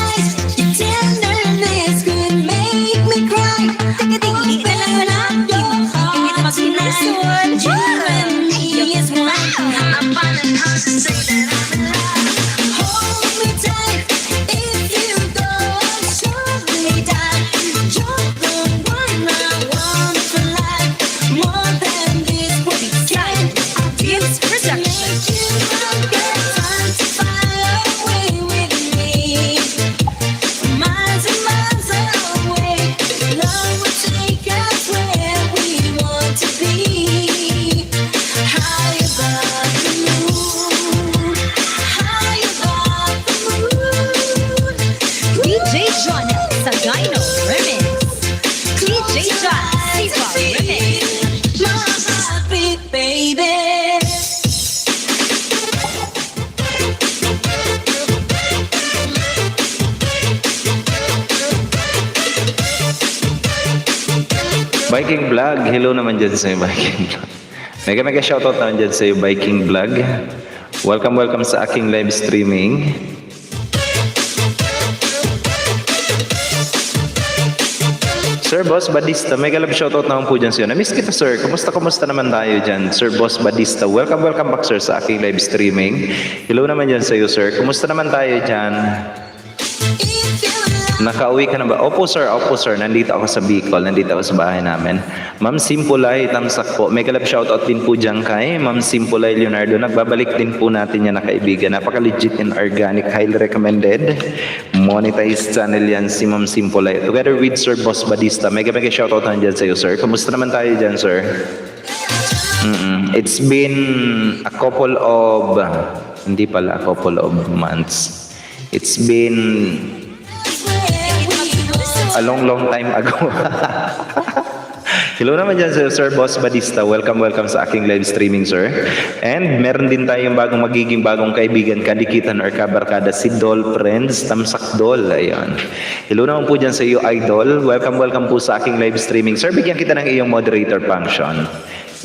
eyes, your tenderness could make me cry. Open up your heart to me. You and me is one. I'm finding hard to say that I'm in love. Hold me tight if you go and surely die. You're the one I want for life. More than this, what we can. This production. You don't get time to fly away with me. Miles and miles away. Love will take us where we want to be. High above the moon. High above the moon. DJ John Sagino Remix. DJ John Sipa Remix. My heartbeat, baby. Biking Vlog, hello naman dyan sa Biking Vlog. Mega shoutout naman dyan sa Biking Vlog. Welcome sa aking live streaming. Sir Boss Badista, mega love shoutout naman po dyan sa iyo. Na-miss kita sir, kumusta naman tayo dyan? Sir Boss Badista, welcome back sir sa aking live streaming. Hello naman dyan sa iyo sir, kumusta naman tayo dyan? Nakauwi ka na ba? Opo sir, nandito ako sa Bicol, nandito ako sa bahay namin. Ma'am Simpulay, tamsak po. Mega love shoutout din po dyan kay Ma'am Simpulay Leonardo. Nagbabalik din po natin yan na kaibigan. Napaka-legit and organic, highly recommended. Monetized channel yan si Ma'am Simpulay. Together with Sir Boss Badista. Mega shoutout na dyan sa iyo sir. Kamusta naman tayo dyan sir? It's been a couple of, hindi pala a couple of months. It's been a long time ago. Hello naman dyan Sir Boss Badista. Welcome sa aking live streaming sir. And meron din tayong magiging bagong kaibigan, kadikitan or kabarkada, si Dol Friends, Tamsak Dol. Ayan. Hello naman po dyan sa iyo idol. Welcome po sa aking live streaming. Sir, bigyan kita ng iyong moderator function.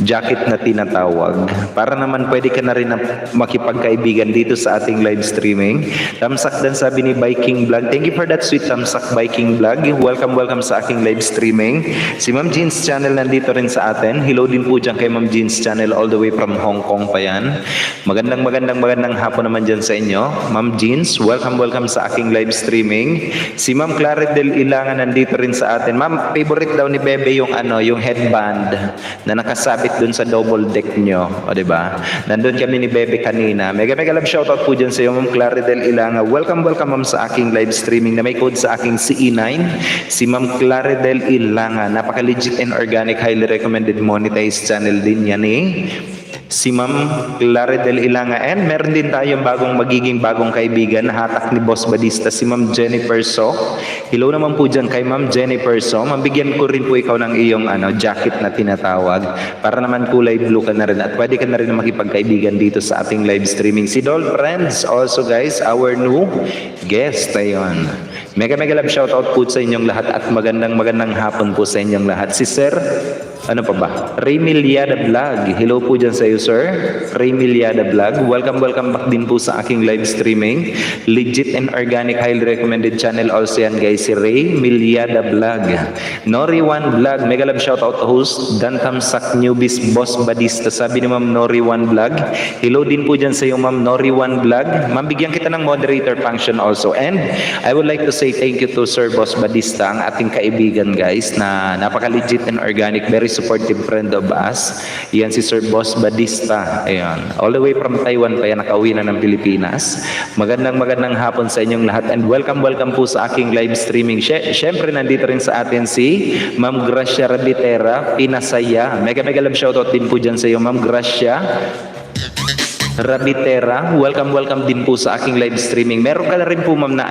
Jacket na tinatawag. Para naman pwede ka na rin na makipagkaibigan dito sa ating live streaming. Tamsak dan sabi ni Biking Vlog. Thank you for that sweet Tamsak Biking Vlog. Welcome sa aking live streaming. Si Ma'am Jeans Channel nandito rin sa atin. Hello din po dyan kay Ma'am Jeans Channel all the way from Hong Kong pa yan. Magandang hapon naman dyan sa inyo. Ma'am Jeans, welcome sa aking live streaming. Si Ma'am Claridel Ilangan nandito rin sa atin. Ma'am, favorite daw ni Bebe yung yung headband na nakasabit doon sa double deck nyo. O diba? Nandun kami ni Bebe kanina. Mega love shoutout po dyan sa iyo, Ma'am Claridel Ilanga. Welcome ma'am sa aking live streaming na may code sa aking CE9. Si Ma'am Claridel Ilanga. Napaka-legit and organic, highly recommended monetized channel din yan si Ma'am Claridel Ilanga. And meron din tayong magiging bagong kaibigan na hatak ni Boss Badista, si Ma'am Jennifer So. Hello naman po dyan kay Ma'am Jennifer So. Mabigyan ko rin po ikaw ng iyong jacket na tinatawag para naman kulay blue ka na rin at pwede ka na rin makipagkaibigan dito sa ating live streaming. Si Dol Friends also guys, our new guest. Ayun. Mega love shoutout po sa inyong lahat at magandang hapon po sa inyong lahat. Si Sir Ray Miliada Vlog. Hello po dyan sa iyo, sir. Ray Miliada Vlog. Welcome back din po sa aking live streaming. Legit and organic, highly recommended channel also yan, guys. Si Ray Miliada Vlog. Nori One Vlog. Mega love shoutout host. Dantam Sak Newbies Boss Badista. Sabi ni Ma'am Nori One Vlog. Hello din po dyan sa iyo, Ma'am Nori One Vlog. Ma'am, bigyan kita ng moderator function also. And I would like to say thank you to Sir Boss Badista, ang ating kaibigan, guys, na napaka-legit and organic, very supportive friend of us. Yan si Sir Boss Badista. Ayan. All the way from Taiwan pa yan, nakauwi na ng Pilipinas. Magandang hapon sa inyong lahat and welcome po sa aking live streaming. Siyempre, nandito rin sa atin si Ma'am Gracia Rabitera, Pinasaya. Mega love shoutout din po dyan sa iyo, Ma'am Gracia Rabitera. Welcome din po sa aking live streaming. Meron ka na rin po, ma'am, na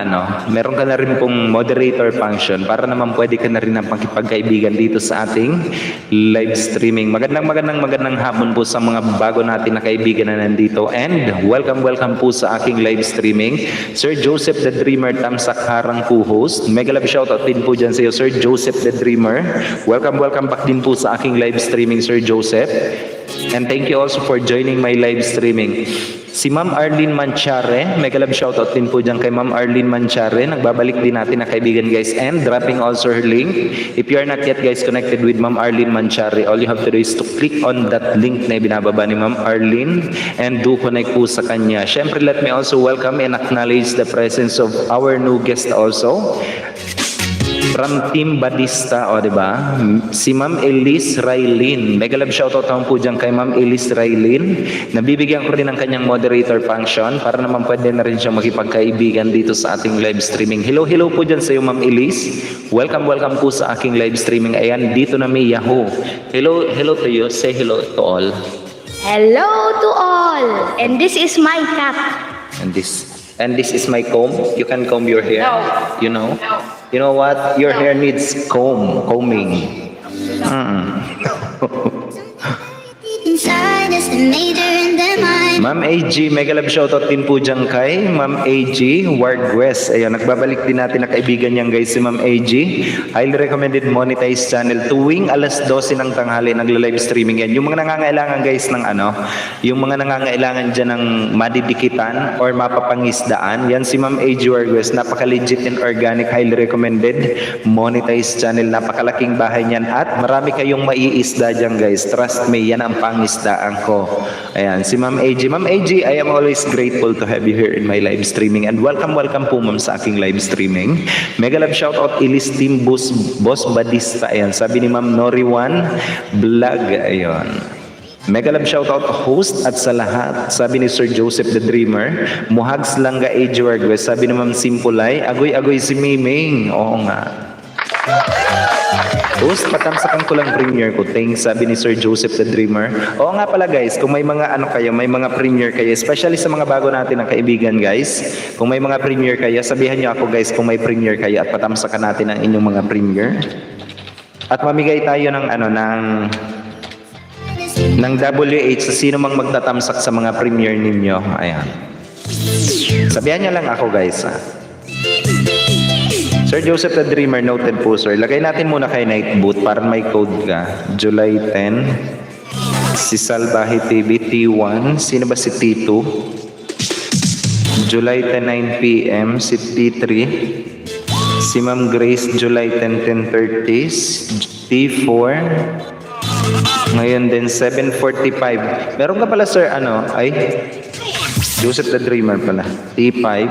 meron ka na rin pong moderator function para naman pwede ka na rin ang pakipagkaibigan dito sa ating live streaming. Magandang hapon po sa mga bago natin na kaibigan na nandito and welcome po sa aking live streaming. Sir Joseph the Dreamer Tamsak Harang po host. Mega love shoutout din po dyan sa iyo, Sir Joseph the Dreamer. Welcome back din po sa aking live streaming, Sir Joseph. And thank you also for joining my live streaming. Si Ma'am Arlene Manchare, mega love shoutout din po dyan kay Ma'am Arlene Manchare. Nagbabalik din natin na kaibigan guys, and dropping also her link. If you are not yet guys connected with Ma'am Arlene Manchare, all you have to do is to click on that link na binababa ni Ma'am Arlene and do connect po sa kanya. Syempre, let me also welcome and acknowledge the presence of our new guest also. From Team Badista, o diba? Si Ma'am Elise Raylin. Mega love shoutout naman po dyan kay Ma'am Elise Raylin. Nabibigyan ko rin ng kanyang moderator function para naman pwede na rin siya makipagkaibigan dito sa ating live streaming. Hello po dyan sa iyo Ma'am Elise. Welcome po sa aking live streaming. Ayan, dito na may Yahoo. Hello to you. Say hello to all. Hello to all, and this is my cat. And this is my comb. You can comb your hair. No. You know? You know what? Your hair needs combing. Inside us, the major and the minor. Ma'am AG, mega love shoutout din po dyan kay Ma'am AG Ward West. Ayan, nagbabalik din natin na kaibigan niyan guys si Ma'am AG. Highly recommended monetized channel. Tuwing alas 12 ng tanghali nagla-live streaming yan. Yung mga nangangailangan guys ng yung mga nangangailangan dyan ng madidikitan or mapapangisdaan, yan si Ma'am AG Ward West. Napaka-legit and organic, highly recommended monetized channel. Napakalaking bahay niyan at marami kayong maiisda dyan guys. Trust me, yan ang pangisdaan ko. Ayan, si Ma'am AG. Ma'am AG, I am always grateful to have you here in my live streaming and welcome po ma'am sa aking live streaming. Mega love shoutout Elise Team Boss Badista. Ayan, sabi ni Ma'am Noriwan Vlog. Ayan. Mega love shoutout host at sa lahat. Sabi ni Sir Joseph the Dreamer. Muhags lang ga AG West. Sabi ni Ma'am Simpulay. Agoy si Miming. Oo nga. Host, patamsakan ko lang premiere ko. Thanks, sabi ni Sir Joseph the Dreamer. Oo nga pala guys, kung may mga may mga premiere kayo, especially sa mga bago natin na kaibigan guys, kung may mga premiere kayo, sabihan nyo ako guys kung may premiere kayo at patamsakan natin ang inyong mga premiere. At mamigay tayo ng ng WH sa sino mang magtatamsak sa mga premiere ninyo. Ayan. Sabihan nyo lang ako guys. Sir Joseph the Dreamer, noted po sir. Lagay natin muna kay Night Boot para may code ka. July 10. Si Salbahe TV T1. Sino ba si T2? July 10, 9 p.m. Si T3. Si Ma'am Grace, July 10, 10:30. T4. Ngayon din, 7:45. Meron ka pala sir, Joseph the Dreamer pala. T5.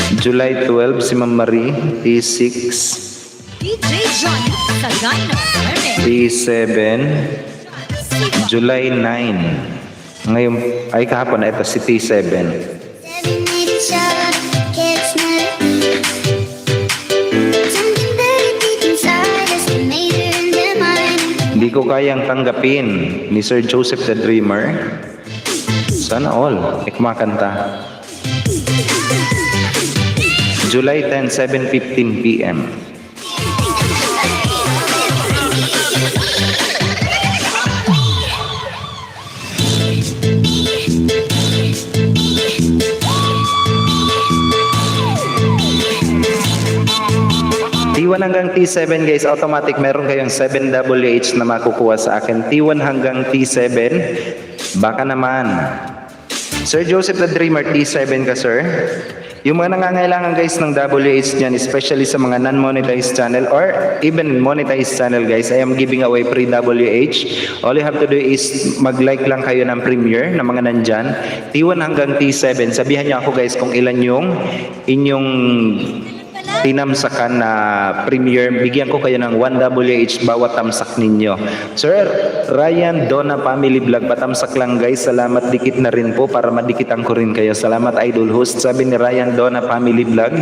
July 12, si Ma'am Marie. T6. DJ Johnny Sagayno Remix. T7. July 9. Ngayon, kahapon na ito si T7. Hindi ko kayang tanggapin ni Sir Joseph the Dreamer. Sana all. Kumakanta. July 10, 7:15 p.m. T1 hanggang T7 guys, automatic meron kayong 7 WH na makukuha sa akin. T1 hanggang T7, baka naman. Sir Joseph the Dreamer, T7 ka sir. Yung mga nangangailangan guys ng WH dyan, especially sa mga non-monetized channel or even monetized channel guys, I am giving away free WH. All you have to do is mag-like lang kayo ng premiere na mga nandyan. T1 hanggang T7, sabihan niyo ako guys kung ilan yung inyong tinamsakan na premiere. Bigyan ko kayo ng 1 WH bawat tamsak ninyo. Sir Ryan Donna Family Vlog, patamsak lang guys. Salamat, dikit na rin po para madikitan ko rin kayo. Salamat idol host, sabi ni Ryan Donna Family Vlog.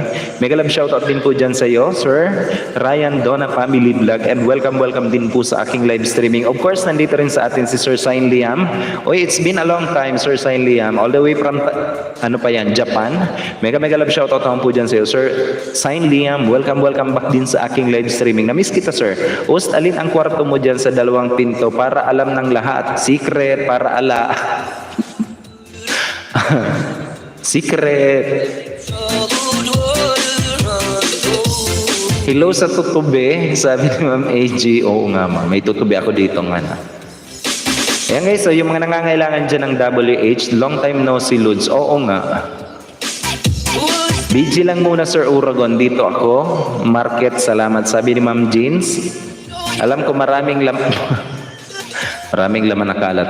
Mega love shoutout din po dyan sa iyo Sir Ryan Donna Family Vlog, and welcome din po sa aking live streaming. Of course, nandito rin sa atin si Sir Sain Liam. Oy, it's been a long time Sir Sain Liam, all the way from Japan. Mega love shoutout naman po dyan sa iyo Sir Sain Liam. Welcome back din sa aking live streaming. Na-miss kita sir. Host, alin ang kwarto mo dyan sa 2 pinto para alam ng lahat? Secret, para ala. Secret. Hello sa tutube, sabi ni Ma'am AG. Oo nga ma'am, may tutube ako dito nga na. Ayan guys, so yung mga nangangailangan dyan ng WH, long time no see Lods. Oo nga. BG lang muna Sir Uragon, dito ako. Market, salamat. Sabi ni Ma'am Jeans. Alam ko maraming maraming laman nakalat.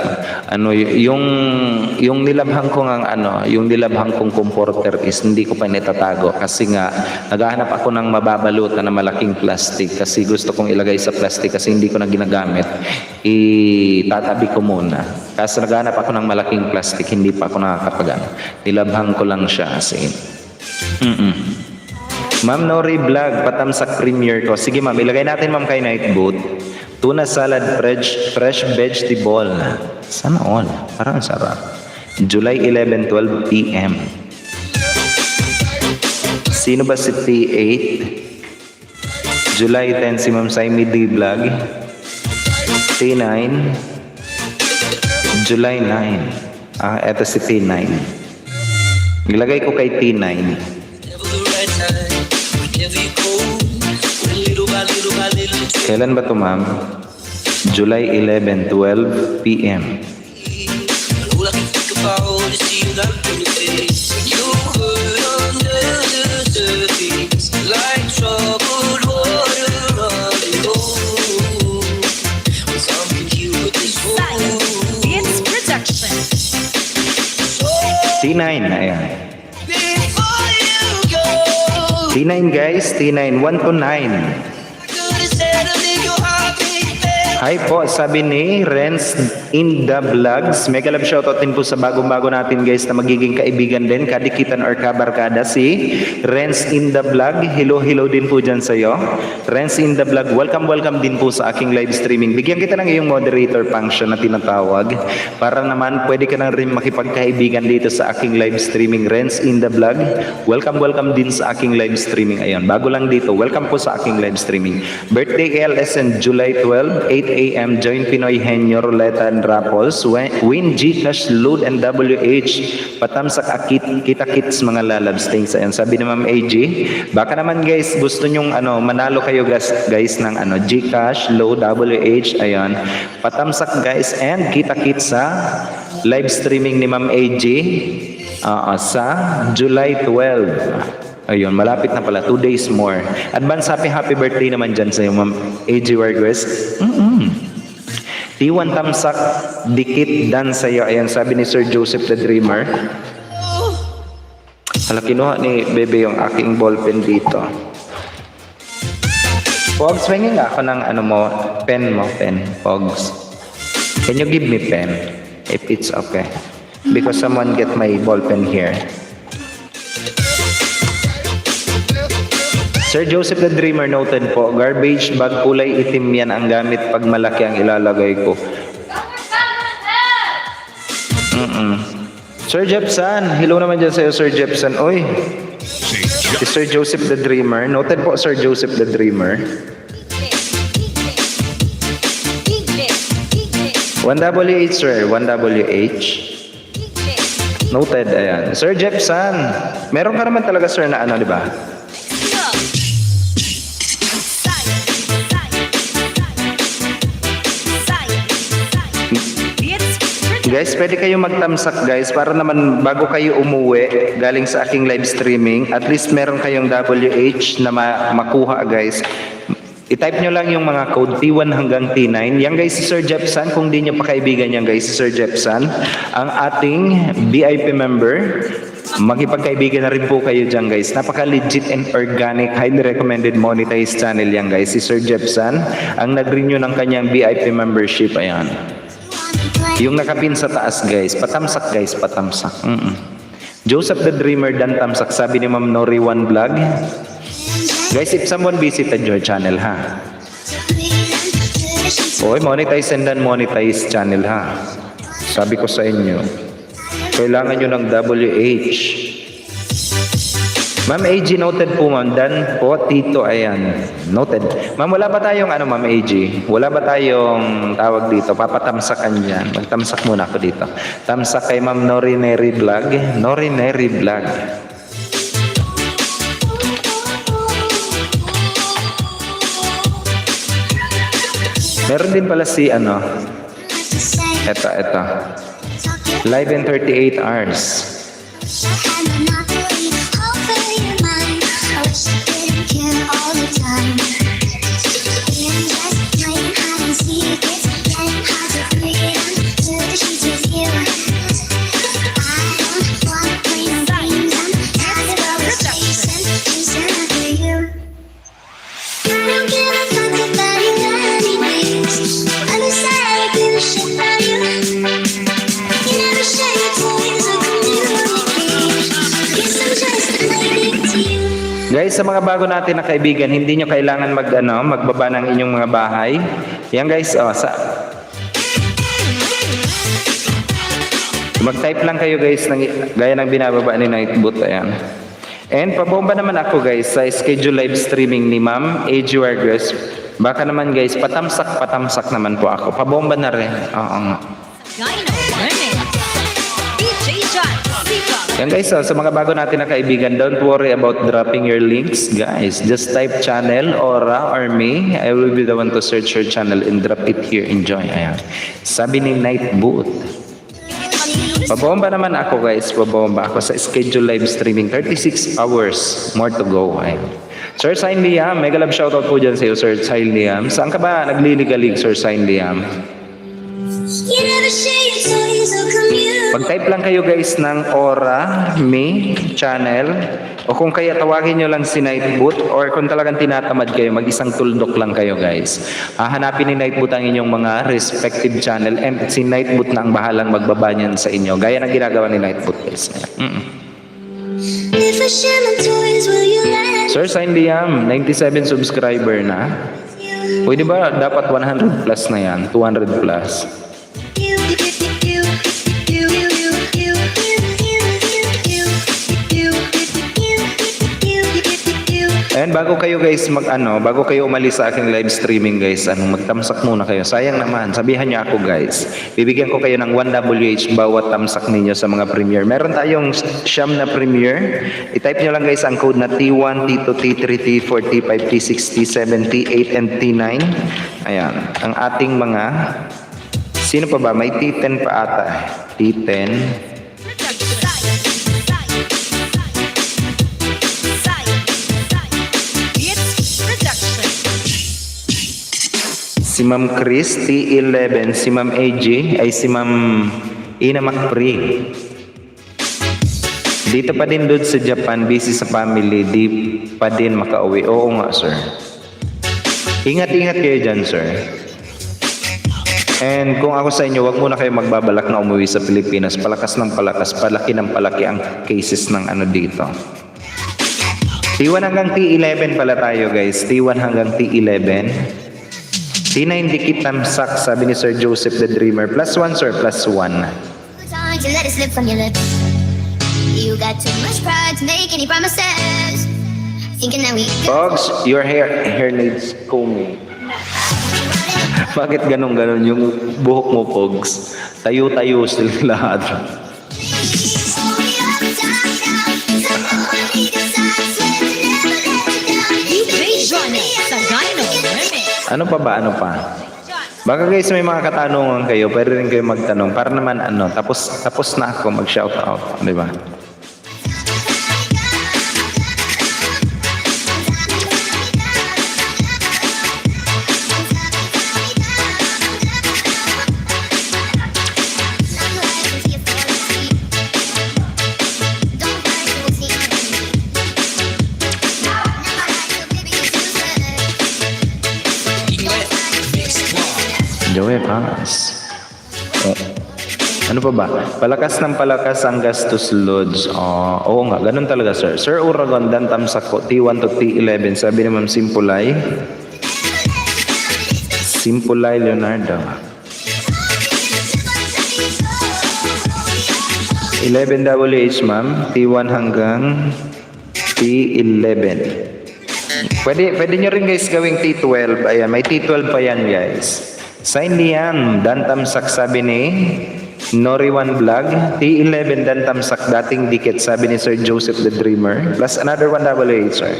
Ano yung nilabhang ko ng yung nilabhang kong comforter is hindi ko pa nitatago kasi nga naghahanap ako ng mababalutan na malaking plastic kasi gusto kong ilagay sa plastic kasi hindi ko na ginagamit. Itatabi ko muna. Kasi naghahanap ako ng malaking plastic, hindi pa ako nakakapagano. Nilabhang ko lang siya kasi. Ma'am Nori Vlog, patamsak premiere ko. Sige ma'am, ilagay natin ma'am kay Night Boat. Tuna salad, fresh vegetable. Sana all. Parang sarap. July 11, 12 p.m. Sino ba si T8? July 10, si Ma'am Saimi D Vlog. T9. July 9. Eto si T9. Ilagay ko kay T9. Kailan ba ito, ma'am? July 11, 12 p.m. It's production. T9, ayan. T9 guys, T9, 1 to 9. Hi po, sabi ni Renz in the Vlogs. Mega love shoutout din po sa bagong-bago natin guys na magiging kaibigan din, kadikitan or kabarkada, si Renz in the Vlog. Hello din po dyan sa'yo. Renz in the Vlog, welcome din po sa aking live streaming. Bigyan kita ng iyong moderator function na tinatawag para naman pwede ka na rin makipagkaibigan dito sa aking live streaming. Renz in the Vlog, welcome din sa aking live streaming. Ayun, bago lang dito, welcome po sa aking live streaming. Birthday LSN July 12, 8 a.m. Join Pinoy Henyo, Ruleta and Raffles. Win Gcash, Load and WH. Patamsak akit, kita kits mga lalabs. Thanks. Ayan, sabi ni Ma'am AG. Baka naman guys, gusto nyong manalo kayo guys ng Gcash, Load, WH. Ayan. Patamsak guys and kita kits sa live streaming ni Ma'am AG sa July 12. Ayun, malapit na pala. 2 days more. Advance happy birthday naman dyan sa'yo, Ma'am A.G. Wargues. T1 tamsak, dikit dan sa'yo. Ayan, sabi ni Sir Joseph the Dreamer. Hala, kinuha ni Bebe yung aking ballpen dito. Pogs, swinging ako ng pen. Pogs. Can you give me pen? If it's okay. Because someone get my ballpen here. Sir Joseph the Dreamer, noted po. Garbage bag, kulay itim yan ang gamit pag malaki ang ilalagay ko. Sir Jepson, hello naman dyan sa'yo, Sir Jepson. Oy, si Sir Joseph the Dreamer. Noted po, Sir Joseph the Dreamer. 1WH, sir. 1WH. Noted, ayan. Sir Jepson, meron ka naman talaga, sir, na di ba? Guys, pwede kayo magtamsak guys para naman bago kayo umuwi galing sa aking live streaming, at least meron kayong WH na makuha guys. I-type nyo lang yung mga code T1 hanggang T9. Yan guys, si Sir Jepson, kung di nyo pa kaibigan yan guys, si Sir Jepson, ang ating VIP member. Makipagkaibigan na rin po kayo dyan guys. Napaka-legit and organic, highly recommended monetized channel yan guys. Si Sir Jepson, ang nag-renew ng kanyang VIP membership. Ayan. Yung nakapin sa taas guys, patamsak guys, patamsak. Joseph the Dreamer dan tamsak, sabi ni Ma'am Nori One Vlog. Guys, if someone visited your channel ha. Oy, monetize and then monetize channel ha. Sabi ko sa inyo, kailangan nyo ng WH. Ma'am AG, noted po ma'am. Dan po, Tito, ayan. Noted. Ma'am, wala ba tayong Ma'am AG? Wala ba tayong tawag dito? Papatamsakan yan. Magtamsak muna ako dito. Tamsak kay Ma'am Norineri Vlog. Norineri Vlog. Meron din pala si Ito. Live in 38 hours. Guys, sa mga bago natin na kaibigan, hindi nyo kailangan magbaba ng inyong mga bahay. Yan guys, mag-type lang kayo guys, gaya ng binababa ni Nightboot. Ayan. And pabomba naman ako guys sa schedule live streaming ni Ma'am A.G. Wargres. Baka naman guys, patamsak naman po ako. Pabomba na rin. Oo nga. Gyno Women. DJ John Sipa. Yan guys, sa mga bago natin na kaibigan, don't worry about dropping your links, guys. Just type channel, Aura, or me. I will be the one to search your channel and drop it here. Enjoy. Ayan. Sabi ni Nightboot. Pabomba naman ako guys, pabomba ako sa schedule live streaming. 36 hours more to go. Ayan. Sir Sign Liam, mega love shoutout po dyan sa iyo, Sir Sign Liam. Saan ka ba nagliligalig, Sir Sign Liam? Pag-type lang kayo guys ng Aura, Me, Channel, o kung kaya tawagin nyo lang si Nightboot, or kung talagang tinatamad kayo, mag-isang tuldok lang kayo guys. Hahanapin ni Nightboot ang inyong mga respective channel, and si Nightboot na ang bahalang magbaba niyan sa inyo. Gaya ng ginagawa ni Nightboot guys. Sir Sign Liam, 97 subscriber na. Pwede ba dapat 100 plus na yan? 200 plus. And bago kayo guys bago kayo umalis sa aking live streaming guys, magtamsak muna kayo. Sayang naman, sabihan niyo ako guys. Bibigyan ko kayo ng 1WH bawat tamsak ninyo sa mga premiere. Meron tayong siyam na premiere. I-type niyo lang guys ang code na T1, T2, T3, T4, T5, T6, T7, T8, and T9. Ayan, ang ating mga sino pa ba? May T10 pa ata. T10. Si Ma'am Chris, T11, si Ma'am AG, ay si Ma'am Ina Macpri. Dito pa din doon sa Japan, busy sa family, di pa din makauwi. Oo nga, sir. Ingat-ingat kayo dyan, sir. And kung ako sa inyo, wag muna kayo magbabalak na umuwi sa Pilipinas. Palakas ng palakas, palaki ng palaki ang cases ng dito. T1 hanggang T11 pala tayo, guys. T1 hanggang T11. T9 dikit tamsak, sabi ni Sir Joseph the Dreamer. +1 sir, +1. To let it slip from your lips. You got too much pride to make any promises. Thinking that we Pogs, your hair needs combing. Bakit ganun yung buhok mo, Pogs? Tayo-tayo sila lahat. DJ Johnny sa Gyno Women. Ano pa? Baka guys may mga katanungan kayo, pwede rin kayo magtanong para naman tapos na ako mag-shout out, di ba? Joey Pass. Ano pa ba? Palakas ng palakas ang gastos loads. Oo nga, ganun talaga sir. Sir Uragon, Dan Tamsako, T1 to T11. Sabi ni Ma'am Simpulay. Simpulay Leonardo. 11WH ma'am, T1 hanggang T11. Pwede nyo rin guys gawing T12. Ayan, may T12 pa yan guys. Sign Liam, Dan Tamsak, sabi ni Nori1 Vlog. T11 Dan Tamsak, dating dikit, sabi ni Sir Joseph the Dreamer. Plus another 1WH sir.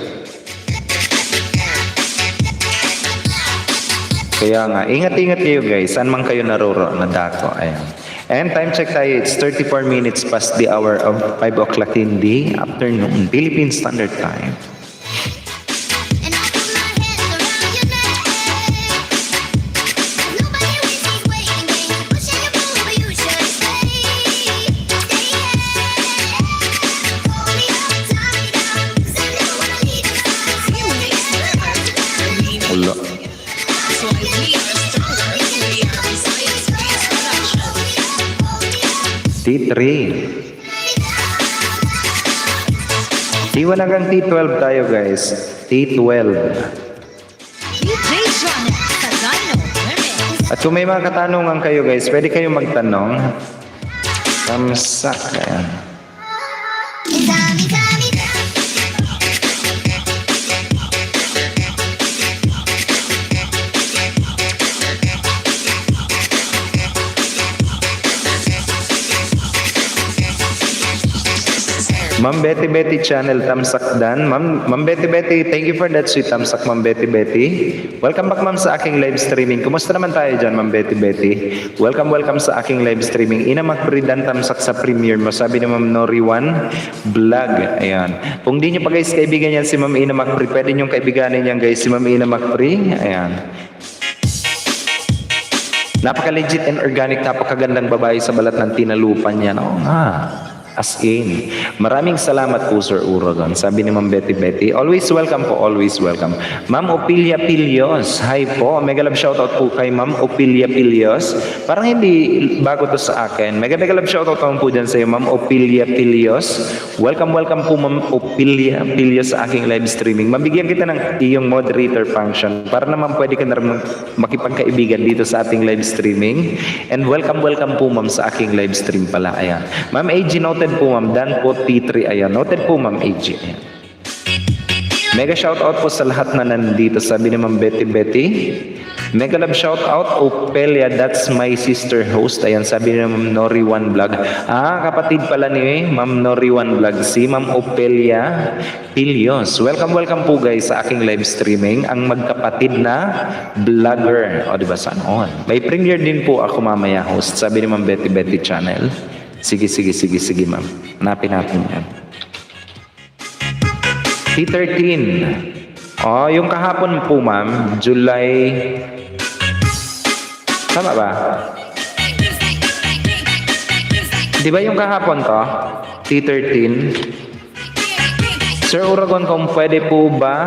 Kaya nga, ingat-ingat kayo guys. Saan man kayo na dako. Ayan. And time check tayo, it's 34 minutes past the hour of 5 o'clock in the afternoon, Philippine Standard Time. And I put my hands around your neck. Nobody else is waiting, baby. Pushing you pull, but you should stay. Stay here. Hold me up, tie me down. 'Cause I never wanna leave your side. You make me hurt down. Ulo. T3. T1 hanggang T12 tayo guys. T12. DJ Johnny Sagano Remix. At kung may mga katanungan kayo guys, pwede kayong magtanong. Tamsak. Ayan. Tommy, Tommy. Ma'am Betty Betty channel, Tamsak Dan. Ma'am Betty Betty, thank you for that sweet Tamsak, Ma'am Betty Betty. Welcome back ma'am sa aking live streaming. Kumusta naman tayo dyan, Ma'am Betty Betty? Welcome sa aking live streaming. Inamakpridan Tamsak sa premiere mo. Sabi ni Ma'am Noriwan Vlog. Ayan. Kung di nyo pa guys kaibigan yan si Ma'am Ina Macpri, pwede nyo kaibiganin yan guys si Ma'am Ina Macpri. Ayan. Napaka-legit and organic, napakagandang babae sa balat ng tinalupan niya. Oo nga. As in. Maraming salamat po Sir Uragon. Sabi ni Ma'am Betty Betty. Always welcome po, always welcome. Ma'am Opilia Pilios. Hi po. Mega love shoutout po kay Ma'am Opilia Pilios. Parang hindi bago to sa akin. Mega love shoutout po dyan sa iyo, Ma'am Opilia Pilios. Welcome po Ma'am Opilia Pilios sa aking live streaming. Mabigyan kita ng iyong moderator function para naman pwede ka na makipagkaibigan dito sa ating live streaming. And welcome po Ma'am sa aking live stream pala. Ayan. Ma'am AG, noted po Ma'am. Dan po T3. Ayan. Noted po Ma'am AG. Ayan. Mega shoutout po sa lahat na nandito. Sabi ni Ma'am Betty Betty. Mega love shoutout Opelia, that's my sister host. Ayan, sabi ni Ma'am Noriwan Vlog. Kapatid pala ni Ma'am Noriwan Vlog, si Ma'am Opelia Pilios. Welcome po guys sa aking live streaming. Ang magkapatid na vlogger. O diba, saan on? May premiere din po ako mamaya host. Sabi ni Ma'am Betty Betty channel. Sige ma'am. Hanapin natin yan. T13. Yung kahapon po ma'am, July... Tama ba? Di ba yung kahapon to? T13. Sir Uragon, kung pwede po ba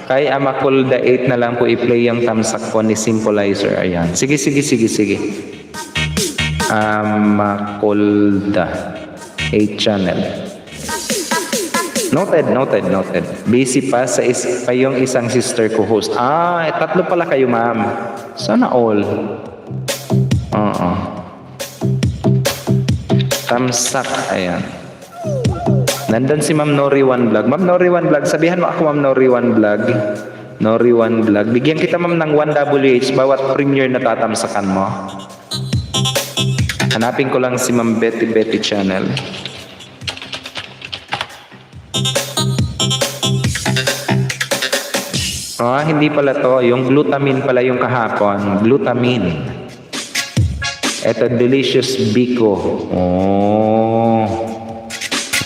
kay Amakulda 8 na lang po i-play yung tamsak po ni Symbolizer. Ayan. Sige. Amakulda 8 channel. Noted. Busy pa pa yung isang sister ko host. Tatlo pala kayo ma'am. Sana all. Oo. Tamsak. Ayan. Nandun si Ma'am Noriwan Vlog. Ma'am Noriwan Vlog, sabihan mo ako Ma'am Noriwan Vlog. Noriwan Vlog. Bigyan kita ma'am ng 1WH bawat premiere na tatamsakan mo. Hanapin ko lang si Ma'am Betty Betty channel. Hindi pala to. Yung glutamine pala yung kahapon. Glutamine. Ito, delicious biko.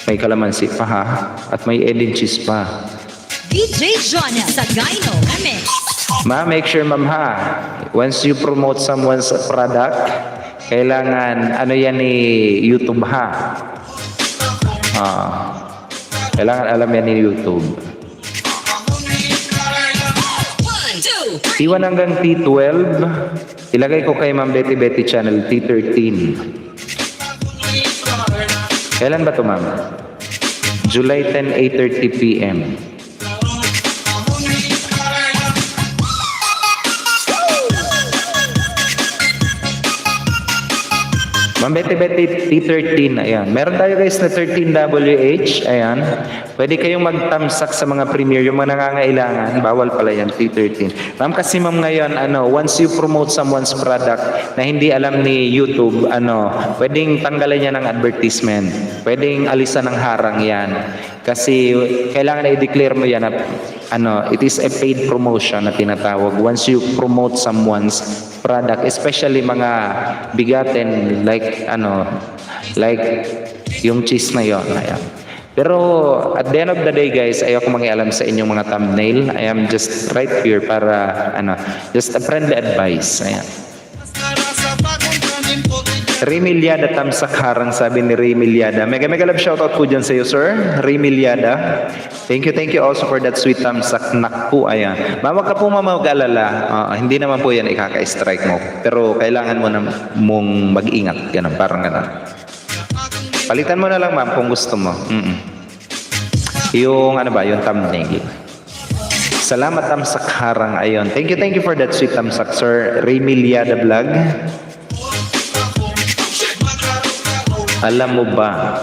May kalamansi pa ha. At may Eden cheese pa. DJ Johnny Sagano Remix. Ma, make sure ma'am ha. Once you promote someone's product, kailangan, ano yan ni YouTube ha. Kailangan alam yan ni YouTube. T1 hanggang T12, ilagay ko kay Ma'am Betty Betty channel T13. Kailan ba ito ma'am? July 10, 8:30 PM. Ma'am Betty T13, ayan. Meron tayo guys na 13WH, ayan. Pwede kayong magtamsak sa mga premier, yung mga nangangailangan, bawal pala yan, T13. Ma'am, kasi ma'am ngayon, once you promote someone's product na hindi alam ni YouTube, pwedeng tanggalan niya ng advertisement. Pwedeng alisan ng harang yan. Kasi kailangan na i-declare mo yan na, it is a paid promotion na tinatawag. Once you promote someone's product, especially mga bigatin like yung cheese na yon. Ayan. Pero at the end of the day guys, ayoko mangialam sa inyong mga thumbnail. I am just right here para just a friendly advice. Ayan. Remilyada tamsak harang, sabi ni Remilyada. Mega love shoutout po dyan sa iyo, sir. Remilyada. Thank you also for that sweet tamsak. Nakpo, ayan. Wag ka po mag-alala. Hindi naman po yan ikaka-strike mo. Pero kailangan mo na mong mag-ingat. Ganun, parang ganun. Palitan mo na lang ma'am kung gusto mo. Yung yung thumbnail. Salamat tamsak harang, ayon. Thank you for that sweet tamsak, sir. Remilyada vlog. Alam mo ba?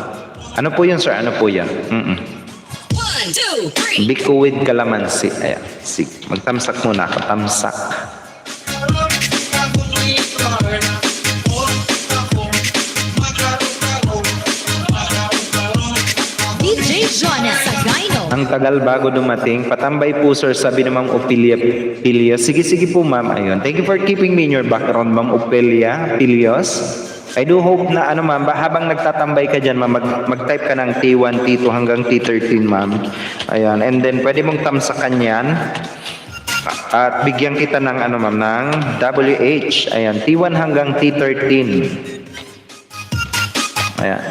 Ano po yun, sir? Ano po yan? 1, 2, 3. Biko with kalamansi. Ayan. Sige. Magtamsak muna ako. Tamsak. DJ Jonas Sagayno. Ang tagal bago dumating. Patambay po, sir. Sabi ni Ma'am Opelia Pilios. Sige po, ma'am. Ayun. Thank you for keeping me in your background, Ma'am Opelia Pilios. I do hope na ma'am, habang nagtatambay ka dyan, ma'am, mag-type ka ng T1, T2 hanggang T13, ma'am. Ayan. And then, pwede mong tamsakan yan. At bigyan kita ng ma'am, ng WH. Ayan. T1 hanggang T13. Ayan.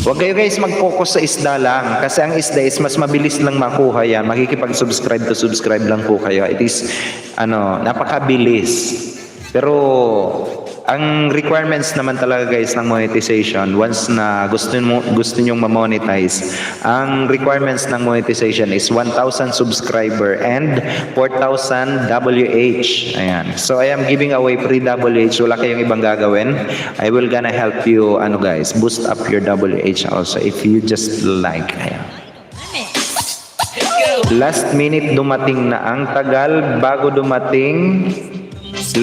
Huwag kayo guys mag-focus sa isda lang. Kasi ang isda is mas mabilis lang makuha yan. Makikipag-subscribe to subscribe lang po kayo. It is, napakabilis. Pero ang requirements naman talaga guys ng monetization, once na gusto nyong ma-monetize, ang requirements ng monetization is 1,000 subscriber and 4,000 WH. Ayan. So I am giving away free WH. Wala kayong ibang gagawin. I will gonna help you guys boost up your WH also if you just like. Ayan. Last minute dumating na, ang tagal bago dumating.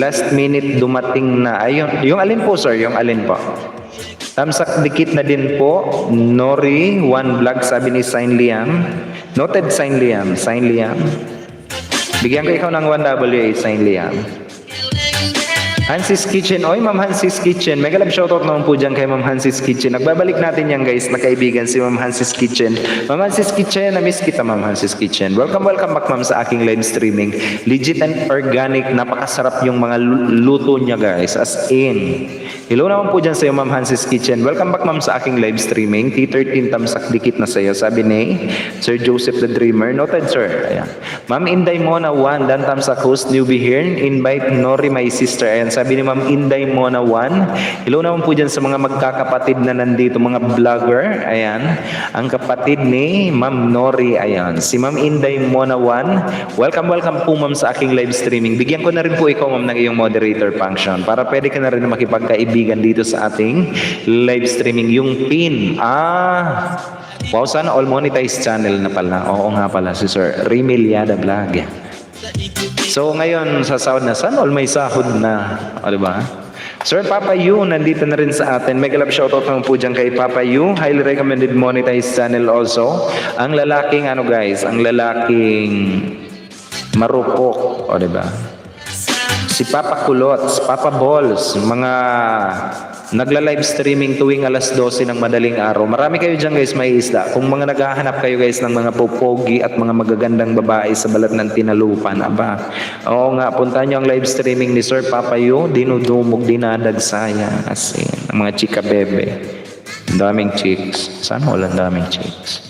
Last minute dumating na. Ayun, yung alin po, sir? Yung alin po? Tamsak dikit na din po. Nori, one vlog, sabi ni Sign Liam. Noted, Sign Liam. Sign Liam. Bigyan ko ikaw ng 1WA, Sign Liam. Hansy's Kitchen. Oy, Ma'am Hansy's Kitchen. Mega love shoutout naman po dyan kay Ma'am Hansy's Kitchen. Nagbabalik natin yan guys, na kaibigan si Ma'am Hansy's Kitchen. Ma'am Hansy's Kitchen, na-miss kita Ma'am Hansy's Kitchen. Welcome back ma'am sa aking live streaming. Legit and organic, napakasarap yung mga luto niya guys. As in. Hello naman po dyan sa iyo Ma'am Hansy's Kitchen. Welcome back ma'am sa aking live streaming. T13 tamsak dikit na sa iyo. Sabi ni Sir Joseph the Dreamer. Noted sir. Ayan. Ma'am Inday Mona 1, dan tamsak host, newbie here. Invite Nori my sister. Ayan. Sabi ni Ma'am Inday Mona 1. Hello naman po dyan sa mga magkakapatid na nandito, mga vlogger. Ayan. Ang kapatid ni Ma'am Nori. Ayan. Si Ma'am Inday Mona 1. Welcome po ma'am sa aking live streaming. Bigyan ko na rin po ikaw ma'am ng iyong moderator function para pwede ka na rin makipagkaibigan dito sa ating live streaming. Yung pin. Wow, sana all monetized channel na pala. Oo nga pala si Sir Remilyada Vlog. So ngayon sa sahod na, sana all may sahod na, diba? Sir Papa Yu, nandito na rin sa atin. Mega love shoutout naman po dyan kay Papa Yu. Highly recommended monetized channel also. Ang lalaking guys, ang lalaking marupok, diba? Si Papa Kulot, Papa Balls, mga nagla-live streaming tuwing alas 12 ng madaling araw. Marami kayo dyan guys may isda. Kung mga naghahanap kayo guys ng mga popogi at mga magagandang babae sa balat ng tinalupan, oo nga, puntahan nyo ang live streaming ni Sir Papa Yu. Dinudumog, dinadagsaya. Kasi, ang mga chika bebe. Ang daming chicks. Sana walang daming chicks.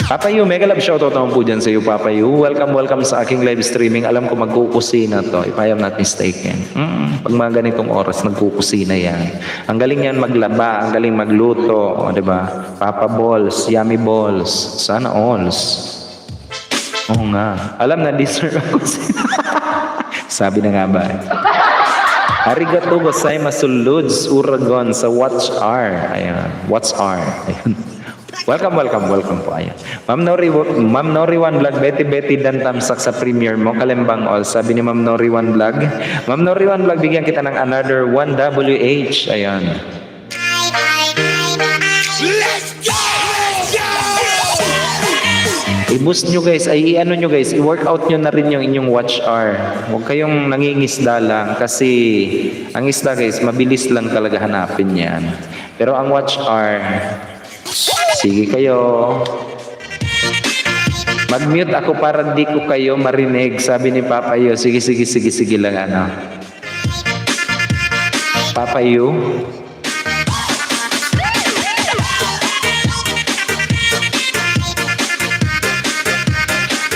Papa Yu, mega love shoutout naman po dyan sa iyo, Papa Yu. Welcome sa aking live streaming. Alam ko magkukusina to, if I am not mistaken. Pag mga ganitong oras, nagkukusina yan. Ang galing yan maglaba, ang galing magluto, diba? Papa Balls, Yummy Balls, sana alls. Oo nga. Alam na, deserve ako Sabi na nga ba? Arigato gozaimasu Lods Uragon sa Watch R. Ayan. Watch R. Ayan. Welcome po. Ayan. Ma'am Nori One Vlog, Betty dan tamsak sa premiere mo. Kalembang all. Sabi ni Ma'am Nori One Vlog. Ma'am Nori One Vlog, bigyan kita ng another 1WH. Ayan. I-boost nyo guys, i-ano nyo guys, i-workout nyo na rin yung inyong watch hour. Huwag kayong nangingisda lang kasi ang isda guys, mabilis lang talaga hanapin yan. Pero ang watch hour, sige kayo. Mag-mute ako para di ko kayo marinig. Sabi ni Papa Yu, sige lang ano. Papa Yu.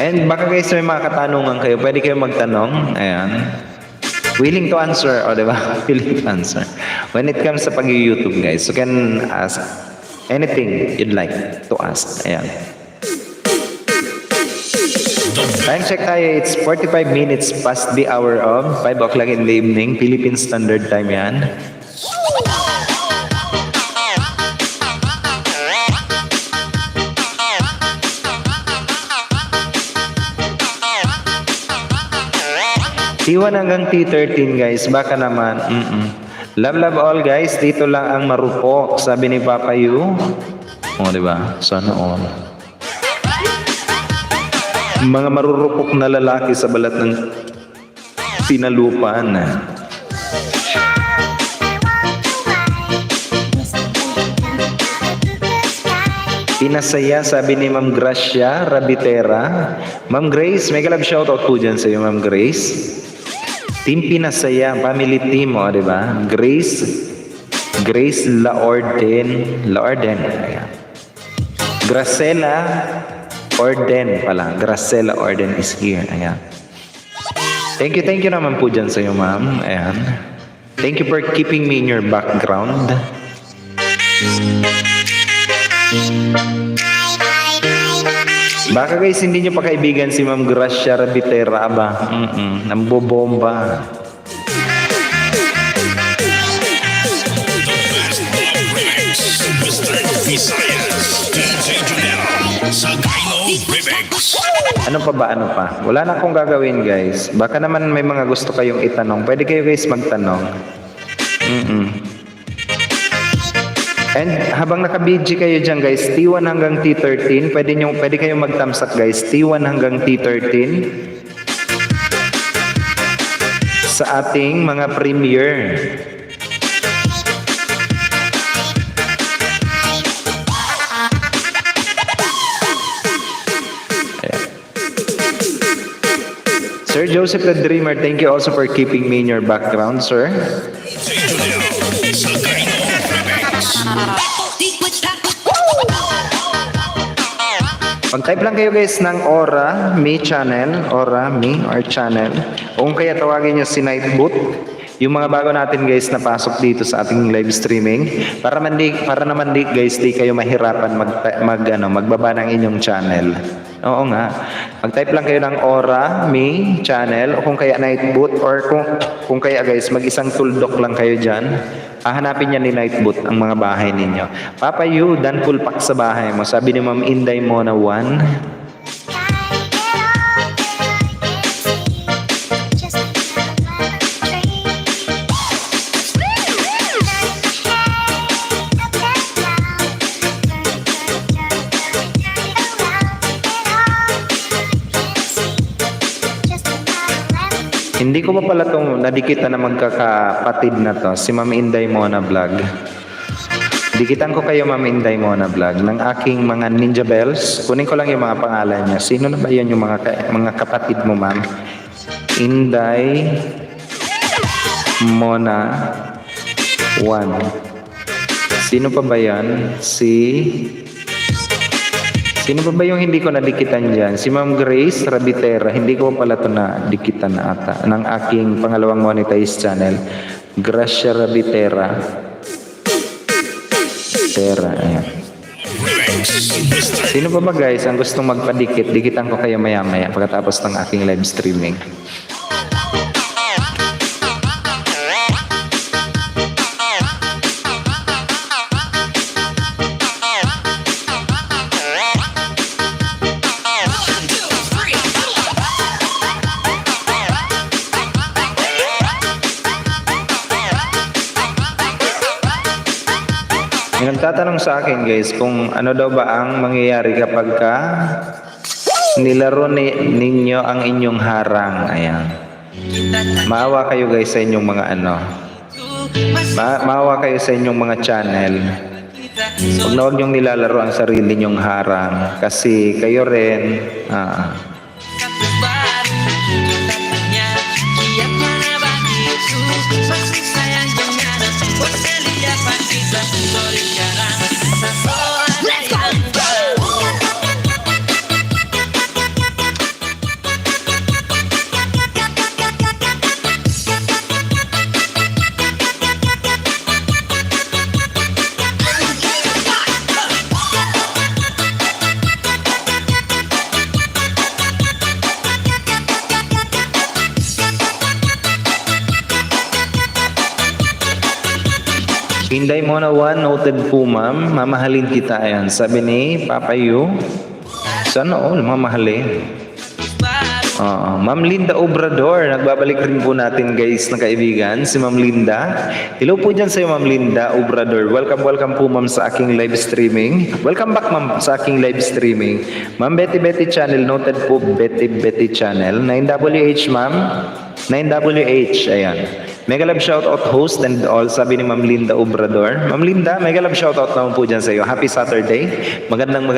And baka guys may mga katanungan kayo, pwede kayo magtanong. Ayan. Willing to answer, o diba? Willing to answer. When it comes sa pag-YouTube guys, you can ask anything you'd like to ask. Ayan. Time check tayo, it's 45 minutes past the hour of 5 o'clock in the evening, Philippine Standard Time yan. T1 hanggang T13 guys, baka naman. Love all guys, dito lang ang marupok, sabi ni Papa Yu. O diba? Sana all. Mga marurupok na lalaki sa balat ng pinalupan. Pinasaya, sabi ni Ma'am Gracia Rabitera. Ma'am Grace, may kalab shoutout po dyan sa iyo, Ma'am Grace. Team Pinasaya, family team, o, di ba? Grace Laorden. Ayan. Gracela Orden pala. Gracela Orden is here. Ayan. Thank you naman po dyan sa iyo, ma'am. Ayan. Thank you for keeping me in your background. Baka guys, hindi nyo pa kaibigan si Ma'am Gracia Rabitera ba? Nambobomba. Ano pa? Wala na akong gagawin guys. Baka naman may mga gusto kayong itanong. Pwede kayo guys magtanong. And habang naka-BG kayo dyan guys, T1 hanggang T13, pwede kayong magtamsak guys, T1 hanggang T13 sa ating mga premiere. Ayan. Sir Joseph the Dreamer, thank you also for keeping me in your background, sir. Pag-type lang kayo guys ng Aura Me channel, Aura Me or channel. O kung kaya tawagin nyo si Nightboot, yung mga bago natin guys na pasok dito sa ating live streaming, para naman di guys di kayo mahirapan magbaba ng inyong channel. Oo nga. Mag-type lang kayo ng Aura Me channel o kung kaya Nightboot or kung kaya guys mag-isang tuldok lang kayo diyan. Hahanapin niya ni Nightboot ang mga bahay ninyo. Papa Yu, dan full pack sa bahay mo. Sabi ni Ma'am Inday Mona 1. Hindi ko pa pala itong nadikitan na magkakapatid na to, si Ma'am Inday Mona Vlog. Dikitan ko kayo, Ma'am Inday Mona Vlog, ng aking mga Ninja Bells. Kunin ko lang yung mga pangalan niya. Sino na ba yan yung mga kapatid mo, Ma'am? Inday Mona 1. Sino pa ba yan? Sino pa ba yung hindi ko nadikitan dyan? Si Ma'am Grace Rabitera. Hindi ko pala ito nadikitan na ata. Ng aking pangalawang monetized channel. Gracia Rabitera. Ayan. Sino pa ba guys ang gustong magpadikit? Dikitan ko kayo maya-maya pagkatapos ng aking live streaming. May nagtatanong sa akin guys kung ano daw ba ang mangyayari kapag ka nilaro ninyo ang inyong harang. Ayan. Maawa kayo guys sa inyong mga ano. Maawa kayo sa inyong mga channel. Huwag na huwag niyong nilalaro ang sarili niyong harang. Kasi kayo rin, Hinday mo na one, noted po ma'am. Mamahalin kita. Ayan. Sabi ni Papa Yu. Sana all, mamahalin. Ma'am Linda Obrador. Nagbabalik rin po natin guys na kaibigan. Si Ma'am Linda. Hello po dyan sa'yo Ma'am Linda Obrador. Welcome po ma'am sa aking live streaming. Welcome back ma'am sa aking live streaming. Ma'am Betty Betty Channel. Noted po Betty Betty Channel. 9WH ma'am. 9WH. Ayan. Mega love shoutout host and all, sabi ni Ma'am Linda Obrador. Ma'am Linda, mega love shoutout naman po dyan sa iyo. Happy Saturday. Magandang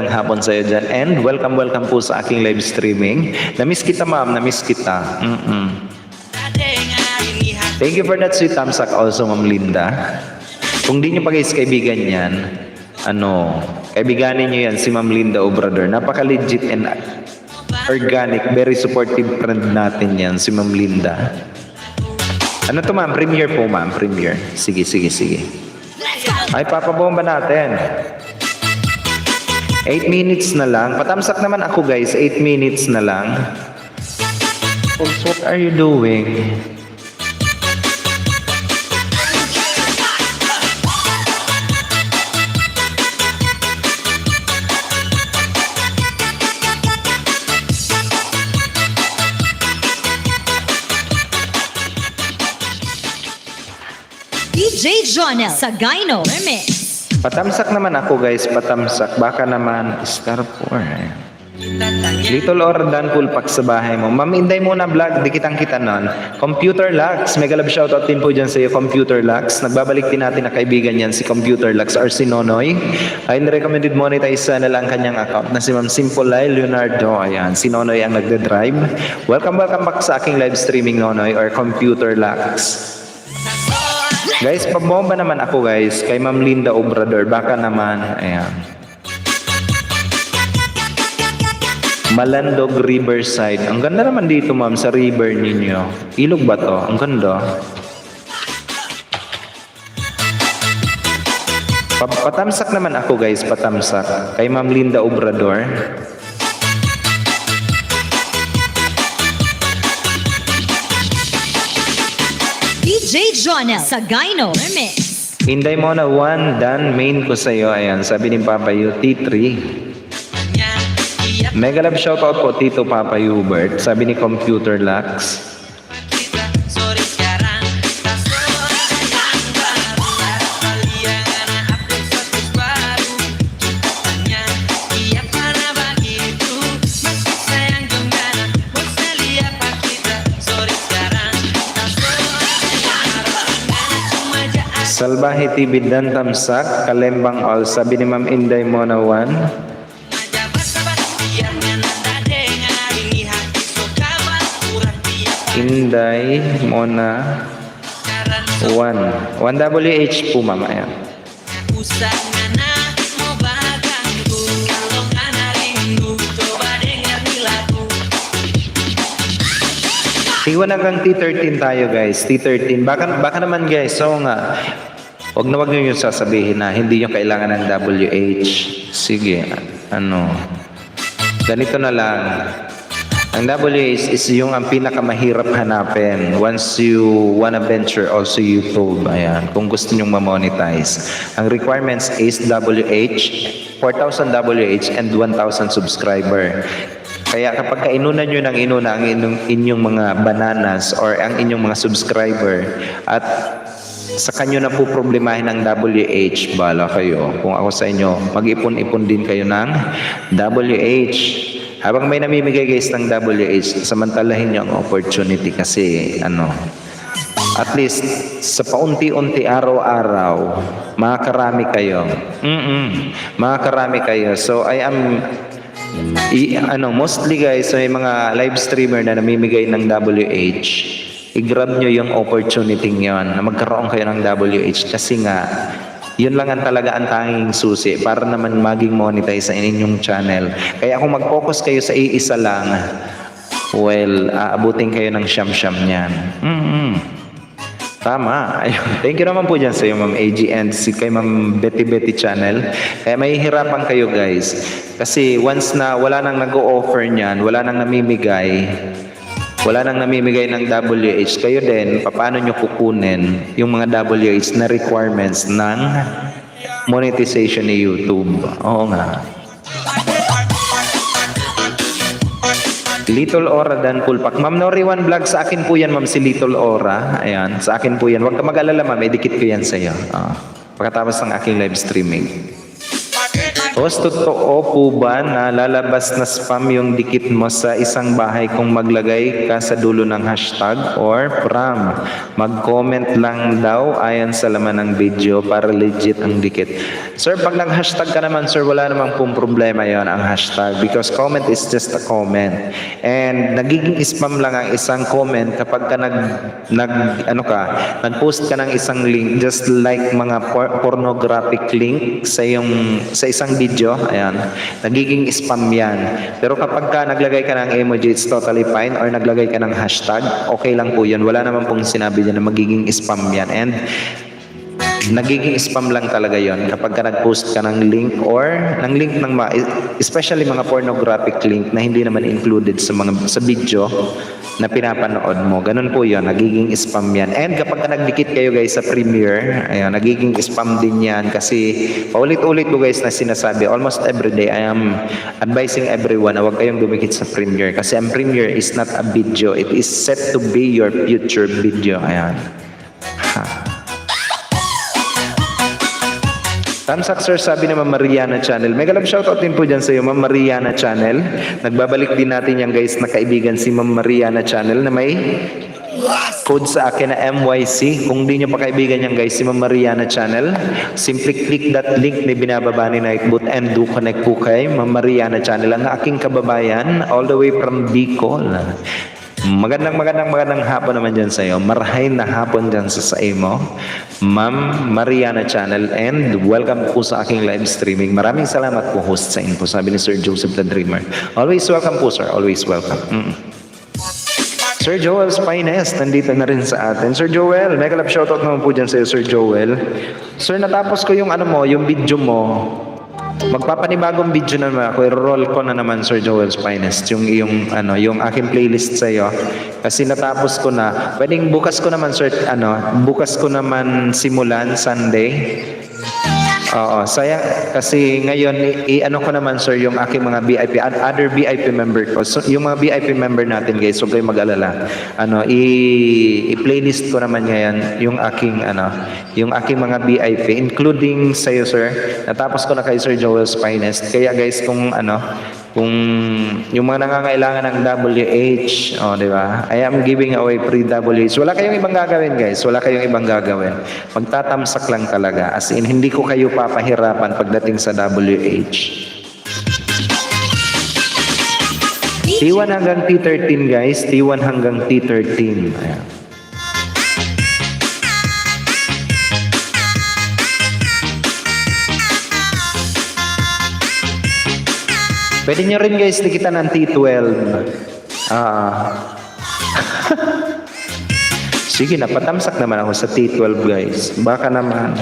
hapon sa iyo dyan. And welcome po sa aking live streaming. Namiss kita ma'am, namiss kita. Thank you for that sweet thumbs up also Ma'am Linda. Kung di nyo pa guys kaibigan yan, kaibiganin nyo yan si Ma'am Linda Obrador. Napaka-legit and organic, very supportive friend natin yan, si Ma'am Linda. Ano to ma'am? Premiere po ma'am. Premiere. Sige. Ay, papabomba natin. 8 minutes na lang. Patamsak naman ako guys. 8 minutes na lang. Folks, what are you doing? DJ Jonel Sagayno Remix. Patamsak naman ako guys. Patamsak. Baka naman star 4. Little Ordan Pulpak sa bahay mo. Ma'am Inday muna vlog. Di kitang-kita nun. Computer Lux. Mega love shoutout din po dyan sa iyo. Computer Lux. Nagbabalik din natin na kaibigan yan si Computer Lux or si Nonoy. Highly recommended monetize na lang kanyang account na si Ma'am Simple Leonardo. Ayan. Si Nonoy ang nagde-drive. Welcome back sa aking live streaming Nonoy or Computer Lux. Guys, pabomba naman ako guys kay Ma'am Linda Obrador. Baka naman, ayan. Malandog Riverside. Ang ganda naman dito ma'am sa river ninyo. Ilog ba to? Ang ganda. Patamsak naman ako guys, patamsak. Kay Ma'am Linda Obrador. DJ Jonel Sagayno Remix. Hinday mo na one, dan main ko sa iyo. Ayan, sabi ni Papa Yu, T3. Mega love shoutout po Tito Papa Hubert. Sabi ni Computer Lux. Salbahe TV dan Tamsak, Kalembang All. Sabi ni Ma'am Inday Mona 1. Inday Mona 1. 1WH po ma'am. Ayan. Iwan hanggang T13 tayo guys. T13. Baka naman guys. So nga. Wag nyo yung sasabihin na hindi nyo kailangan ng WH. Sige. Ganito na lang. Ang WH is yung ang pinakamahirap hanapin once you wanna venture also YouTube. Ayan. Kung gusto nyo ma-monetize. Ang requirements is WH, 4,000 WH and 1,000 subscriber. Kaya kapag kainunan nyo ng inuna ang inyong mga bananas or ang inyong mga subscriber at sa kanyo na po problemahin ang WH, bala kayo. Kung ako sa inyo, mag-ipon-ipon din kayo ng WH. Habang may namimigay guys ng WH, samantalahin nyo ang opportunity kasi at least sa paunti-unti araw-araw, makakarami kayo. Makakarami kayo. So I am mostly guys, may mga live streamer na namimigay ng WH. I-grab nyo yung opportunity yon na magkaroon kayo ng WH kasi nga yun lang ang talaga ang tanging susi para naman maging monetize sa inyong channel. Kaya kung mag-focus kayo sa iisa lang, well, aabutin kayo ng siyam-siyam niyan. Tama. Ayun. Thank you naman po dyan sa iyo, Ma'am AG, and kay Ma'am Betty channel. Kaya may hirapan kayo guys. Kasi once na wala nang nag-o-offer niyan, wala nang namimigay ng WH, kayo din, paano nyo kukunin yung mga WH na requirements ng monetization ni YouTube? Oo nga. Little Aura Dan Pulpak. Ma'am Noriwan Vlog, sa akin po yan, ma'am, si Little Aura. Ayan, sa akin po yan. Huwag ka mag-alala, ma'am, edikit ko yan sa iyo. Pagkatapos ng aking live streaming. Host, totoo po ba na lalabas na spam yung dikit mo sa isang bahay kung maglagay ka sa dulo ng hashtag or pram? Mag-comment lang daw ayon sa laman ng video para legit ang dikit. Sir, pag nag-hashtag ka naman, sir, wala namang pong problema yon ang hashtag because comment is just a comment. And nagiging spam lang ang isang comment kapag ka nag-post ka ng isang link, just like mga pornographic link sa isang video, ayan, nagiging spam yan. Pero kapag ka naglagay ka ng emoji, it's totally fine, or naglagay ka ng hashtag, okay lang po yun. Wala naman pong sinabi dyan na magiging spam yan. And nagiging spam lang talaga yon kapag ka nag-post ka ng link or ng link ng especially mga pornographic link na hindi naman included sa video na pinapanood mo. Ganun po yon, nagiging spam yan. And kapag ka nagdikit kayo guys sa Premiere, ayun, nagiging spam din yan kasi paulit-ulit ko guys na sinasabi, almost every day I am advising everyone na huwag kayong dumikit sa Premiere kasi ang Premiere is not a video, it is set to be your future video. Ayan. Tamsak sir, sabi naman Mariana Channel. Mega love shoutout din po dyan sa iyo, Ma'am Mariana Channel. Nagbabalik din natin yan guys na kaibigan si Ma'am Mariana Channel na may code sa akin na MYC. Kung di nyo pa kaibigan yan guys, si Ma'am Mariana Channel, simply click that link na binababa ni Nightbot and do connect po kay Ma'am Mariana Channel, ang aking kababayan all the way from Bicol. Magandang hapon naman dyan sa iyo. Marahin na hapon dyan sa mo, Ma'am Mariana Channel, and welcome po sa aking live streaming. Maraming salamat po host sa info, sabi ni Sir Joseph the Dreamer. Always welcome po sir, always welcome. Sir Joel's Finest, nandito na rin sa atin. Sir Joel, mega love shoutout naman po dyan sa iyo, Sir Joel. Sir, natapos ko yung yung video mo. Magpapanibagong video na naman ako, i-roll ko na naman Sir Joel's Finest yung aking playlist sa iyo kasi natapos ko na. Pwedeng bukas ko naman sir, bukas ko naman simulan Sunday. Oo, sayang kasi ngayon ko naman sir yung aking mga VIP, other VIP member ko. So, yung mga VIP member natin guys, huwag kayong mag-alala. I-playlist ko naman ngayon yung aking mga VIP, including sa iyo sir. Natapos ko na kay Sir Joel's Finest. Kaya guys, kung yung mga nangangailangan ng WH, di ba? I am giving away free WH. Wala kayong ibang gagawin guys, wala kayong ibang gagawin. Magtatamsak lang talaga. As in, hindi ko kayo papahirapan pagdating sa WH. T1 hanggang T13 guys, T1 hanggang T13. Ayan. Pwede nyo rin guys dikitan ng T12. Sige, napatamsak naman ako sa T12 guys. Baka naman.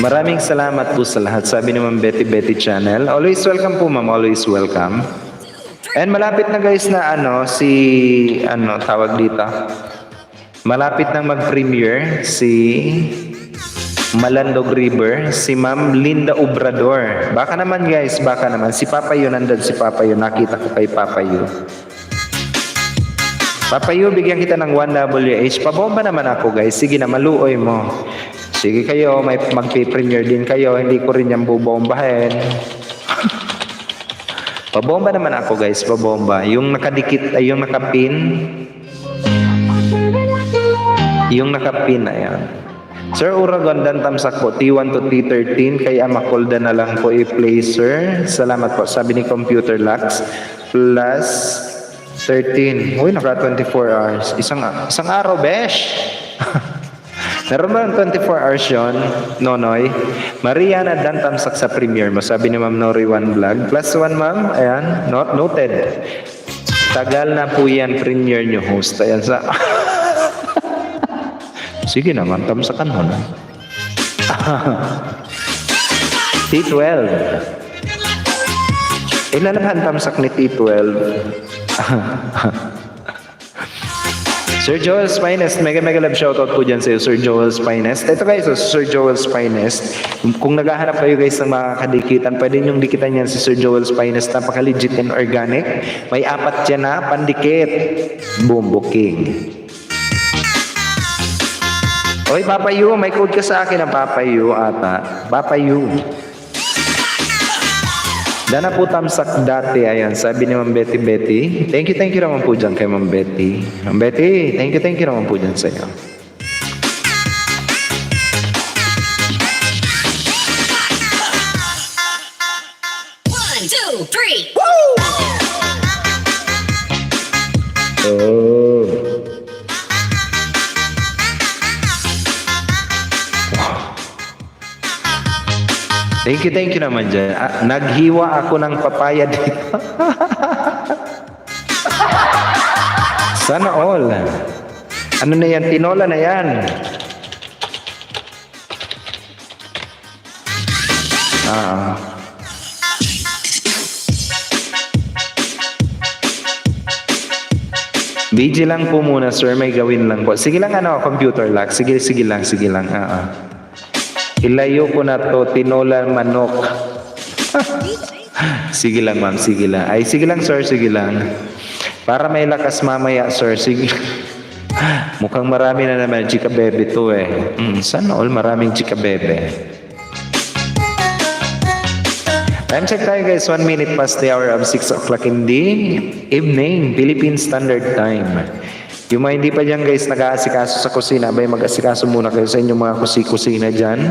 Maraming salamat po sa lahat. Sabi naman Betty Channel. Always welcome po ma'am, always welcome. And malapit na guys na tawag dito. Malapit nang mag-premiere si Malandog River, si Ma'am Linda Obrador. Baka naman guys, baka naman. Si Papa Yu, nandun si Papa Yu. Nakita ko kay Papa Yu. Papayo, bigyan kita ng 1WH. Pabomba naman ako, guys. Sige na, maluoy mo. Sige kayo, may magpi-premiere din kayo. Hindi ko rin yan bubombahin. Pabomba naman ako, guys. Pabomba. Yung nakadikit, ay yung nakapin. Yung nakapin, ayan. Sir Uragon, dan tamsak po. T1 to T13. Kaya makolda na lang po i-play, sir. Salamat po. Sabi ni Computer Lux. Plus 13. Uy, naka 24 hours. Isang araw, besh. Meron ba 24 hours yun, Nonoy? Mariana Dan tamsak sa premiere mo. Sabi ni Ma'am Nori One Vlog. Plus 1, ma'am. Ayan. Noted. Tagal na po yan premiere nyo, host. Ayan sa... Sige naman, tamsakan mo na. T12. Ilan ang tamsak ni T12? Sir Joel's Finest, mega love shoutout po dyan sa Sir Joel's Finest. Ito guys, Sir Joel's Finest. Kung naghahanap kayo guys ng mga kadikitan, pwede nyong dikitan yan si Sir Joel's Finest. Napaka-legit and organic. May 4 yan na, pandikit. Boom, booking. Oy, Papa Yu, may code ka sa akin ng Papa Yu ata. Papa Yu. Dana po tamsak dati, ayan, sabi ni Ma'am Betty. Thank you naman po dyan kay Ma'am Betty. Ma'am Betty, thank you naman po dyan sa iyo. One, two, three. Oh. Thank you naman dyan. Naghiwa ako ng papaya dito. Sana all. Ano na yan? Tinola na yan. BG lang po muna, sir. May gawin lang po. Sige lang, computer lock. Sige lang. Ilayo ko na to, tinola manok. Sige lang, ma'am. Sige lang. Ay, sige lang, sir. Sige lang. Para may lakas mamaya, sir. Sige. Mukhang marami na naman chika bebe to eh. Sana all maraming chika bebe. Time check tayo guys. 1 minute past the hour of 6 o'clock in the evening. Philippine Standard Time. Yung mga hindi pa dyan guys nag-aasikaso sa kusina, abay mag-asikaso muna kayo sa inyong mga kusina dyan.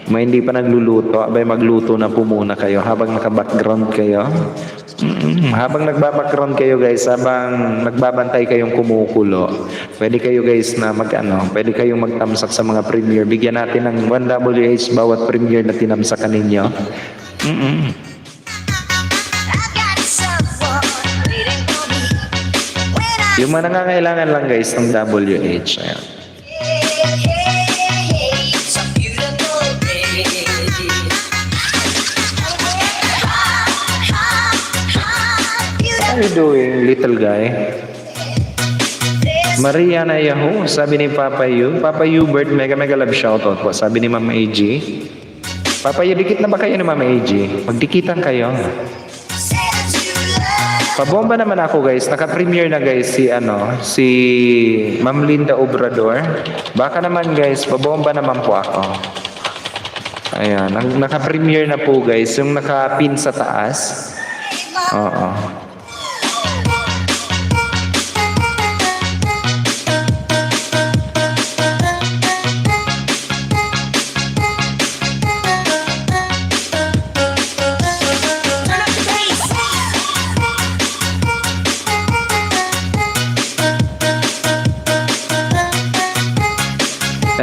Yung mga hindi pa nagluluto, abay magluto na po muna kayo habang naka-background kayo. Habang nagba-background kayo guys, habang nagbabantay kayong kumukulo, pwede kayo guys na pwede kayong magtamsak sa mga premiere. Bigyan natin ng 1WH bawat premiere na tinamsakan ninyo. Yung mga nangangailangan lang guys ng WH. Ayan. What are you doing, little guy? Mariana Yahoo, sabi ni Papa Yu. Papa Yu Bird, mega love shoutout po. Sabi ni Mama AG. Papa Yu, dikit na ba kayo ni Mama AG? Magdikitan kayo. Pabomba naman ako guys. Naka-premiere na guys si Ma'am Linda Obrador. Baka naman guys, pabomba naman po ako. Ayan, naka-premiere na po guys. Yung naka-pin sa taas. Oo.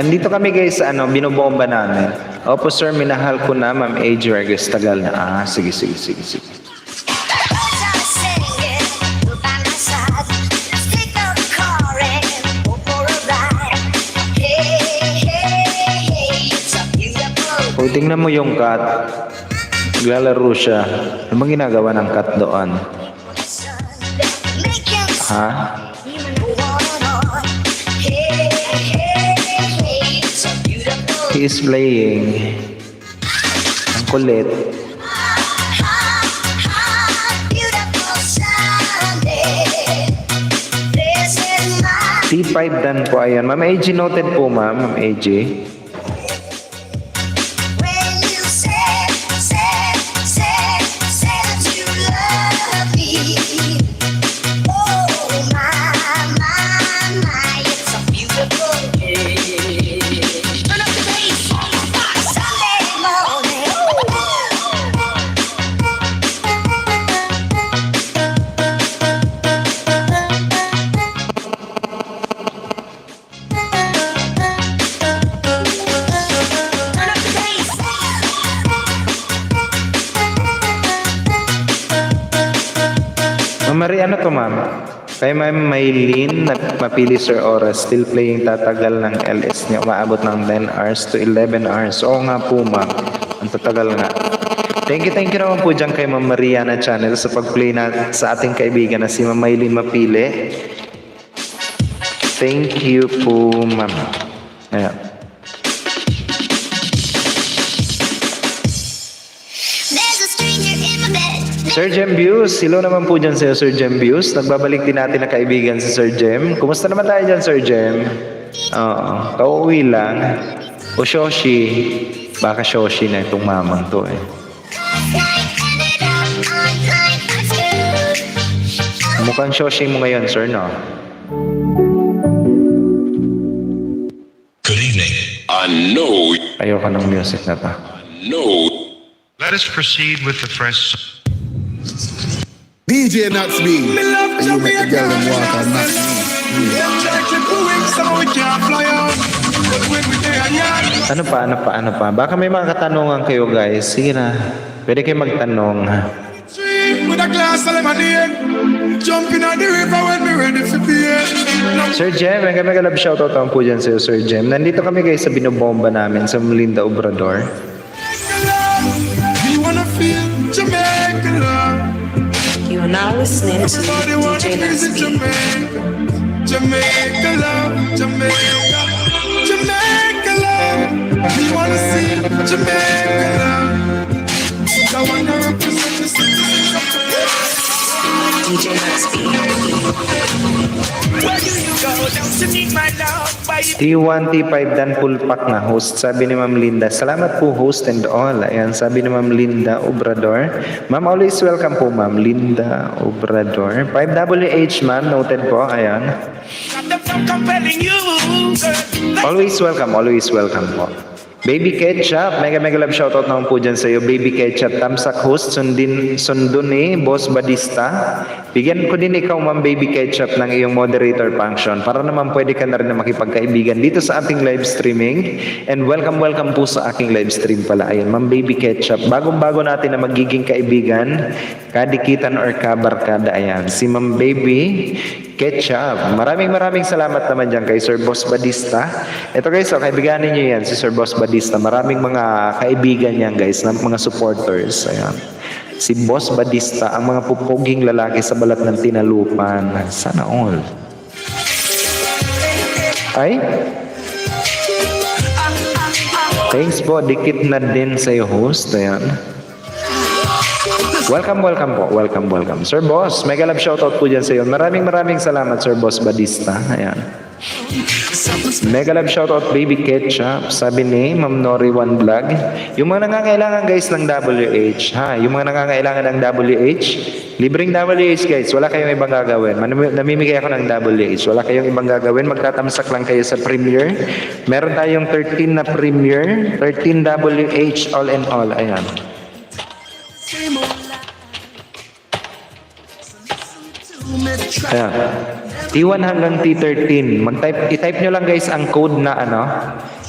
Nandito kami guys binobomba namin. Opo sir, minahal ko na Ma'am AG Regis, tagal na. Sige. O, tingnan mo yung cat. Naglalaro siya. Ano bang ginagawa ng cat doon? Ha? He is playing. Ang kulit. C5 dan po, ayan. Ma'am AG, noted po, ma'am. Ma'am AG. When you said that you love me. Oh, my, it's a beautiful day. Turn up the bass. Sunday morning. Turn up the bass. Ma'am Marie, ano to, ma'am? Kay Ma'am Maylene, mapili Sir Oras, still playing, tatagal ng LS niya, umaabot ng 10 hours to 11 hours. Oo nga po, ma'am. Ang tatagal nga. Thank you naman po dyan kay Ma'am Mariana Channel sa pag-play na sa ating kaibigan na si Ma'am Maylene Mapili. Thank you po, ma'am. Ayan. There's a stranger in my bed. Sir Jem Bius, hello naman po dyan sa'yo, Sir Jem Bius. Nagbabalik din natin na kaibigan si Sir Jem. Kumusta naman tayo dyan, Sir Jem? Oo, kauwi lang. O Shoshi, baka Shoshi na itong mamang to eh. Ended up on night school. Mukhang Shoshi mo ngayon, sir, no? Good evening. I know. Ayoko ng music na to. No. Let us proceed with the fresh. DJ Nuts B. You make the girl them walk on Nuts Ano pa? Baka may mga katanungan kayo, guys. Sige na. Pwede kayo magtanong. with a glass of lemonade. Jumping on the river when me ready for beer. Sir Jem, mega love shoutout naman po dyan sa'yo, Sir Jem. Nandito kami guys sa binobomba namin sa Melinda Obrador. We wanna feel Jamaica love. You are now listening to Everybody wanna DJ visit Nasby. Jamaica. Jamaica love, Jamaica. Jamaica love. We wanna see Jamaica love. I wanna represent the citizens of Jamaica. DJ Nasby. Where do you go? Don't you need my love? Why you T1, T5 dan full pack na host. Sabi ni Ma'am Linda, salamat po host and all. Ayan, sabi ni Ma'am Linda Obrador. Ma'am, always welcome po Ma'am Linda Obrador. 5WH ma'am, noted po. Ayan. got them from compelling you, girl. Always welcome po. Baby Ketchup, mega love shoutout naman po dyan sa'yo. Baby Ketchup, tamsak host, sundun ni Boss Badista. Bigyan ko din ikaw, Ma'am Baby Ketchup, ng iyong moderator function para naman pwede ka na rin na makipagkaibigan dito sa ating live streaming. And welcome po sa aking live stream pala. Ayan, Ma'am Baby Ketchup. Bagong-bago natin na magiging kaibigan, kadikitan or kabarkada. Ayan, si Ma'am Baby Ketchup. Maraming salamat naman dyan kay Sir Boss Badista. Ito guys, kaibiganin nyo yan, si Sir Boss Badista. Maraming mga kaibigan yan guys, mga supporters. Ayan. Si Boss Badista, ang mga pupuging lalaki sa balat ng tinalupan. Sana all. Ay? Thanks po, dikit na din sa'yo host. Ayan. Welcome po. Welcome. Sir Boss, mega love shoutout po dyan sa iyo. Maraming salamat, Sir Boss Badista. Ayan. Mega love shoutout, Baby Ketchup. Sabi ni Ma'am Nori One Vlog. Yung mga nangangailangan guys ng WH, ha? Yung mga nangangailangan ng WH, libreng WH guys. Wala kayong ibang gagawin. Namimigay ako ng WH. Wala kayong ibang gagawin. Magtatamsak lang kayo sa Premier. Meron tayong 13 na Premier, 13 WH all in all. Ayan. Ayan. T1 hanggang T13. I-type nyo lang guys ang code na ano.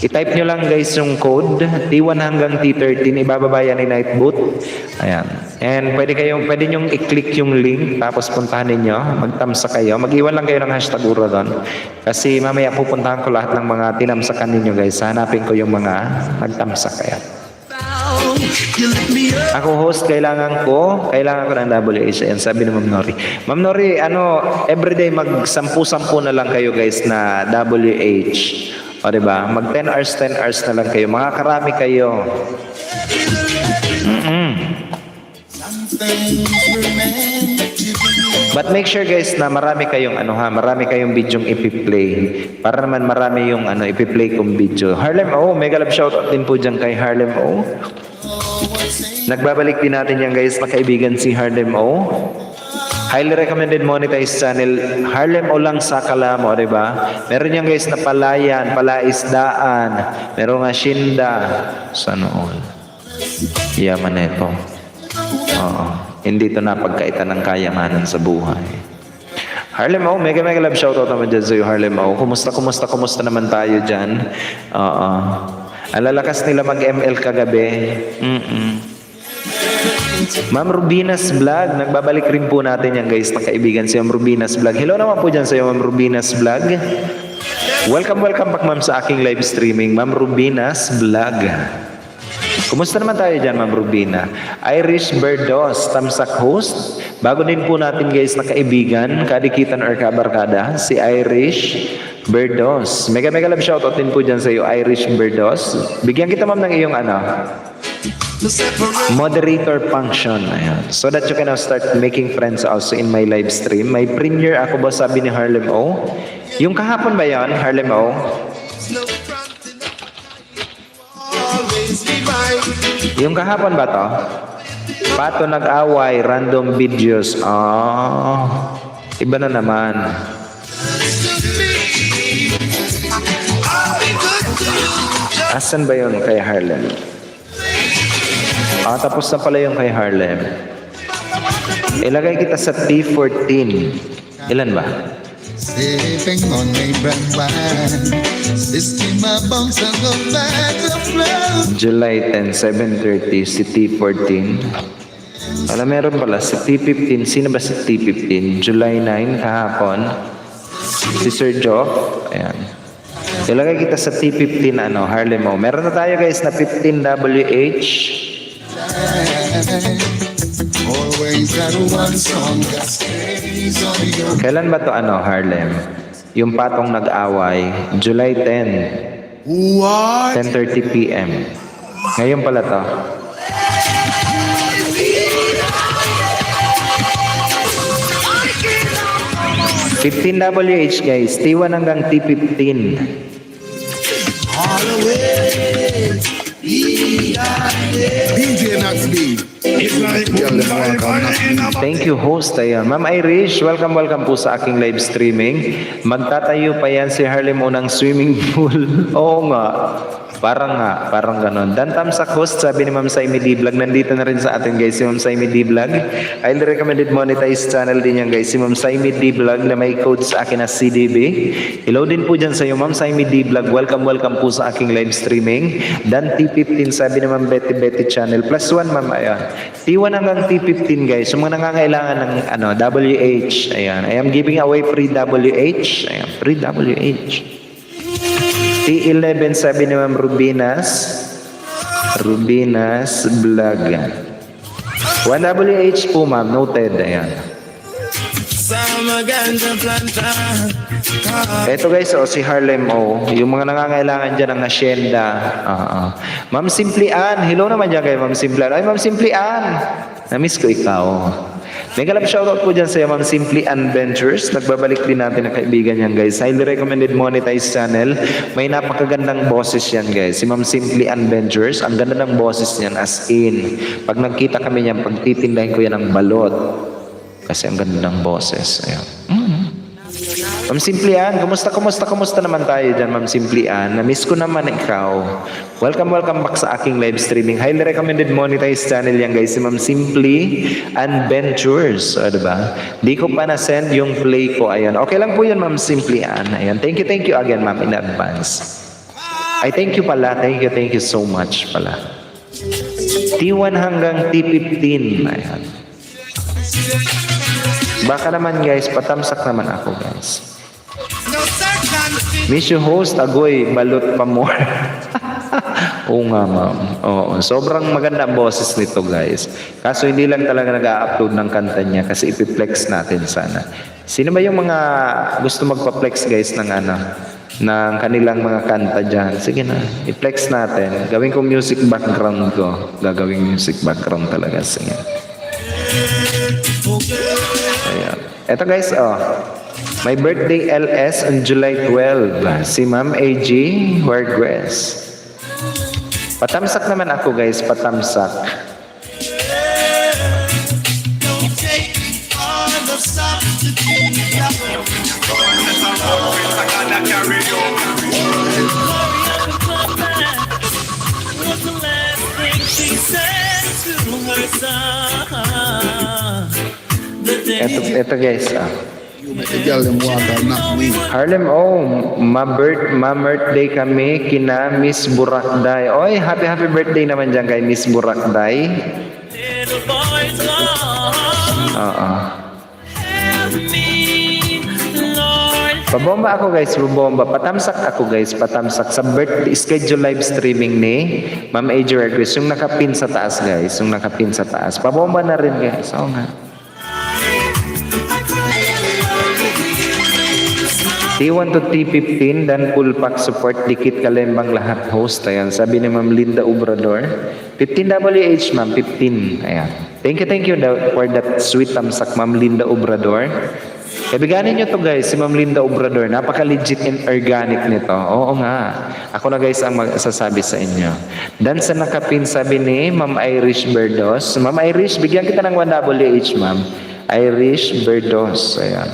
I-type nyo lang guys yung code. T1 hanggang T13. Ibababa yan ni Nightboot. Ayan. And pwede nyong i-click yung link. Tapos puntahan ninyo. Magtamsa kayo. Mag-iwan lang kayo ng hashtag uro doon. Kasi mamaya pupuntahan ko lahat ng mga tinamsakan ninyo guys. Hanapin ko yung mga nagtamsak kaya. Ako host, kailangan ko ng WH. Ayan, sabi ni Ma'am Nori. Ma'am Nori, everyday mag-10 na lang kayo guys na WH. O diba? Mag 10 hours na lang kayo. Makakarami kayo. things were meant to be? But make sure guys na marami kayong marami kayong bidyong ipi-play. Para naman marami yung ipi-play kong video. Harlem O, mega love shoutout din po dyan kay Harlem O. Nagbabalik din natin yan guys na kaibigan si Harlem O. Highly recommended monetized channel. Harlem O lang sa Kalamo, di ba? Meron yan guys na Palayan, Palaisdaan. Meron nga Shinda. Sana all. Yaman na ito. Oo. Hindi ito napagkaitan ng kayamanan sa buhay. Harlem O, mega love shoutout naman dyan sa'yo, Harlem O. Kumusta naman tayo dyan? Oo. Ang lalakas nila mag-ML kagabi. Ma'am Rubinas Vlog, nagbabalik rin po natin yan guys, ng kaibigan si Ma'am Rubinas Vlog. Hello naman po dyan sa'yo, Ma'am Rubinas Vlog. Welcome back ma'am sa aking live streaming, Ma'am Rubinas Vlog. Kumusta naman tayo dyan, Ma'am Rubina? Irish Berdos, Tamsak host. Bago din po natin guys na kaibigan, kadikitan or kabarkada, si Irish Berdos. Mega love shoutout din po dyan sa iyo, Irish Berdos. Bigyan kita ma'am ng iyong moderator function. Ayan. So that you can now start making friends also in my live stream. May premiere ako ba, sabi ni Harlem O? Yung kahapon ba yan, Harlem O? Yung kahapon ba to? Pato nag-away, random videos. Iba na naman. Asan ba yun kay Harlem? Tapos na pala yung kay Harlem. Ilagay kita sa T14. Ilan ba? Sipping on a brand wine, system my bones and go back to flow. July 10, 7:30, si T14. Meron pala si T15. Sino ba si T15? July 9, kahapon. Si Sir Joe. Ayan. Ilagay kita sa T15, Harlem O. Meron na tayo guys na 15WH. Always got one song that stays on your Kailan ba to Harlem? Yung patong nag-away, July 10. What? 10:30 PM. Ngayon pala to. $15WH guys, T1 hanggang T15. DJ Nax B. It's like Thank you host. Ayan. Ma'am Irish, welcome po sa aking live streaming. Magtatayo pa yan si Harlem O ng swimming pool. Oo nga. Parang ganon. Dan Tamsak host, sabi ni Ma'am Saimi D Vlog, nandito na rin sa atin guys si Ma'am Saimi D Vlog. Highly recommended monetized channel din yan guys, si Ma'am Saimi D Vlog na may code sa akin na CDB. Hello din po dyan sa iyo Ma'am Saimi D Vlog. Welcome po sa aking live streaming. Dan T15, sabi ni Ma'am Betty channel. +1 Ma'am, ayan. T1 hanggang T15 guys. So mga nangangailangan ng WH, ayan. I am giving away free WH. Ayan, free WH. T11, sabi ni Ma'am Rubinas Vlog. 1WH po ma'am, noted. Ayan. Ito guys, si Harlem O. Yung mga nangangailangan dyan ng hacienda. Ma'am Simply Ann. Hello naman dyan kayo Ma'am Simply Ann. Ay Ma'am Simply Ann, na-miss ko ikaw. Mega love shoutout po dyan sa Ma'am Simply Ann Ventures. Nagbabalik din natin ang kaibigan yan guys. Highly recommended monetized channel. May napakagandang boses yan guys. Si Ma'am Simply Ann Ventures, ang ganda ng boses niyan as in. Pag nagkita kami niyan, pagtitindahin ko yan ng balot. Kasi ang ganda ng boses. Ayan. Ma'am Simply Ann, kumusta naman tayo dyan Ma'am Simply Ann? Na-miss ko naman ikaw. Welcome back sa aking live streaming. Highly recommended monetized channel yan guys, si Ma'am Simply Ann Ventures. Diba? Di ko pa na-send yung play ko. Ayan. Okay lang po yun Ma'am Simply Ann. Ayan. Thank you again Ma'am in advance. Ay thank you pala. Thank you so much pala. T1 hanggang T15. Ayan. Baka naman guys, patamsak naman ako guys. Miss you host, agoy, balot pa more. Oo nga ma'am. Oo, sobrang maganda ang boses nito guys. Kaso hindi lang talaga nag-a-upload ng kanta niya kasi ipiplex natin sana. Sino ba yung mga gusto magpa-flex guys ng ng kanilang mga kanta dyan? Sige na, i-flex natin. Gawin ko music background ko. Gagawing music background talaga. Sige. Ayan. Ito guys, oh. My birthday LS on July 12. Si Ma'am AG Huergues. Patamsak naman ako guys, patamsak. Ito guys, ah. You make the girl them water, not me. Harlem, oh, ma-birthday kami kina Miss Burakday. Oy, happy birthday naman dyan kay Miss Burakday. Oo. Pabomba ako guys, pabomba. Patamsak ako guys, patamsak. Sa birthday, schedule live streaming ni Ma'am AJ Request. Yung nakapin sa taas guys, yung nakapin sa taas. Pabomba na rin guys, oo nga. T1 to T15 dan full pack support dikit kalembang lahat host. Ayan, sabi ni Ma'am Linda Obrador. 15WH ma'am, 15. Ayan. Thank you for that sweet tamsak Ma'am Linda Obrador. Kaibiganin nyo to guys, si Ma'am Linda Obrador. Napaka-legit and organic nito. Oo nga. Ako na guys ang magsasabi sa inyo. Dan sa nakapin sabi ni Ma'am Irish Berdos. Ma'am Irish, bigyan kita ng 1WH ma'am. Irish Berdos. Ayan.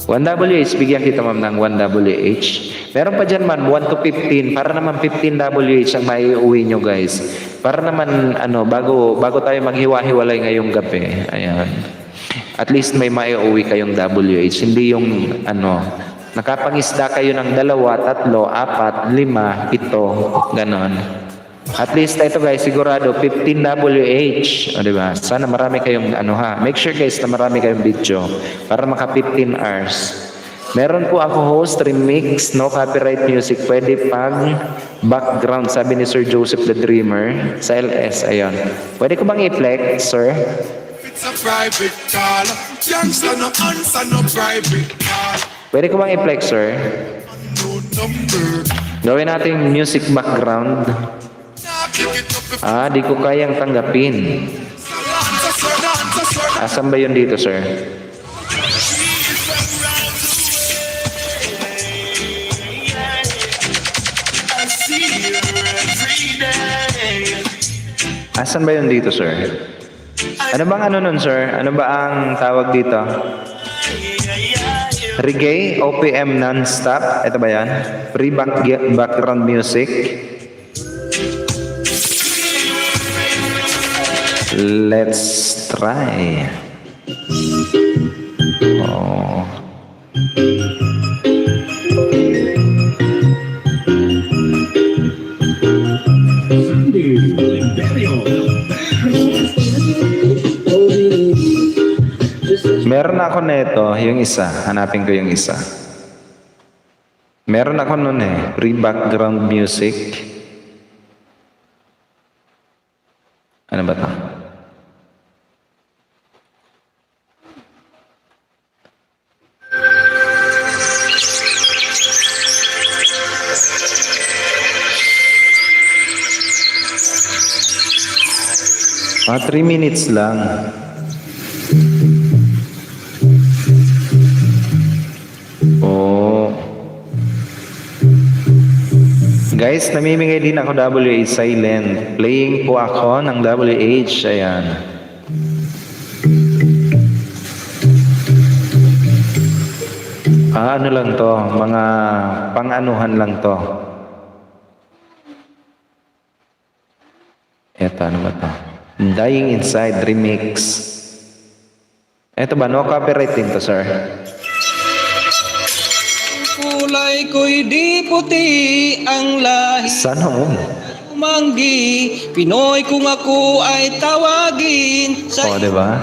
1WH, bigyan kita ma'am ng 1WH. Meron pa dyan man, 1 to 15. Para naman 15WH ang maiuwi nyo guys. Para naman, bago tayo maghiwa-hiwalay ngayong gabi. Ayan. At least may maiuwi kayong WH. Hindi yung, nakapangisda kayo ng 2, 3, 4, 5, 7, ganon. At least ito guys, sigurado 15WH. O diba? Sana marami kayong make sure guys na marami kayong video para maka 15 hours. Meron po ako host remix, no copyright music. Pwede pang background, sabi ni Sir Joseph the Dreamer sa LS. Ayun. Pwede ko bang i-flex, sir? It's a private call. Youngster no answer no private call. Pwede ko bang i-flex, sir? No number. Gawin natin music background. Di ko kayang tanggapin. Asan ba yun dito, sir? Asan ba yun dito, sir? Ano bang nun, sir? Ano ba ang tawag dito? Reggae, OPM non-stop. Ito ba yan? Free background music. Let's try. Oh. Meron ako nito, yung isa. Hanapin ko yung isa. Meron ako nun free background music. Ano ba ito? Ah, 3 minutes lang. Oh. Guys, namimigay din ako WH silent. Playing po ako ng WH. Ayan. Ano lang to? Mga pang-anuhan lang to. Eto, ano ba to? Dying Inside Remix. Eto ba? No copyright din to, sir. Kulay ko'y di puti ang lahi. Sana mo. Umanggi, Pinoy kung ako ay tawagin. Sa diba?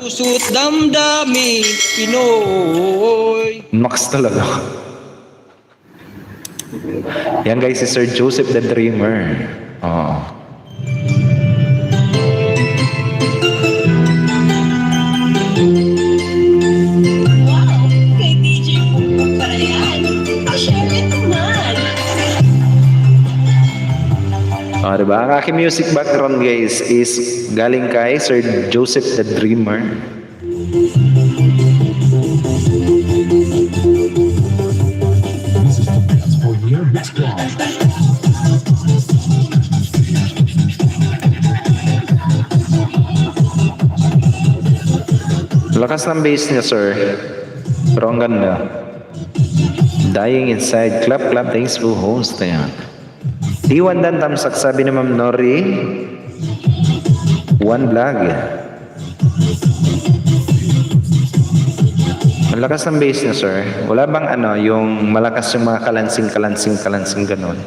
puso't damdamin, Pinoy. Max talaga. Yan guys, si Sir Joseph the Dreamer. Oo. Kay DJ Pupuk para yan. Share it naman. Diba? Ang aking music background guys is galing kay Sir Joseph the Dreamer. Lakas ng bass niya, sir. Pero ang ganda. Dying Inside. Clap, clap. Thanks for host. Ayan. T1 Dan Tamsak, sabi ni Ma'am Nori. One vlog. Ang lakas ng bass niya, sir. Wala bang ano, yung malakas yung mga kalansing ganon?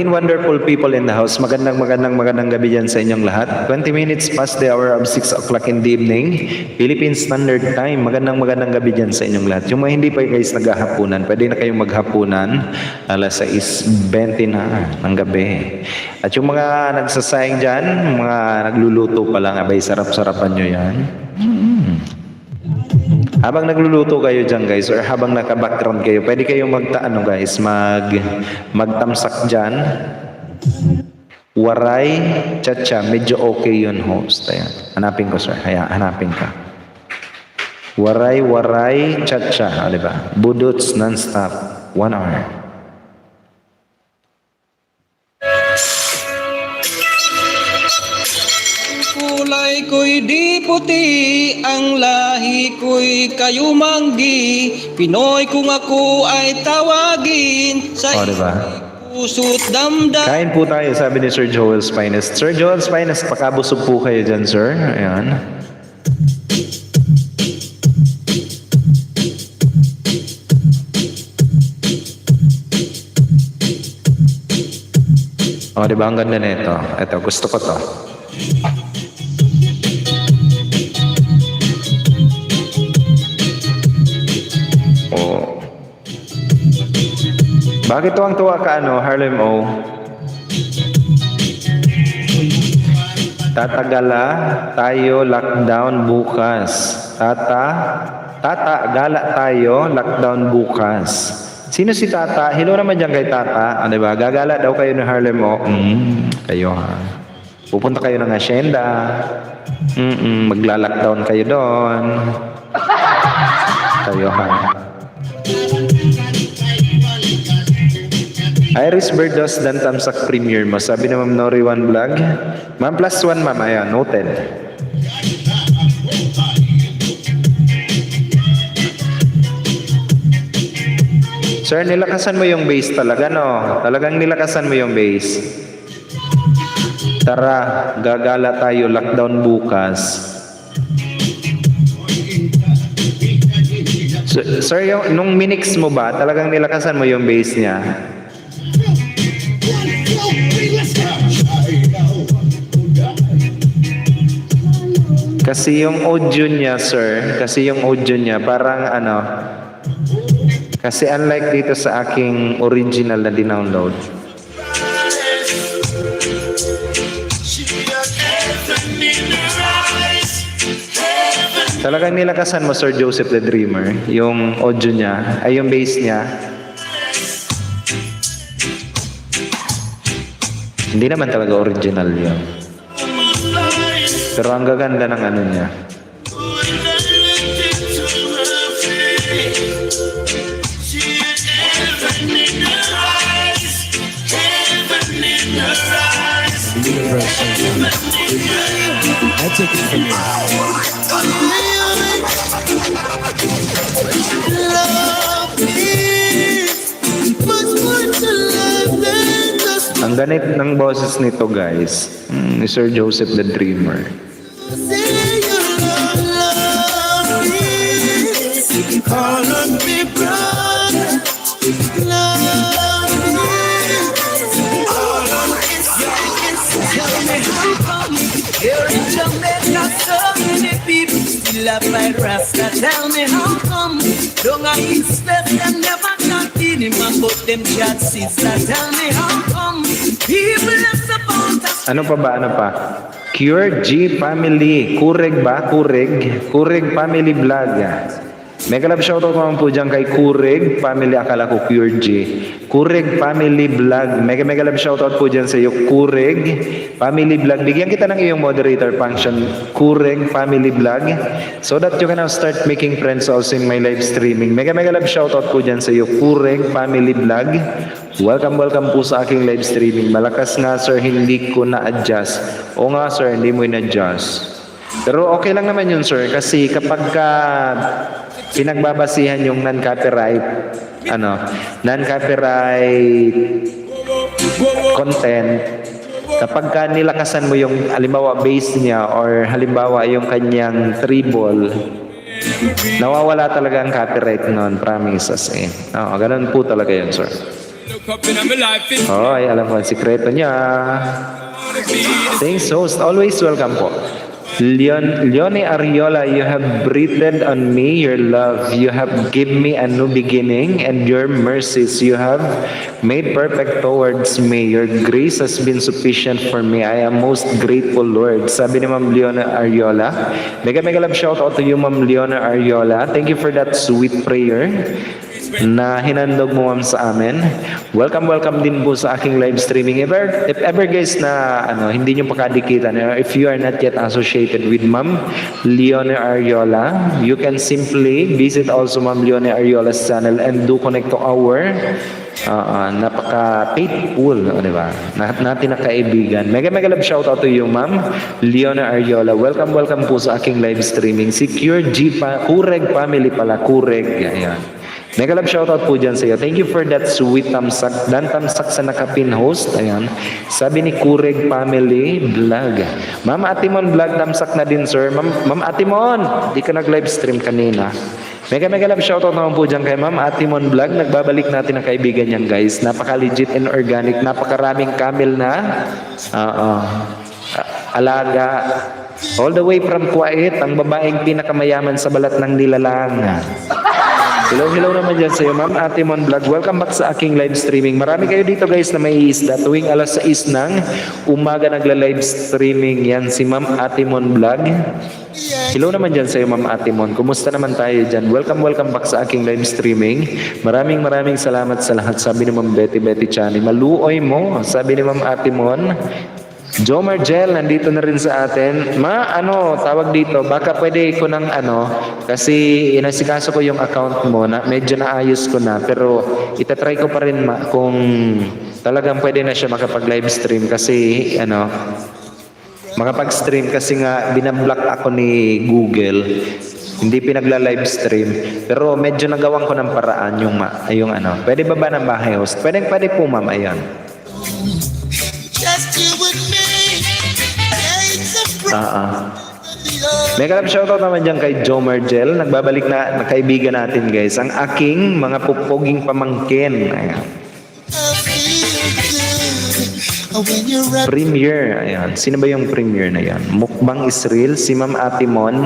Wonderful people in the house. Magandang gabi dyan sa inyong lahat. 20 minutes past the hour of 6 o'clock in the evening. Philippine Standard Time. Magandang gabi dyan sa inyong lahat. Yung mga hindi pa guys naghahapunan, pwede na kayong maghapunan. Alas 6:20 na ng gabi. At yung mga nagsasayang dyan, mga nagluluto pa lang, abay sarap-sarapan nyo yan. Habang nagluluto kayo dyan guys, or habang naka-background kayo, pwede kayong magtamsak dyan. Waray, Chacha, medyo okay yun host. Ayan. Hanapin ko sir, hanapin ka. Waray, Chacha, diba? Budots non-stop, 1 hour. Kulay ko'y di puti, ang lahi ko'y kayumanggi. Pinoy kung ako ay tawagin sa Diba? puso't damdam. Kain po tayo, sabi ni Sir Joel's Finest. Sir Joel's Finest, pakabusog po kayo dyan, sir. Ayan. Diba? Ang ganda na ito. Ito, gusto ko to. Bakit tuwang-tuwa ka Harlem O? Tatagala tayo lockdown bukas. Tata, gala tayo lockdown bukas. Sino si Tata? Hello naman dyan kay Tata. Diba? Gagala daw kayo ng Harlem O. Kayo ha. Pupunta kayo ng asyenda. Magla-lockdown kayo doon. Kayo ha. Iris Berdos Dan Tamsak Premier mo. Sabi na Ma'am Nori One Vlog. Ma'am +1 ma'am. Ayan, noted. Sir, nilakasan mo yung bass talaga, no? Talagang nilakasan mo yung bass. Tara, gagala tayo lockdown bukas. Sir, nung minix mo ba, talagang nilakasan mo yung bass niya? Kasi yung audio niya, sir, parang kasi unlike dito sa aking original na dinownload. Talagang nilakasan mo, Sir Joseph the Dreamer, yung audio niya, ay yung bass niya. Hindi naman talaga original yun. Pero ang gaganda ng ano niya. Ang ganit ng boses nito guys, ni Sir Joseph the Dreamer. Tell me how come don't I expect them never talking in my but them chat sister. Tell me how come people are supposed to. Ano pa? Cure G Family. Kureg ba? Kureg Family Vlog. Mega love shoutout naman po dyan kay Kureg Family, akala ko Pure J. Kureg Family Vlog. Mega love shoutout po dyan sa iyo, Kureg Family Vlog. Bigyan kita ng iyong moderator function, Kureg Family Vlog, so that you can now start making friends also in my live streaming. Mega love shoutout po dyan sa iyo, Kureg Family Vlog. Welcome po sa aking live streaming. Malakas nga sir, hindi ko na-adjust. O nga sir, hindi mo in-adjust. Pero okay lang naman yun sir, kasi kapag pinagbabasihan yung non-copyright content, kapag nilakasan mo yung halimbawa bass niya or halimbawa yung kanyang treble, nawawala talaga ang copyright nun, promise as in. Ganun po talaga yun sir. Ay, alam ko ang sikreto niya. Thanks host, always welcome po. Leone Ariola, you have breathed on me your love. You have given me a new beginning, and your mercies you have made perfect towards me. Your grace has been sufficient for me. I am most grateful, Lord. Sabi ni Ma'am Leone Ariola. Mega love shout out to you, Ma'am Leone Ariola. Thank you for that sweet prayer na hinandog mo ma'am sa amin. Welcome din po sa aking live streaming. If ever guys na hindi nyo pakadikitan, if you are not yet associated with Ma'am Leone Ariola, you can simply visit also Ma'am Leone Ariola's channel and do connect to our napaka-faithful, di ba? Natin na kaibigan. Mega love shout out to you, Ma'am Leone Ariola. Welcome po sa aking live streaming. Secure G pa, Kureg Family pala, Kureg. Ayan. Mega love shoutout po dyan sa iyo. Thank you for that sweet tamsak. Dan tamsak sa nakapin host. Ayan. Sabi ni Kureg Family Vlog. Ma'am Atimon Vlog, tamsak na din sir. Ma'am Atimon, di ka nag-live stream kanina. Mega love shoutout naman po dyan kay Ma'am Atimon Vlog. Nagbabalik natin ang kaibigan niyan guys. Napaka-legit and organic. Napakaraming camel na alaga. All the way from Kuwait, ang babaeng pinakamayaman sa balat ng nilalang. Hello naman dyan sa iyo, Ma'am Atimon Vlog. Welcome back sa aking live streaming. Marami kayo dito guys na may isda. Tuwing alas 6 ng umaga nagla-live streaming yan si Ma'am Atimon Vlog. Hello naman dyan sa iyo, Ma'am Atimon. Kumusta naman tayo dyan? Welcome back sa aking live streaming. Maraming salamat sa lahat. Sabi ni Ma'am Betty Chani. Maluoy mo, sabi ni Ma'am Atimon. Jomar Gel, nandito na rin sa atin. Tawag dito, baka pwede ko ng kasi inasikaso ko yung account mo, medyo naayos ko na, pero itatry ko pa rin kung talagang pwede na siya makapag-live stream kasi, makapag-stream kasi nga binablock ako ni Google. Hindi pinagla-live stream. Pero medyo nagawan ko ng paraan yung Pwede ba ng bahay host? Pwede po ma'am, ayan. Mega love shoutout naman dyan kay Jomar Gel. Nagbabalik na kaibigan natin guys. Ang aking mga pupoging pamangkin. Ayan. Premier. Ayan. Sino ba yung premier na yan? Mukbang Israel. Si Ma'am Atimon.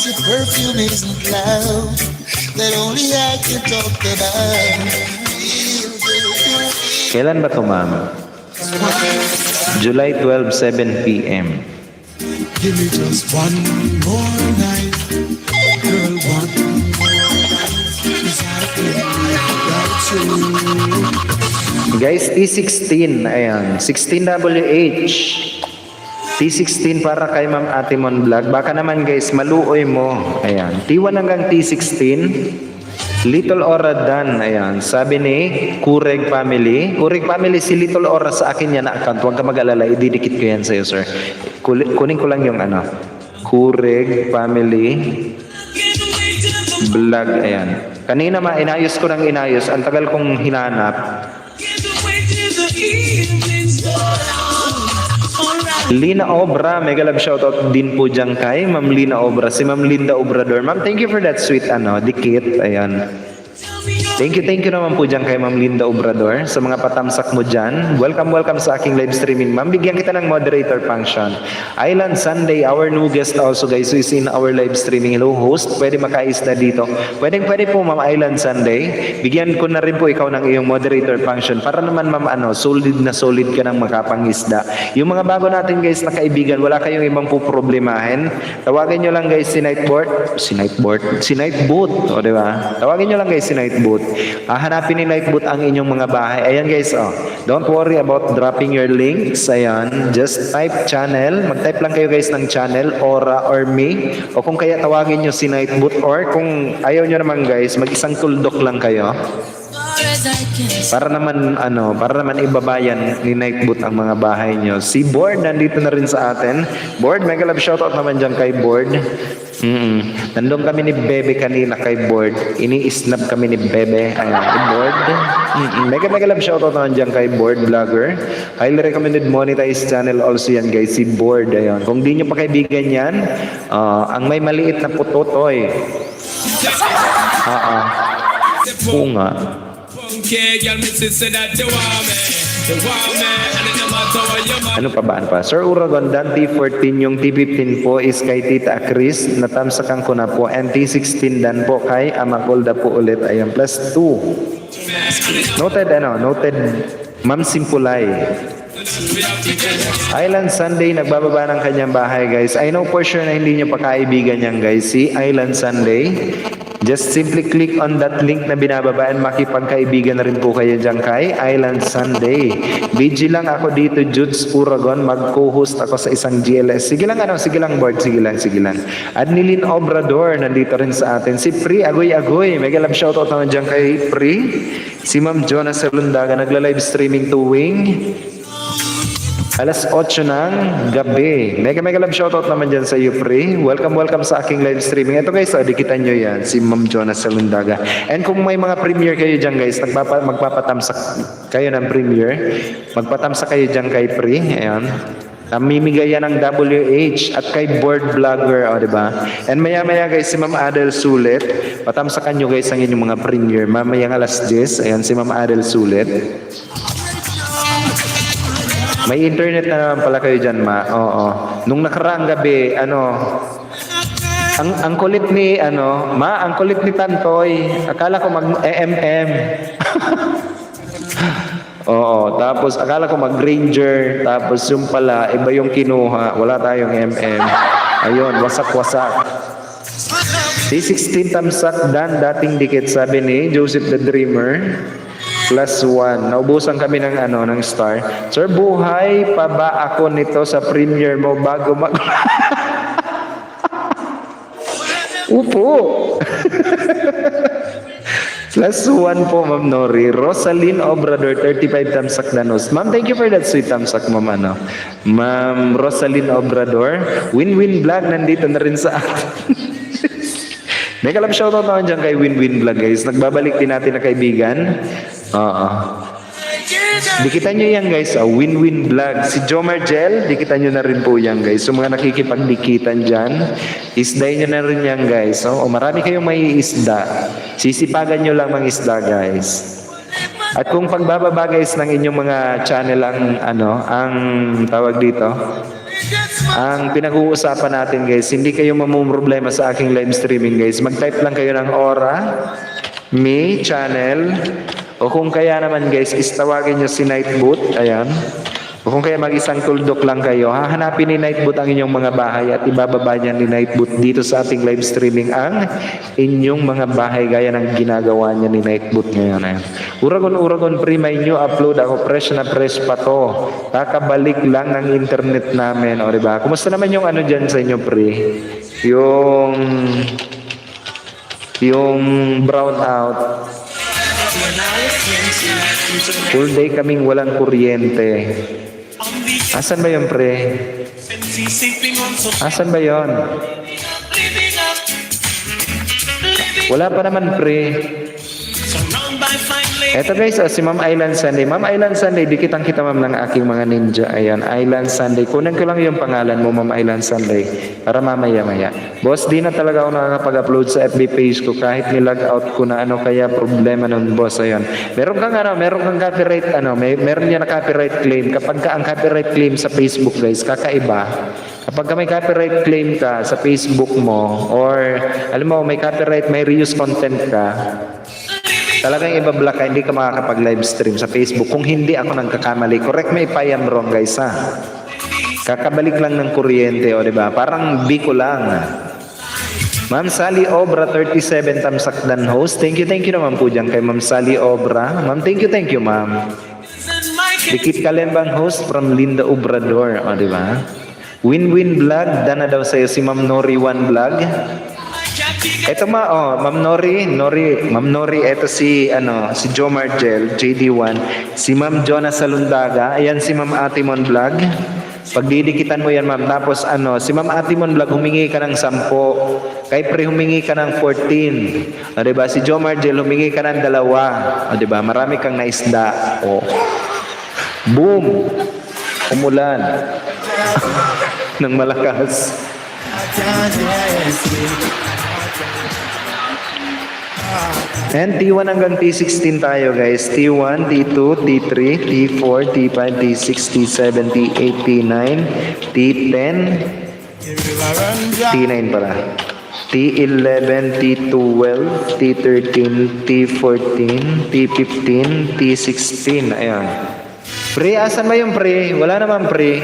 Your perfume isn't loud, that only I can talk about. Kailan ba ito, ma'am? July 12, 7 p.m. Give me just one more night, girl, one more night. 'Cause I feel like you. Guys, T16, ayan, 16WH. T16 para kay Ma'am Atimon Vlog. Baka naman guys, maluoy mo. Ayan, T1 hanggang T16. Little Ora Dan, ayan. Sabi ni Kureg Family. Kureg Family, si Little Ora sa akin yan na account. Huwag ka mag-alala, ididikit ko yan sa'yo, sir. Kunin ko lang yung Kureg Family Vlog, ayan. Kanina inayos ko ng inayos. Ang tagal kong hinanap. Lina Obra, mega love shoutout din po dyan kay Ma'am Lina Obra, si Ma'am Linda Obrador. Ma'am, thank you for that sweet dikit. Ayan. Thank you naman po dyan kay Ma'am Linda Obrador sa mga patamsak mo dyan. Welcome sa aking live streaming. Ma'am, bigyan kita ng moderator function. Island Sunday, our new guest also guys, who is in our live streaming. Hello host, pwede makaisda dito. Pwede po Ma'am Island Sunday. Bigyan ko na rin po ikaw ng iyong moderator function para naman Ma'am solid ka ng makapangisda. Yung mga bago natin guys na kaibigan, wala kayong ibang po problemahin. Tawagin nyo lang guys si Nightboat. O diba? Tawagin nyo lang guys si Nightboat. Hanapin ni Nightboat ang inyong mga bahay. Ayan guys, don't worry about dropping your links. Ayan, just type channel. Mag-type lang kayo guys ng channel, Aura or me. O kung kaya tawagin nyo si Nightboat, or kung ayaw nyo naman guys, mag-isang tuldok lang kayo. Para naman ibabayan ni Nightboat ang mga bahay nyo. Si Board nandito na rin sa atin. Board, mega love shoutout naman dyan kay Board. Nandun kami ni Bebe kanina kay Board. Ini-snap kami ni Bebe. Ayan, kay Board. Mega love shoutout naman dyan kay Board Vlogger. Highly recommended monetized channel also yan guys, si Board. Ayan. Kung di nyo pa kaibigan yan, ang may maliit na putotoy. Oo nga. Ano pa? Sir Uragon, Dan T14, yung T15 po is kay Tita Chris, natamsakan ko na po, and T16 dan po kay Amakolda po ulit, ayan, plus 2. Noted Ma'am Simpulay. Island Sunday, nagbababa ng kanyang bahay guys. I know for sure na hindi nyo pa kaibigan yan guys, si Island Sunday. Just simply click on that link na binababa and makipagkaibigan na rin po kayo dyan kay Island Sunday. BG lang ako dito, Judes Uragon. Mag-co-host ako sa isang GLS. Sige lang Board. Sige lang. Adnilin Obrador, nandito rin sa atin. Si Pri, agoy. Mega love shoutout naman dyan kay Pri. Si Ma'am Jonas Serlundaga, nagla-live streaming tuwing alas 8 ng gabi. Mega love shoutout naman dyan sa iyo, Pre. Welcome sa aking live streaming. Ito guys, dikitan nyo yan, si Ma'am Jonas Salundaga. And kung may mga premiere kayo dyan guys, magpapatamsak kayo ng premiere, magpatamsak kayo dyan kay Pre. Ayan. Namimigay yan ng WH at kay Board Vlogger, diba? And maya guys, si Ma'am Adel Sulit, patamsakan nyo guys ang inyong mga premiere. Mamayang alas 10, ayan si Ma'am Adel Sulit. May internet na naman pala kayo dyan, Ma. Oo. Nung nakaraang gabi, ang kulit ni, Ma, ang kulit ni Tantoy. Akala ko mag-EMM. Oo. Tapos, akala ko mag-Ranger. Tapos, yung pala, iba yung kinuha. Wala tayong MM. Ayun, wasak-wasak. C16 tamsak dan, dating dikit, sabi ni Joseph the Dreamer. Plus 1. Naubusan kami ng star. Sir, buhay pa ba ako nito sa premiere mo bago Upo. Plus 1 po, Ma'am Nori. Rosaline Obrador, 35 tamsak danos. Ma'am, thank you for that sweet tamsak, Ma'am. Ma'am Rosaline Obrador. Win-Win Vlog, nandito na rin sa atin. Mega love shoutout naman dyan kay Win-Win Vlog, guys. Nagbabalik din natin na kaibigan. Dikitan nyo yan guys, Win-Win Vlog. Si Jomar Gel, dikitan nyo na rin po yan guys. So mga nakikipagdikitan dyan, isday nyo na rin yan guys. Marami kayong may isda. Sisipagan nyo lang mga isda guys. At kung pagbababa guys ng inyong mga channel ang tawag dito, ang pinag-uusapan natin guys, hindi kayo mamumroblema sa aking live streaming guys. Mag-type lang kayo ng Aura, me, channel, o kung kaya naman guys, istawagin nyo si Nightboat, ayan. O kung kaya mag-isang tuldok lang kayo, hahanapin ni Nightboat ang inyong mga bahay at ibababa niya ni Nightboat dito sa ating live streaming ang inyong mga bahay gaya ng ginagawa niya ni Nightboat ngayon. Ayan. Uragon, Pre, may new upload ako, fresh na fresh pa to. Kakabalik lang ng internet namin, o diba? Kumusta naman yung dyan sa inyo, Pre? Yung brown out. Full day kaming walang kuryente. Asan ba yun, Pre? Asan ba yun? Wala pa naman, Pre. Eto guys, si Ma'am Island Sunday. Ma'am Island Sunday, di kitang-kita ma'am ng aking mga ninja. Ayan, Island Sunday. Kunan ko lang yung pangalan mo, Ma'am Island Sunday. Para mamaya-maya. Boss, di na talaga ako nakakapag-upload sa FB page ko kahit nilag out ko na ano kaya problema nun, boss. Ayan. Meron kang copyright, meron yan na copyright claim. Kapag ka ang copyright claim sa Facebook guys, kakaiba. Kapag ka may copyright claim ka sa Facebook mo or alam mo may copyright, may reuse content ka, talagang ibablock ka, hindi ka makakapag-live stream sa Facebook. Kung hindi ako nagkakamali, correct me if I am wrong guys ha. Kakabalik lang ng kuryente o diba? Parang biko lang. Ma'am Sally Obra 37 Tamsakdan host. Thank you naman po dyan kay Ma'am Sally Obra. Ma'am, thank you ma'am. Dikit Kalembang host from Linda Obrador. O diba? Win-win vlog. Dana daw sa'yo si Ma'am Nori One Vlog. Ito Ma'am Nori, ito si Joe Margel, JD1, si Ma'am Jonah Salundaga, ayan si Ma'am Atimon Vlog. Pagdidikitan mo yan ma'am, tapos si Ma'am Atimon Vlog humingi ka ng 10, kay Pre humingi ka ng 14. O diba? Si Joe Margel humingi ka ng 2. O diba? Marami kang naisda. O. Boom! Umulan. ng malakas. And T1 hanggang T16 tayo guys. T1, T2, T3, T4, T5, T6, T7, T8, T9, T10, T9 pala. T11, T12, T13, T14, T15, T16. Ayan. Pre, asan ba yung pre? Wala naman pre.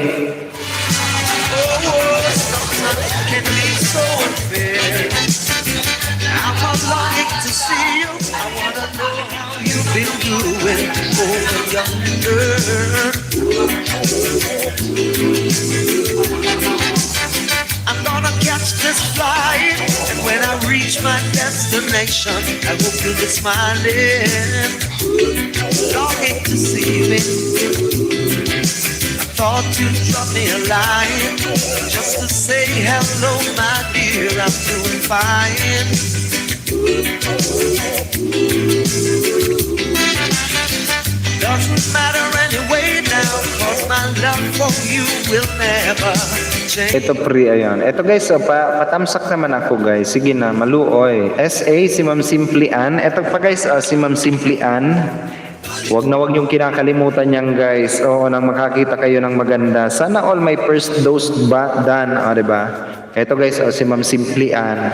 I'm gonna catch this flight, and when I reach my destination, I hope you'll be smiling, longing to see me. I thought you'd drop me a line, just to say hello, my dear, I'm doing fine. Doesn't matter anyway now, cause my love for you will never change. Ito pre, ayan. Ito guys, patamsak naman ako guys. Sige na, maluoy. SA, si Ma'am Simply Ann. Ito pa guys, si Ma'am Simply Ann. Wag yung kinakalimutan niyan guys. Oo, nang makakita kayo ng maganda. Sana all my first dose ba done, diba? Ito guys, si Ma'am Simply Ann.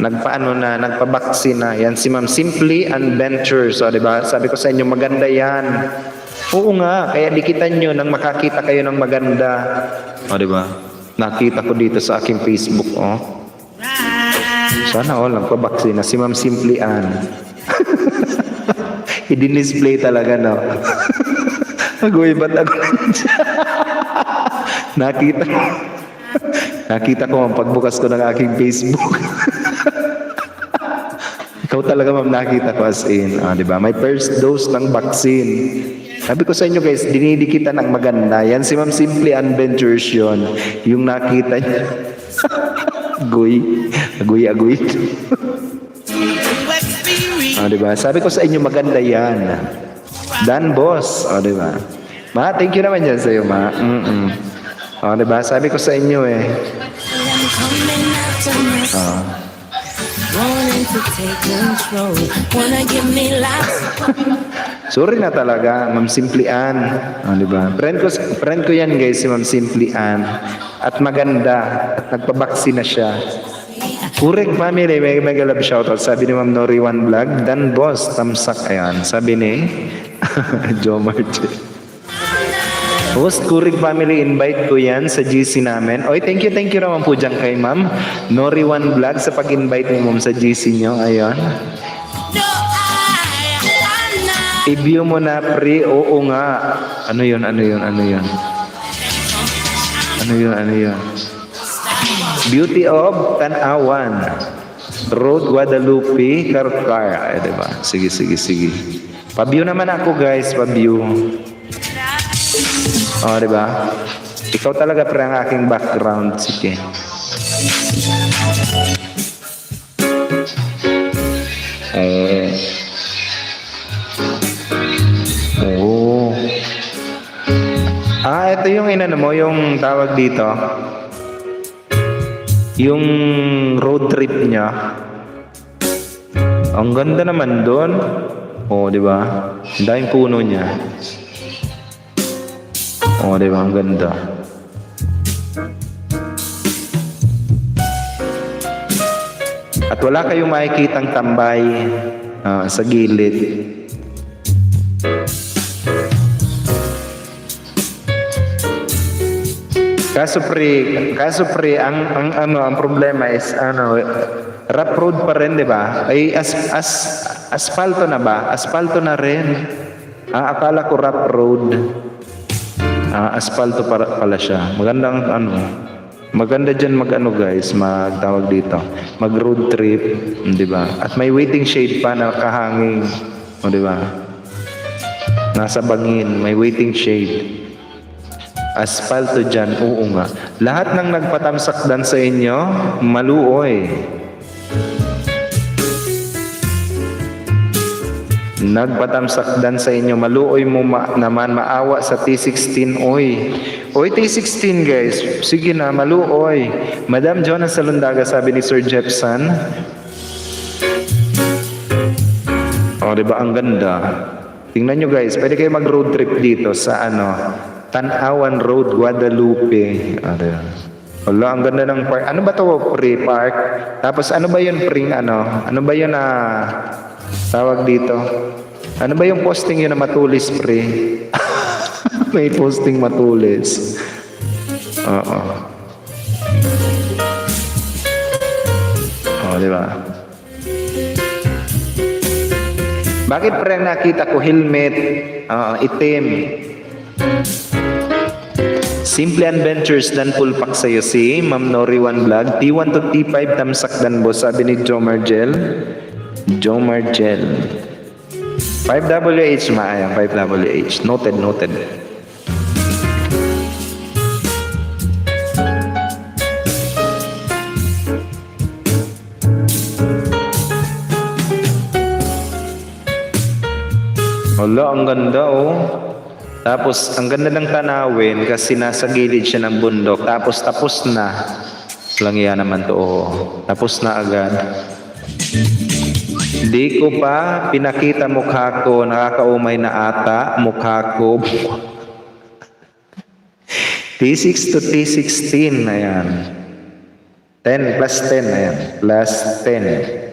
Nagpa-vaccine na. Yan si Ma'am Simply Ann Ventures, diba? Sabi ko sa inyo, maganda yan. Oo nga, kaya dikitan nyo nang makakita kayo ng maganda. Diba? Nakita ko dito sa aking Facebook, Sana all nagpa-vaccine na si Ma'am Simply Ann. I-display talaga, no? Agoy, ba't ako Nakita ko ang pagbukas ko ng aking Facebook. Ikaw talaga ma'am nakita ko as in. Diba? May first dose ng vaccine. Sabi ko sa inyo guys, dinidikitan ang maganda. Yan si Ma'am Simply Adventures yun. Yung nakita niya. Agoy. Diba? Sabi ko sa inyo maganda yan. Dan boss. Diba? Ma, thank you naman yan sa'yo ma. Diba? Sabi ko sa inyo Sorry na talaga, Ma'am Simply Ann. Diba? Friend ko yan guys, si Ma'am Simply Ann. At maganda. At nagpabaksin na siya. Kurek family, may love shoutout. Sabi ni Ma'am Nori One Vlog, Dan Boss, Tamsak. Ayan. Sabi ni Joe Martin. Host, Kurig family, invite ko yan sa GC namin. Oy, thank you naman po dyan kay Ma'am Nori One Vlog sa pag-invite mo sa GC nyo. Ayun. I-view mo na pre. Oo nga. Ano yun? Beauty of Tanawan. Road Guadalupe, Carcar. Diba? Sige. Pa-view naman ako guys, pa-view. Diba? Ikaw talaga pre ang aking background. Sige. Ito yung inano mo, yung tawag dito. Yung road trip niya. Ang ganda naman doon. Oh, di ba? Ang daming puno niya. Oh, di ba? Ang ganda. At wala kayong makikitang tambay sa gilid. Kaso pre, ang problema is rough road pa rin, 'di ba? Ay asfalto na ba? Asfalto na rin. Akala ko rough road. Asfalto pala siya. Maganda diyan guys, magtawag dito. Mag road trip, 'di ba? At may waiting shade pa na kahangin, 'di ba? Nasa bangin, may waiting shade. Asfalto dyan, oo nga. Lahat ng nagpatamsakdan sa inyo, maluoy. Nagpatamsakdan sa inyo, maluoy mo naman maawa sa T16, oy. Oy, T16 guys, sige na, maluoy. Madam Jonas Salundaga, sabi ni Sir Jepson. O, diba, ang ganda. Tingnan nyo guys, pwede kayo mag-road trip dito sa Tanawan Road, Guadalupe. Wala, ang ganda ng park. Ano ba to, pre-park? Tapos ano ba yun, ano ba yun tawag dito? Ano ba yung posting yun na matulis, pre? May posting matulis. Oo. Di ba? Bakit pre ang nakita ko helmet, itim? Simple Adventures dan pulpak sa'yo si Ma'am Nori One Vlog. T1 to T5 tamsakdan boss, sabi ni Joe Margel. 5WH maayang 5WH. Noted. Hala, ang ganda oh. Tapos, ang ganda ng tanawin kasi nasa gilid siya ng bundok. Tapos na. Lang yan naman to. Oh. Tapos na agad. Di ko pa pinakita mukha ko. Nakakaumay na ata. Mukha ko. T6 to T16. Ayan. 10 plus 10. Ayan. Plus 10.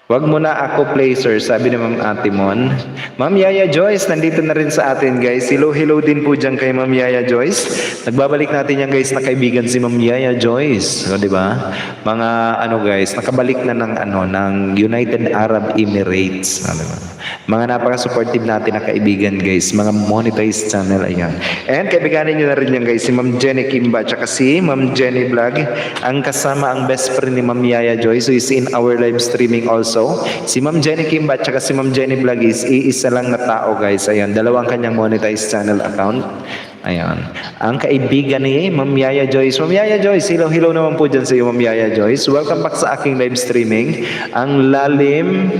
Wag mo na ako play, sir, sabi ni Ma'am Atimon. Ma'am Yaya Joyce, nandito na rin sa atin, guys. Hello din po dyan kay Ma'am Yaya Joyce. Nagbabalik natin yan, guys, na kaibigan si Ma'am Yaya Joyce. O, di ba? Mga, guys, nakabalik na ng United Arab Emirates. O, diba? Mga napaka-supportive natin na kaibigan, guys. Mga monetized channel, ayan. And kaibiganin nyo na rin yan, guys, si Ma'am Jenny Kimba, tsaka si Ma'am Jenny Vlog. Ang kasama, ang best friend ni Ma'am Yaya Joyce, who is in our live streaming also. Si Ma'am Jenny Kimba at si Ma'am Jenny Vlog is iisa lang na tao, guys. Ayan, dalawang kanyang monetized channel account. Ayan. Ang kaibigan ni Ma'am Yaya Joyce. Ma'am Yaya Joyce, hello naman po dyan sa iyo, Ma'am Yaya Joyce. Welcome back sa aking live streaming. Ang lalim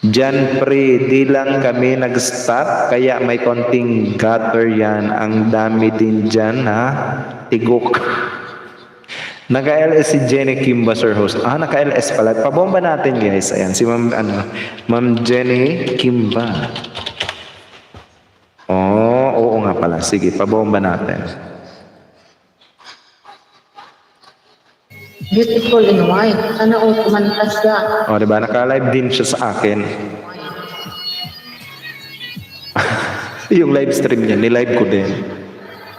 dyan, pre, di lang kami nag-stop, kaya may konting gutter yan. Ang dami din dyan, ha? Tigok. Naka-LS si Jenny Kimba, sir host. Naka-LS pala. Pabomba natin, guys. Ayan, si Ma'am Jenny Kimba. Oo nga pala. Sige, pabomba natin. Beautiful in white. Sana kumanta siya. Diba? Naka-live din siya sa akin. Yung live stream niya, ni-live ko din.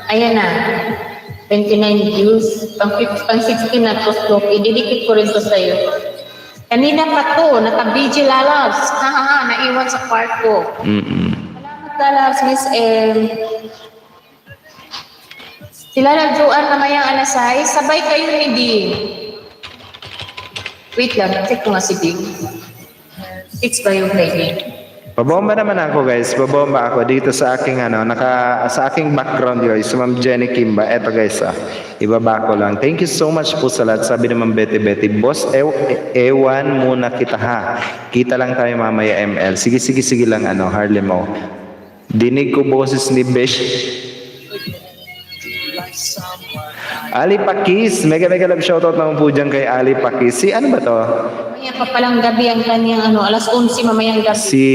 Ayan na. 29 views. Pang 16 na to. Ididikit ko rin to sa'yo. Kanina pa to. Naka-BG Lalabs. Naiwan sa park ko. Salamat Lalabs, Miss M. Sila nagjuan na mayang anasay. Sabay kayo ni Ding. Wait lang. Check ko nga si Ding. 6 ba yung playing? Pabomba naman ako, guys. Pabomba ako dito sa aking sa aking background, guys. Ma'am Jenny Kimba. Eto, guys, ibaba ko lang. Thank you so much po sa lahat. Sabi naman Betty, boss, ewan muna kita, ha. Kita lang tayo mamaya, ML. Sige lang, Harlem, Dinig ko boses ni Besh. Ali Pakis, mega love shoutout naman po dyan kay Ali Pakis. Si ano ba to? Mamaya pa palang gabi ang kanyang alas 11 mamayang gabi. Si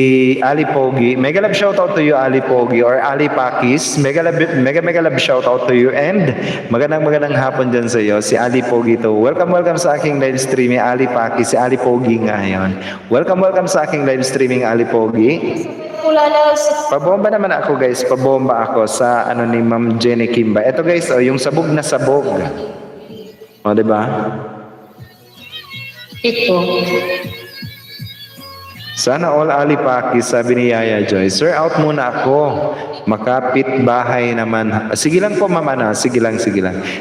Ali Pogi. Mega love shoutout to you, Ali Pogi or Ali Pakis. Mega love shoutout to you and magandang hapon dyan sa iyo. Si Ali Pogi to. Welcome sa aking live streaming, Ali Pakis. Si Ali Pogi nga yun. Welcome sa aking live streaming, Ali Pogi. Pabomba naman ako guys, pabomba ako sa ano ni Ma'am Jenny Kimba. Ito guys, yung sabog na sabog. O, diba? Ito. Sana all Ali Pakis, sabi ni Yaya Joy. Sir, out muna ako. Makapit bahay naman. Sige lang po, ma'am. Sige lang.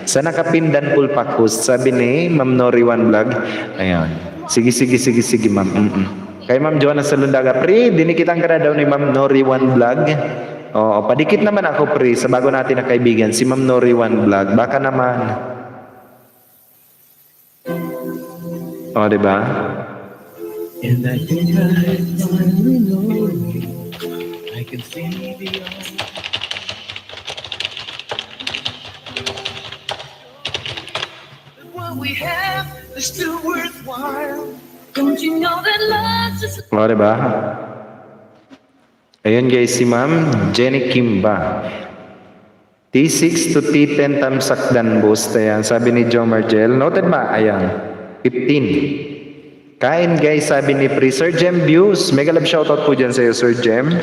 Sa nakapindan pulpakus, sabi ni Ma'am Nori One Vlog. Ayan. Sige, ma'am. Kay Ma'am Joanna Salundaga, pre, dinikitan ka na daw ni Ma'am Nori One Vlog. Oo, padikit naman ako, pre, sa bago natin na kaibigan, si Ma'am Nori One Vlog. Baka naman. O, diba? And I think I finally know I can see beyond. What we have is still worthwhile. Don't you know that love is O, diba? Ayun guys, si Ma'am Jenny Kimba. T6 to T10 tamsakdan boost. Ayan, sabi ni Joe Margel. Noted ba? Ayan, 15. Kain guys, sabi ni Pri. Sir Jem Views. Mega love shoutout po dyan sa iyo, Sir Jem.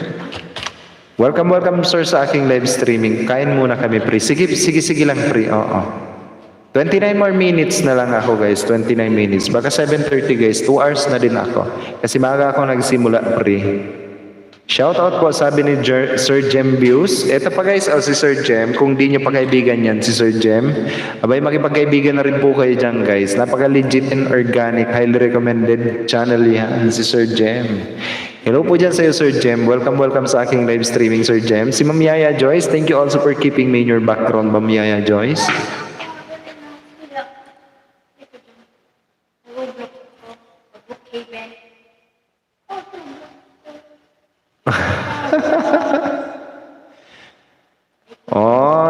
Welcome sir sa aking live streaming. Kain muna kami, Pri. Sige lang, Pri. Oo. 29 more minutes na lang ako guys, 29 minutes. Baka 7:30 guys, 2 hours na din ako. Kasi maaga ako nagsimula, Pri. Shoutout po, sabi ni Sir Jem Views. Ito pa guys, si Sir Jem. Kung di nyo pa kaibigan yan, si Sir Jem. Abay, makipagkaibigan na rin po kayo dyan guys. Napaka-legit and organic, highly recommended channel yan, si Sir Jem. Hello po dyan sa iyo, Sir Jem. Welcome sa aking live streaming, Sir Jem. Si Ma'am Yaya Joyce, thank you also for keeping me in your background, Ma'am Yaya Joyce.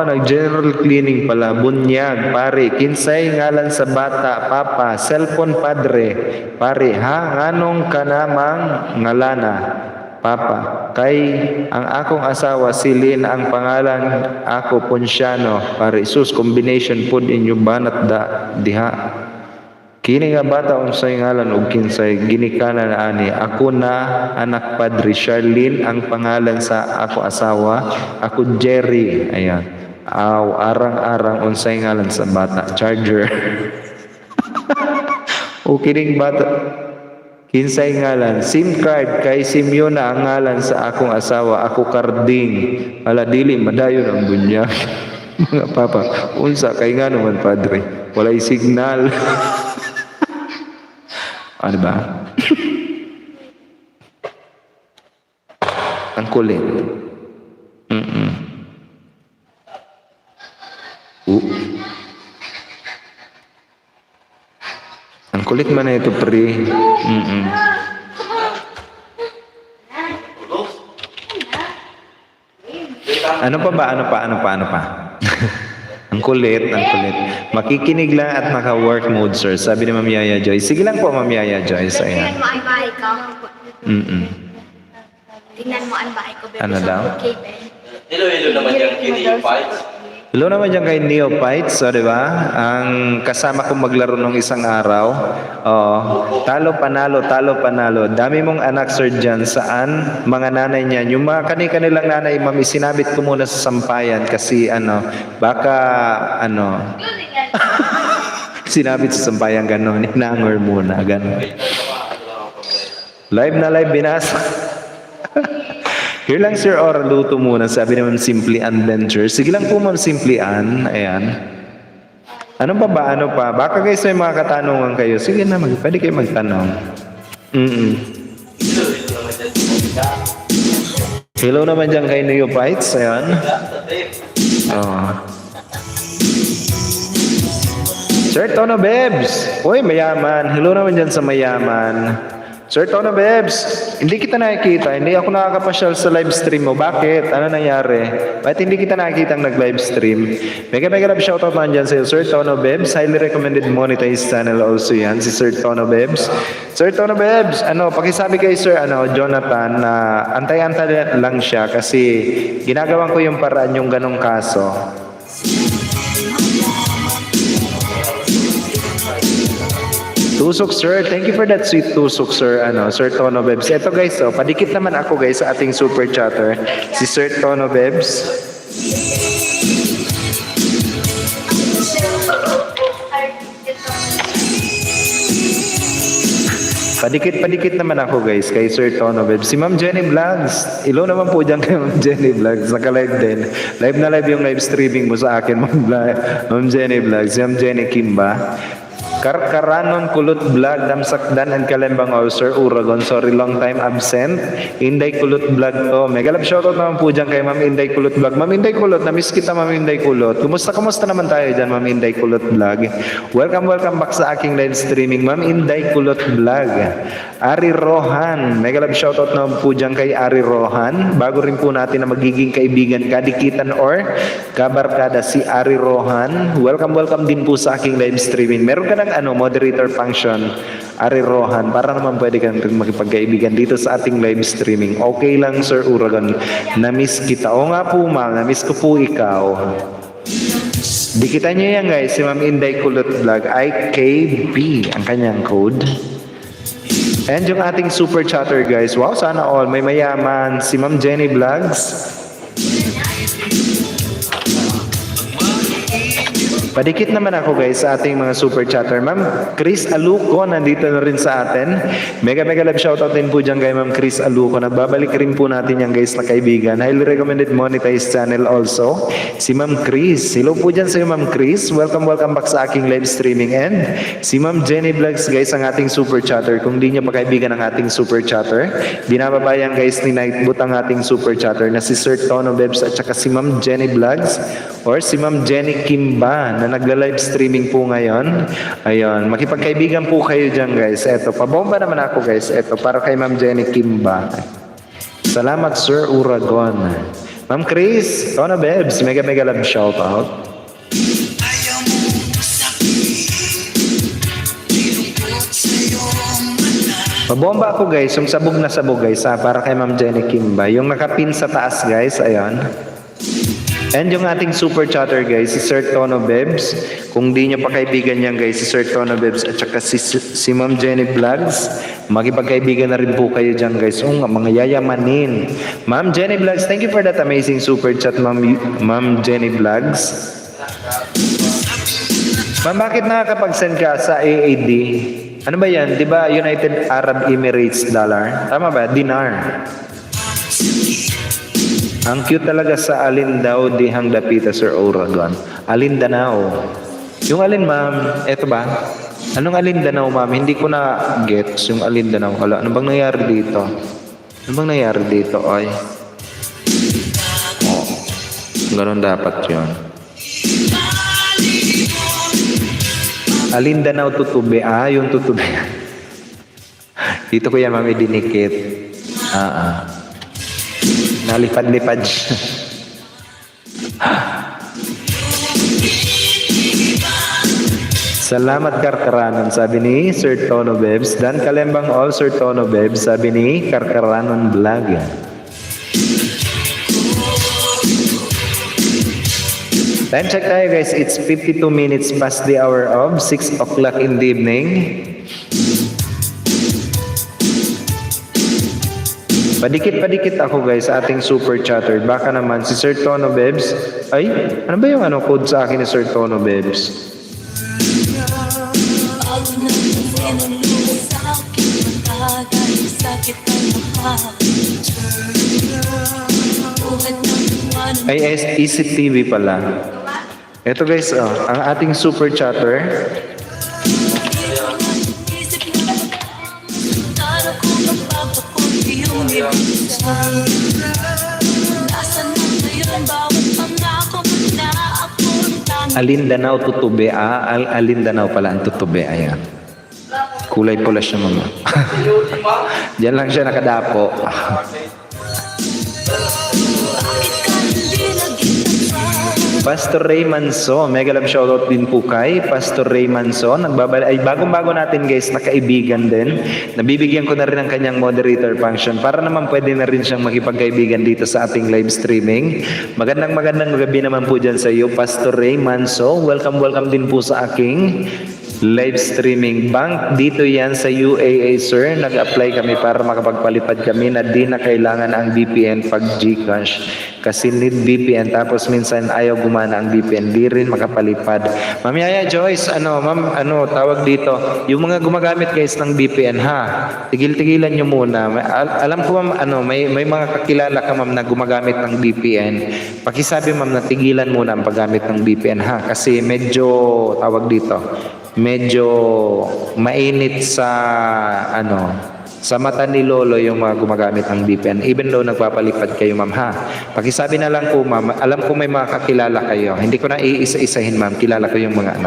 Nag-general cleaning pala. Bunyag, pare. Kinsay ngalan sa bata, papa. Cellphone, padre. Pare, ha? Nganong ka namang ngalana? Papa. Kay ang akong asawa, silin ang pangalan ako, Ponsyano. Pare, sus, combination food inyo banat da diha. Kini nga bata unsay ngalan ug kinsay ginikana na ani. Ako na anak padre Charlene ang pangalan sa ako asawa. Ako Jerry. Ayan. Aw arang-arang unsay ngalan sa bata. Charger. O kining bata kinsay ngalan. SIM card kay Simeon na ang ngalan sa akong asawa. Ako Carding. Ala dili madayon ang bunyag. Mga papa, unsa kay nga naman padre. Walay signal. Ano ba? Ang kulit. Ang kulit man na ito, pre. Ano pa? Ang kulit. Makikinig lang at naka-work mode, sir. Sabi ni Ma'am Yaya Joyce. Sige lang po, Ma'am Yaya Joyce. Ayan. Tingnan mo ang bahay ko. Tingnan mo ang bahay ko. Ano daw? Hello naman yung Neophytes. Hello naman dyan kay Neophytes, so, di ba? Ang kasama kong maglaro nung isang araw. Talo panalo. Dami mong anak, sir, dyan. Saan? Mga nanay niyan. Yung mga kanilang nanay, mami, sinabit ko muna sa sampayan kasi sinabit sa sampayan gano'n. Inangor muna, gano'n. Live na live, binasa. Here lang, sir, or luto muna. Sabi naman, Simply Ann Venture. Sige lang po, Ma'am Simply Ann. Ayan. Ano pa? Baka guys may mga katanungan kayo. Sige na, pwede kayo magtanong. Hello naman dyan kay Neophytes. Ayan. Sir Tono Bebs. Uy, mayaman. Hello naman dyan sa mayaman. Sir Tono Bebs. hindi kita nakikita. Hindi ako nakakapasyal sa live stream mo. Bakit? Ano nangyari? Bakit hindi kita nakikita ang nag-live stream? Mega love shoutout man dyan sa Sir Tono Bebs. Highly recommended monetized channel also yan. Si Sir Tono Bebs. Sir Tono Bebs, pakisabi kay Sir Jonathan na antay-antay lang siya kasi ginagawan ko yung paraan yung ganong kaso. Tusok sir, thank you for that sweet tusok sir, Sir Tono Bebs. Ito guys, padikit naman ako guys sa ating super chatter, si Sir Tono Bebs. Padikit naman ako guys kay Sir Tono Bebs. Si Ma'am Jenny Vlogs, ilo naman po dyan kay Ma'am Jenny Vlogs, naka-live din. Live na live yung live streaming mo sa akin, Ma'am Jenny Vlogs, si Ma'am Jenny Kimba. Karkaranon Kulot Vlog, Damsakdan and Kalembang Sir Uragon. Sorry, long time absent. Inday Kulot Vlog to. Mega love shoutout naman po dyan kay Ma'am Inday Kulot Vlog. Ma'am Inday Kulot, na-miss kita Ma'am Inday Kulot. Kumusta naman tayo dyan Ma'am Inday Kulot Vlog? Welcome back sa aking live streaming. Ma'am Inday Kulot Vlog. Ari Rohan. Mega love shoutout naman po dyan kay Ari Rohan. Bago rin po natin na magiging kaibigan, kadikitan or kabarkada si Ari Rohan. Welcome din po sa aking live streaming. Meron ka ng moderator function, Ari Rohan, para naman pwede kang makipagkaibigan dito sa ating live streaming. Okay lang Sir Uragon, na-miss kita. O nga po ma'am, na-miss ko po ikaw. Di kita nyo yan guys, si Ma'am Inday Kulot Vlog, IKB ang kanyang code. And yung ating super chatter guys, wow, sana all, may mayaman, si Ma'am Jenny Vlogs. Padikit naman ako guys sa ating mga super chatter. Ma'am Chris Aluco, nandito na rin sa atin. Mega love shoutout din po dyan kay Ma'am Chris Aluco. Nagbabalik rin po natin yan guys na kaibigan. Highly recommended monetized channel also. Si Ma'am Chris. Hello po dyan sa iyo Ma'am Chris. Welcome back sa aking live streaming. And si Ma'am Jenny Vlogs guys ang ating super chatter. Kung di niya pa kaibigan ang ating super chatter, binababayan guys ni Nightboot ang ating super chatter na si Sir Tono Bebs at saka si Ma'am Jenny Vlogs or si Ma'am Jenny Kimba na nagla-live streaming po ngayon. Ayun, makipagkaibigan po kayo dyan guys. Eto, pabomba naman ako guys. Eto, para kay Ma'am Jenny Kimba. Salamat Sir Uragon. Ma'am Chris, Tono Bebs, mega love shoutout. Pabomba ako guys, yung sabog na sabog guys para kay Ma'am Jenny Kimba. Yung nakapin sa taas guys, ayun. And yung ating super chatter guys, si Sir Tono Bebs. Kung di nyo pa kaibigan yan guys, si Sir Tono Bebs at saka si Ma'am Jenny Vlogs, makipagkaibigan na rin po kayo dyan guys. Mga yayamanin. Ma'am Jenny Vlogs, thank you for that amazing super chat Ma'am Jenny Vlogs. Ma'am, bakit nakakapag-send ka sa AAD? Ano ba yan? Di ba United Arab Emirates dollar? Tama ba? Dinar. Ang cute talaga sa alin daw dihang dapita Sir Uragon. Alin Danao. Yung alin ma'am, eto ba? Anong alin Danao ma'am? Hindi ko na gets yung alin Danao. Hala, ano bang nangyari dito? Ano bang nangyari dito? Ay. Oh. Ganon dapat yun. Alin Danao tutube. Yung tutube. Dito ko yan ma'am idinikit. Nalipad-lipad siya. Salamat Karkaranon, sabi ni Sir Tono Bebs. Dan Kalembang all Sir Tono Bebs, sabi ni Karkaranon Vlog. Time check tayo guys, it's 52 minutes past the hour of 6 o'clock in the evening. Padikit ako guys sa ating super chatter. Baka naman si Sir Tono Bebs. Ay, ano ba yung code sa akin ni Sir Tono Bebs? Ay, ECTV pala. Ito guys, ang ating super chatter. Alin Danao tutube. Alin Danao pala ang tutube. Ayan. Kulay pula siya, mama. Diyan lang siya nakadapo. Pastor Ray Manso, mega love shoutout din po kay Pastor Ray Manso. Ay bagong-bago natin guys, na kaibigan din. Nabibigyan ko na rin ang kanyang moderator function para naman pwede na rin siyang makipagkaibigan dito sa ating live streaming. Magandang gabi naman po dyan sa iyo, Pastor Ray Manso. Welcome din po sa aking live streaming bank. Dito yan sa UAA, sir. Nag-apply kami para makapagpalipad kami na di na kailangan ang VPN pag GCash. Kasi need VPN tapos minsan ayaw gumana ang VPN. Di rin makapalipad. Ma'am Yaya Joyce, ma'am, tawag dito. Yung mga gumagamit guys ng VPN, ha? Tigil-tigilan nyo muna. Alam ko ma'am, may mga kakilala ka ma'am na gumagamit ng VPN. Pakisabi ma'am na tigilan muna ang paggamit ng VPN, ha? Kasi medyo, tawag dito, medyo mainit sa sa mata ni Lolo yung mga gumagamit ng VPN, even though nagpapalipad kayo ma'am, ha. Pakisabi na lang po ma'am, alam ko may mga kakilala kayo, hindi ko na iisa-isahin ma'am, kilala ko yung mga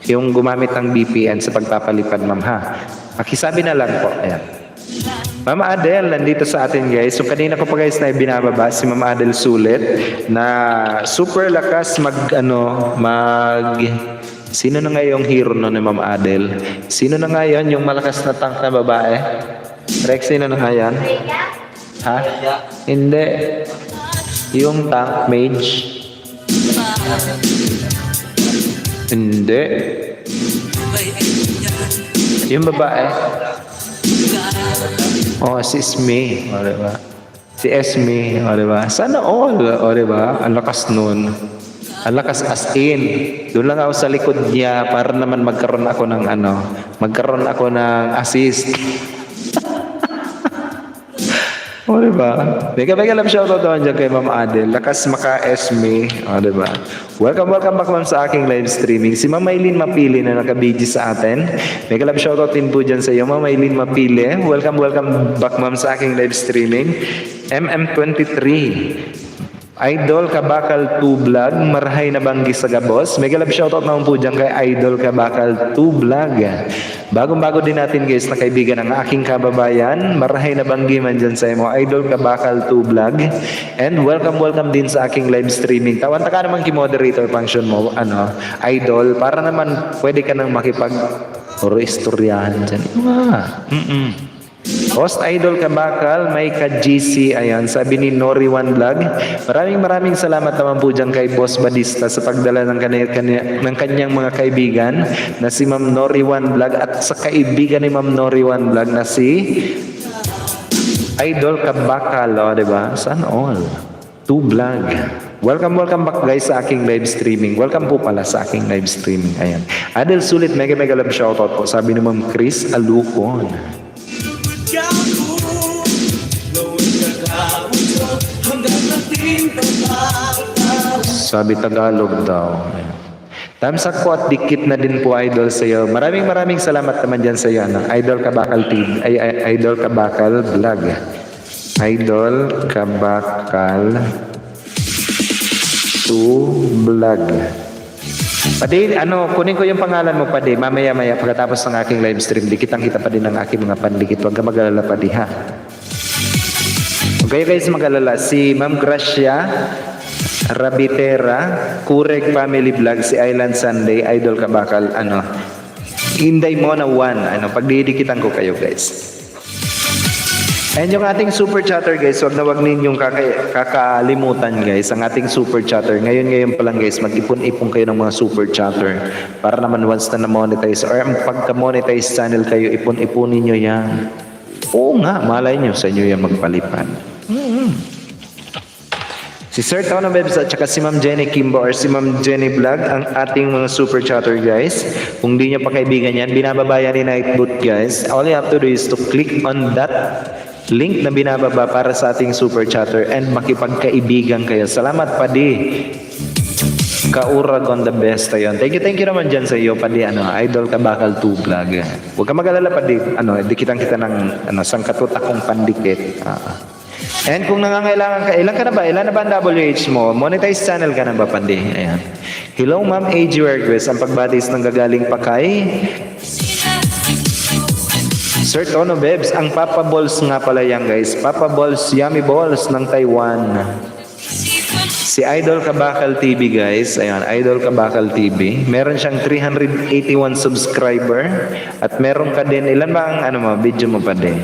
yung gumamit ng VPN sa pagpapalipad ma'am, ha. Pakisabi na lang po. Ayan. Ma'am Adel nandito sa atin guys. So kanina ko pa guys na binababa si Ma'am Adel Sulit na super lakas sino na nga yung hero no ni Ma'am Adel? Sino na nga yun yung malakas na tank na babae? Rex, sino na nga yan? Ha? Hindi. Yung tank mage? Hindi. Yung babae? Oh, si Esme. O, diba? Si Esme. O, diba? Sana all. O, diba? Ang lakas nun. Ang lakas as in. Doon lang ako sa likod niya para naman magkaroon ako ng assist. O, diba? Mega love shoutout doon dyan kay Ma'am Adel. Lakas maka-Esme. O, diba? Welcome back ma'am sa aking live streaming. Si Ma'am Maylin Mapili na naka-BG sa atin. Mega love shoutout din po dyan sa iyo, Ma'am Maylin Mapili. Welcome back ma'am sa aking live streaming. MM23. Idol Kabakal 2 Vlog, Marahay na Banggi sa Gabos. Mega love shoutout naman po dyan kay Idol Kabakal 2 Vlog. Bagong-bago din natin guys na kaibigan ng aking kababayan. Marahay na Banggi man dyan sa imo, Idol Kabakal 2 Vlog. And welcome din sa aking live streaming. Tawanta ka naman ki-moderator function mo, Idol, para naman pwede ka nang makipag-istoryahan dyan. Host Idol Kabakal, may ka-GC, ayan, sabi ni Nori1 Vlog. Maraming salamat naman po dyan kay Boss Badista sa pagdala ng kanyang mga kaibigan na si Ma'am Nori1 Vlog at sa kaibigan ni Ma'am Nori1 Vlog na si Idol Kabakal, diba? Sana all. 2 Vlog. Welcome back guys sa aking live streaming. Welcome po pala sa aking live streaming. Ayan. Adel Sulit, mega love shoutout po. Sabi ni Ma'am Chris Alucon. Sabi Tagalog daw. Thumbs up po at dikit na din po idol sa iyo. Maraming salamat naman dyan sa iyo. Idol Kabakal TV, Idol Kabakal Vlog. Idol Kabakal 2 Vlog. Padi, kunin ko yung pangalan mo, Padi. Mamaya pagkatapos ng aking live stream, dikitang-kita pa din ang aking mga pandikit. Huwag ka mag-alala, Padi, ha? Okay guys, mag-alala. Si Ma'am Gracia Rabitera, Kurek Family Vlog, si Island Sunday, Idol Kabakal, Inday Mona 1. Pagdidikitan ko kayo, guys. And yung ating super chatter guys, wag ninyong kakalimutan guys, ang ating super chatter. Ngayon pa lang guys, mag-ipon-ipon kayo ng mga super chatter. Para naman once na na-monetize or pagka-monetize channel kayo, ipon-ipunin nyo yan. Oo nga, malay nyo sa inyo yan magpalipad. Si Sir Tao ng Bebs at saka si Ma'am Jenny Kimbo or si Ma'am Jenny Vlog, ang ating mga super chatter guys. Kung di nyo pa kaibigan yan, binababa yan ni Nightboot guys. All you have to do is to click on that link na binababa para sa ating super chatter and makipagkaibigan kayo. Salamat, Padi. Kaurag on the best. Ayun. Thank you naman dyan sa iyo, Padi. Idol Kabakal 2 Vlog. Huwag ka mag-alala, Padi. Dikitan kita ng sangkatut akong pandikit. And kung nangangailangan ka, ilan ka na ba? Ilan na ba ang WH mo? Monetize channel ka na ba, Pandi? Ayan. Hello, Ma'am A.G. Request. Ang pagbatis ng gagaling pa kay Sir Tono Bebs, ang Papa Balls nga pala yan guys. Papa Balls, Yummy Balls ng Taiwan. Si Idol Kabakal TV guys, ayan, Idol Kabakal TV. Meron siyang 381 subscriber at meron ka din, ilan ba ang ano mo, video mo pa din?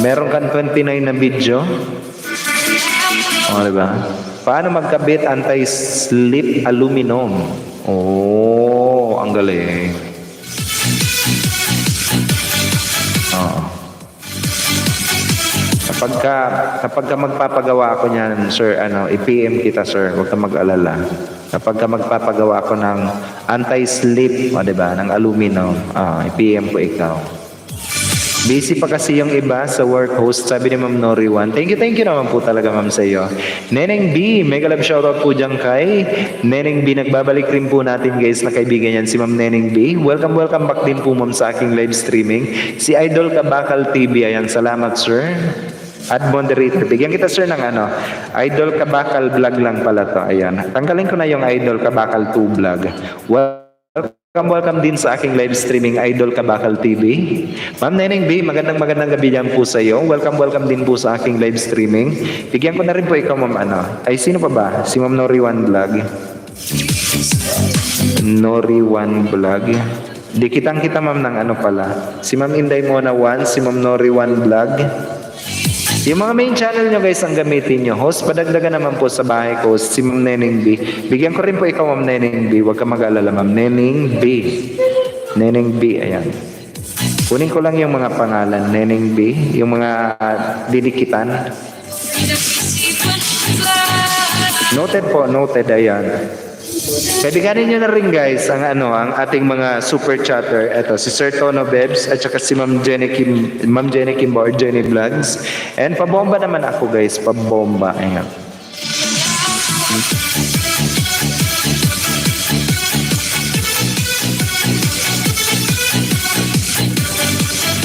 Meron kang 29 na video. O, diba? Paano magkabit anti-slip aluminum? Oh, ang galing. Oo. Kapag ka magpapagawa ako niyan, sir, i-PM kita, sir. Huwag ka mag-alala. Kapag ka magpapagawa ako ng anti-slip, o, diba, ng aluminum, i-PM ko ikaw. Busy pa kasi yung iba sa work host, sabi ni Ma'am Nori One. Thank you naman po talaga, ma'am, sa iyo. Neneng B, mega love shoutout po dyan kay Neneng B. Nagbabalik rin po natin guys na kaibigan yan, si Ma'am Neneng B. Welcome back din po, ma'am, sa aking live streaming. Si Idol Kabakal TV, ayan, salamat, sir. At moderator, bigyan kita, sir, ng Idol Kabakal vlog lang pala to. Ayan, tanggalin ko na yung Idol Kabakal 2 vlog. Welcome din sa aking live streaming, Idol Kabakal TV. Ma'am Neneng B, magandang gabi dyan po sa iyo. Welcome din po sa aking live streaming. Bigyan ko na rin po ikaw, ma'am, Ay, sino pa ba? Si Ma'am Nori One Vlog. Nori One Vlog. Di kitang-kita, ma'am, ng pala. Si Ma'am Inday Mona One, si Ma'am Nori One Vlog. Yung mga main channel nyo guys ang gamitin nyo. Host, padagdagan naman po sa bahay ko, si Ma'am Neneng B. Bigyan ko rin po ikaw, Ma'am Neneng B. Huwag ka mag-alala, Ma'am Neneng B. Neneng B, ayan. Kunin ko lang yung mga pangalan. Neneng B, yung mga didikitan. Noted po, noted, ayan. Kaibiganin nyo na rin guys ang ating mga super chatter. Ito si Sir Tono Bebs at saka si Ma'am Jenny Kim or Jenny Vlogs. And pabomba naman ako guys, pabomba. Ayan.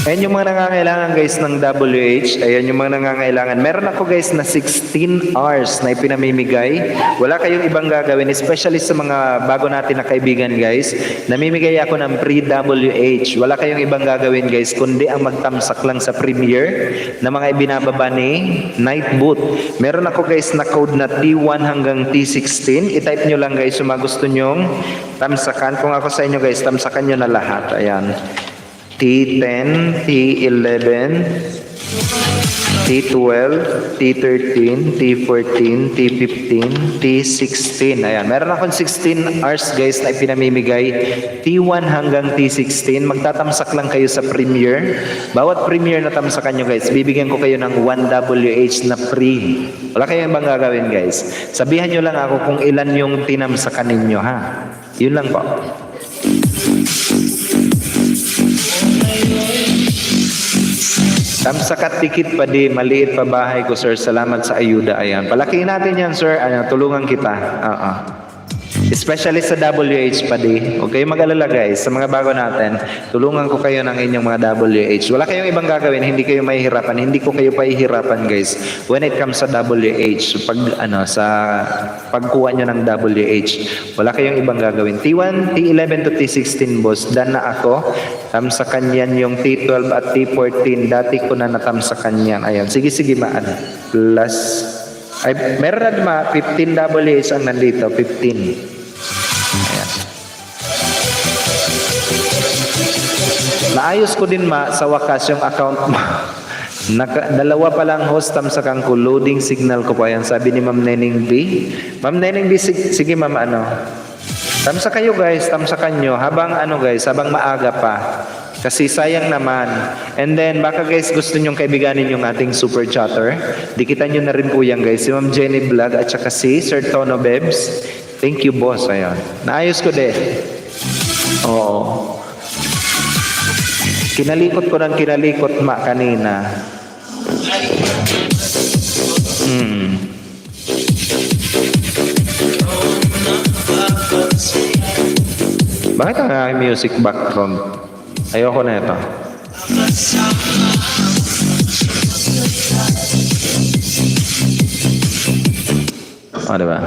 Ayan yung mga nangangailangan guys ng WH. Ayan yung mga nangangailangan. Meron ako guys na 16 hours na ipinamimigay. Wala kayong ibang gagawin. Especially sa mga bago natin na kaibigan guys. Namimigay ako ng pre-WH. Wala kayong ibang gagawin guys. Kundi ang magtamsak lang sa premiere na mga ibinababa ni Nightboot. Meron ako guys na code na T1 hanggang T16. I-type nyo lang guys yung mga gusto nyong tamsakan. Kung ako sa inyo guys, tamsakan nyo na lahat. Ayan. T10, T11, T12, T13, T14, T15, T16. Ayan, meron akong 16 hours guys na ipinamimigay. T1 hanggang T16. Magtatamsak lang kayo sa premiere. Bawat premiere na tamsakan nyo guys, bibigyan ko kayo ng 1WH na free. Wala kayong ibang gagawin guys. Sabihan nyo lang ako kung ilan yung tinamsakan ninyo, ha? Yun lang po. Tamsakat tikit pa di, maliit pa bahay ko, sir. Salamat sa ayuda. Ayan. Palakihin natin yan, sir. Ayan, tulungan kita. Especially sa WH pa di. Huwag kayong mag-alala guys. Sa mga bago natin, tulungan ko kayo ng inyong mga WH. Wala kayong ibang gagawin. Hindi kayo mahihirapan. Hindi ko kayo pahihirapan guys. When it comes sa WH, sa pagkuha nyo ng WH, wala kayong ibang gagawin. T1, T11 to T16 boss. Dan na ako. Tamsakan yan yung T12 at T14. Dati ko na natamsakan yan. Ayan. Sige, plus. Ay, meron na 15 WH ang nandito. 15. Ayan. Naayos ko din sa wakas yung account mo. Dalawa pa lang host tamsakan ko. Loading signal ko po. Ayan. Sabi ni Ma'am Neneng B. Ma'am Neneng B, sige ma'am tamsa kayo guys, tamsakan nyo habang habang maaga pa. Kasi sayang naman. And then, baka guys, gusto nyong kaibiganin yung ating super chatter. Dikitan nyo na rin po yan guys. Si Ma'am Jenny Vlog at saka si Sir Tono Bebs. Thank you, boss. Ayan. Naayos ko din. Oo. Kinalikot ko ng kinalikot kanina. Bakit ang aking music background? Ayoko na ito. Diba?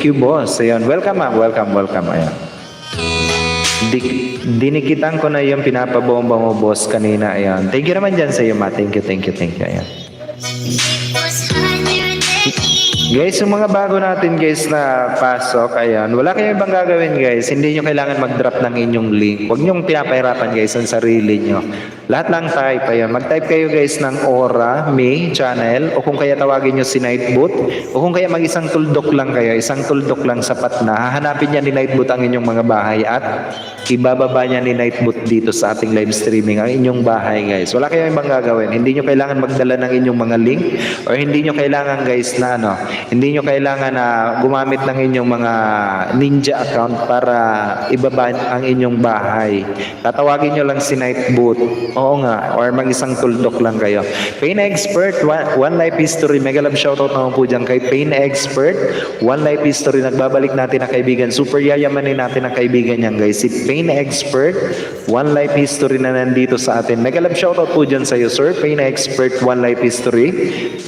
Thank you, boss. Ayan. Welcome, ma'am. Welcome. Ayan. Dinikitan ko na yung pinapabomba mo, boss, kanina. Ayan. Thank you naman dyan sa iyo, ma. Thank you. Ayan. Guys, yung mga bago natin guys na pasok, ayan, wala kayong ibang gagawin guys. Hindi nyo kailangan mag-drop ng inyong link. Huwag nyo pinapahirapan guys ang sarili nyo. Lahat lang type, ayan. Mag-type kayo guys ng Aura, Me, Channel, o kung kaya tawagin nyo si Nightboot, o kung kaya mag-isang tuldok lang kayo, isang tuldok lang sapat na. Hahanapin niya ni Nightboot ang inyong mga bahay at ibababa niya ni Nightboot dito sa ating live streaming ang inyong bahay guys. Wala kayong ibang gagawin. Hindi nyo kailangan magdala ng inyong mga link, or hindi nyo kailangan guys na hindi nyo kailangan na gumamit ng inyong mga ninja account para ibaba ang inyong bahay. Tatawagin nyo lang si Nightboot. Oo nga, or mag-isang tuldok lang kayo. Pain Expert, One Life History. Mega love shoutout naman po dyan kay Pain Expert, One Life History. Nagbabalik natin ang kaibigan. Super yayamanin natin ang kaibigan niyan guys. Si Pain Expert, One Life History na nandito sa atin. Mega love shoutout po dyan sa iyo, sir. Pain Expert, One Life History.